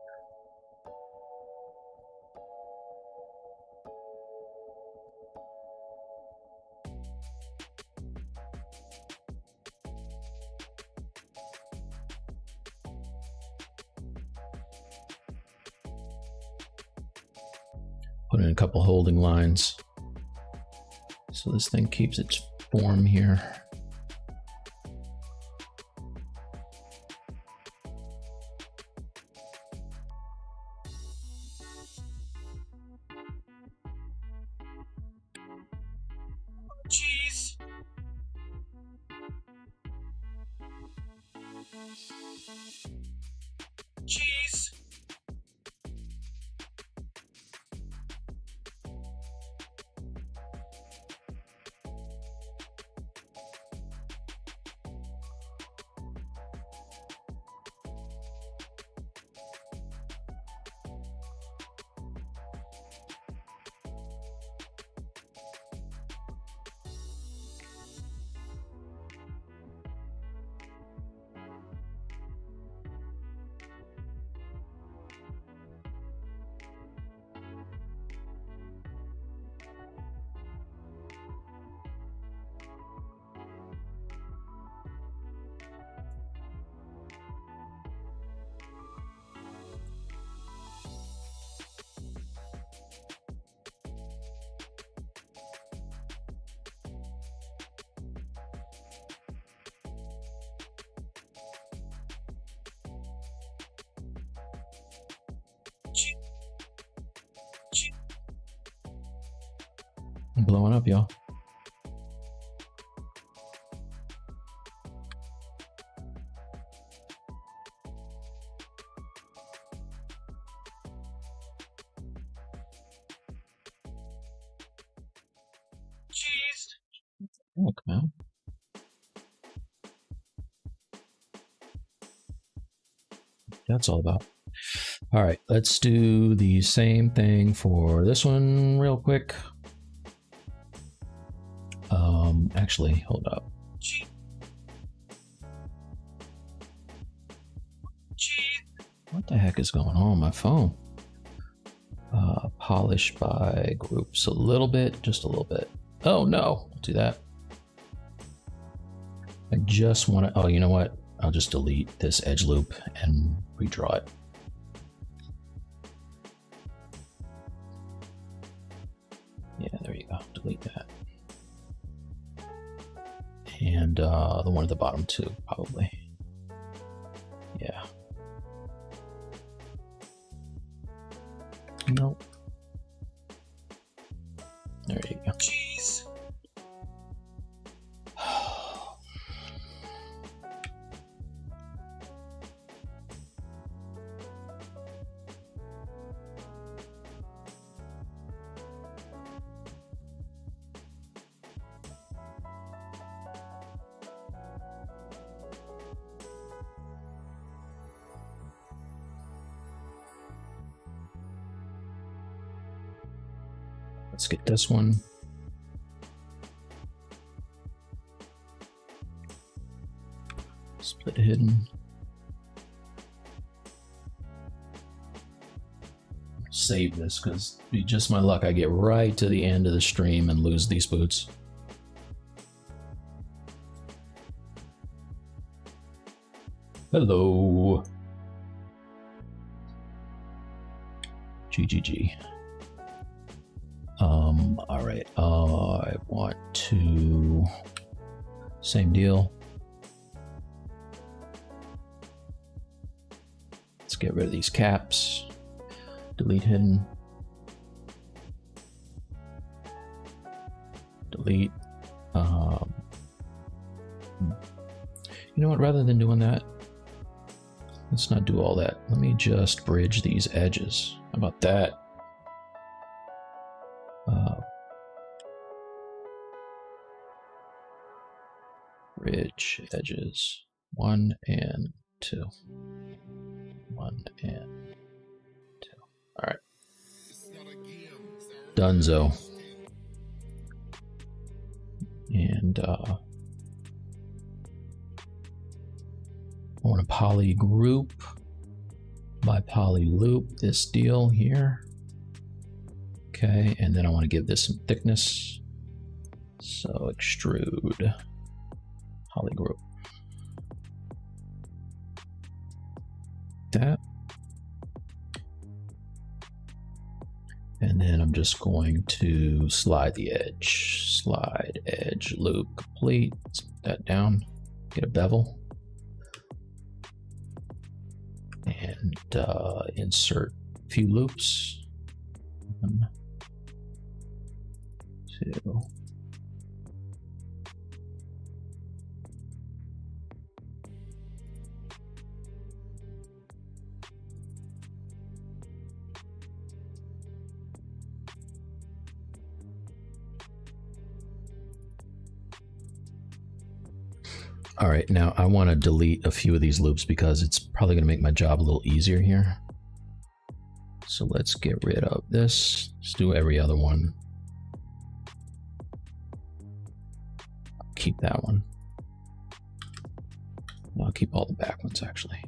Put in a couple holding lines so this thing keeps its form here. Jeez. Jeez. I'm blowing up, y'all. Jeez. Look, man. That's all about. All right, let's do the same thing for this one real quick. Actually, hold up. Jeez. What the heck is going on with my phone? Polish by groups a little bit, just a little bit. Oh no, don't do that. I just want to, oh, you know what? I'll just delete this edge loop and redraw it. Yeah, there you go, delete that. And the one at the bottom too, probably. Yeah. Nope. Let's get this one. Split hidden. Save this because be just my luck I get right to the end of the stream and lose these boots. Hello. GGG. All right. I want to same deal. Let's get rid of these caps. Delete hidden. Delete. You know what? Rather than doing that, let's not do all that. Let me just bridge these edges. How about that? Bridge edges 1 and 2. 1 and 2. All right. Dunzo. And I want to poly group by poly loop this deal here. Okay, and then I want to give this some thickness. So extrude poly group. That. And then I'm just going to slide the edge. Slide edge loop complete. Let's put that down. Get a bevel. And insert a few loops. 1, 2. All right, now I want to delete a few of these loops because it's probably going to make my job a little easier here. So let's get rid of this. Let's do every other one. I'll keep that one. I'll keep all the back ones actually.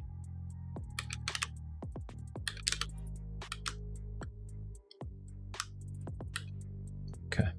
Okay.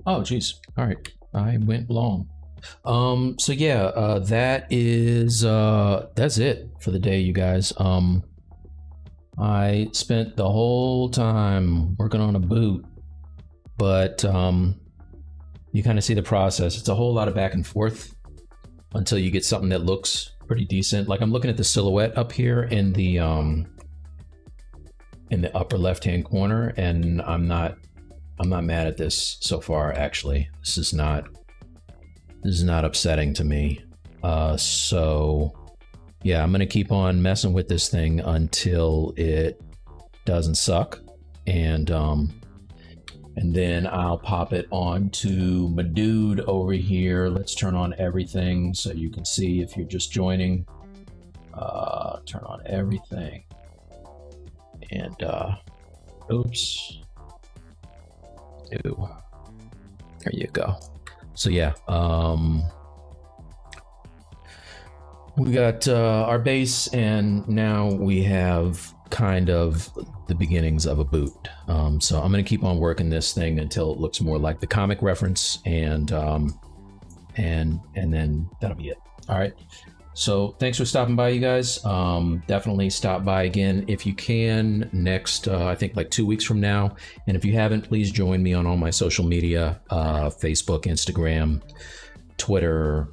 Oh, geez. All right. I went long. So yeah, that's it for the day, you guys. I spent the whole time working on a boot, but you kind of see the process. It's a whole lot of back and forth until you get something that looks pretty decent. Like I'm looking at the silhouette up here in the upper left-hand corner, and I'm not mad at this so far. Actually, this is not upsetting to me. So yeah, I'm gonna keep on messing with this thing until it doesn't suck, and then I'll pop it onto my dude over here. Let's turn on everything so you can see if you're just joining. Turn on everything, and oops, ew. There you go. So yeah, we got our base, and now we have kind of the beginnings of a boot. So I'm going to keep on working this thing until it looks more like the comic reference, and then that'll be it. All right. So thanks for stopping by, you guys. Definitely stop by again if you can next, I think like 2 weeks from now. And if you haven't, please join me on all my social media, Facebook, Instagram, Twitter,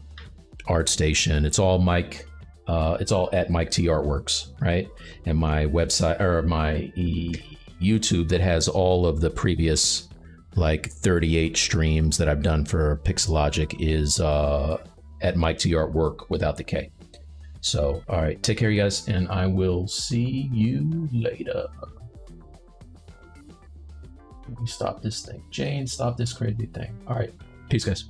ArtStation. It's all Mike. It's all at Mike T Artworks, right? And my website, or my YouTube, that has all of the previous like 38 streams that I've done for Pixologic, is at Mike T Artwork without the K. So, all right, take care, you guys, and I will see you later. Let me stop this thing. Jane, stop this crazy thing. All right, peace, guys.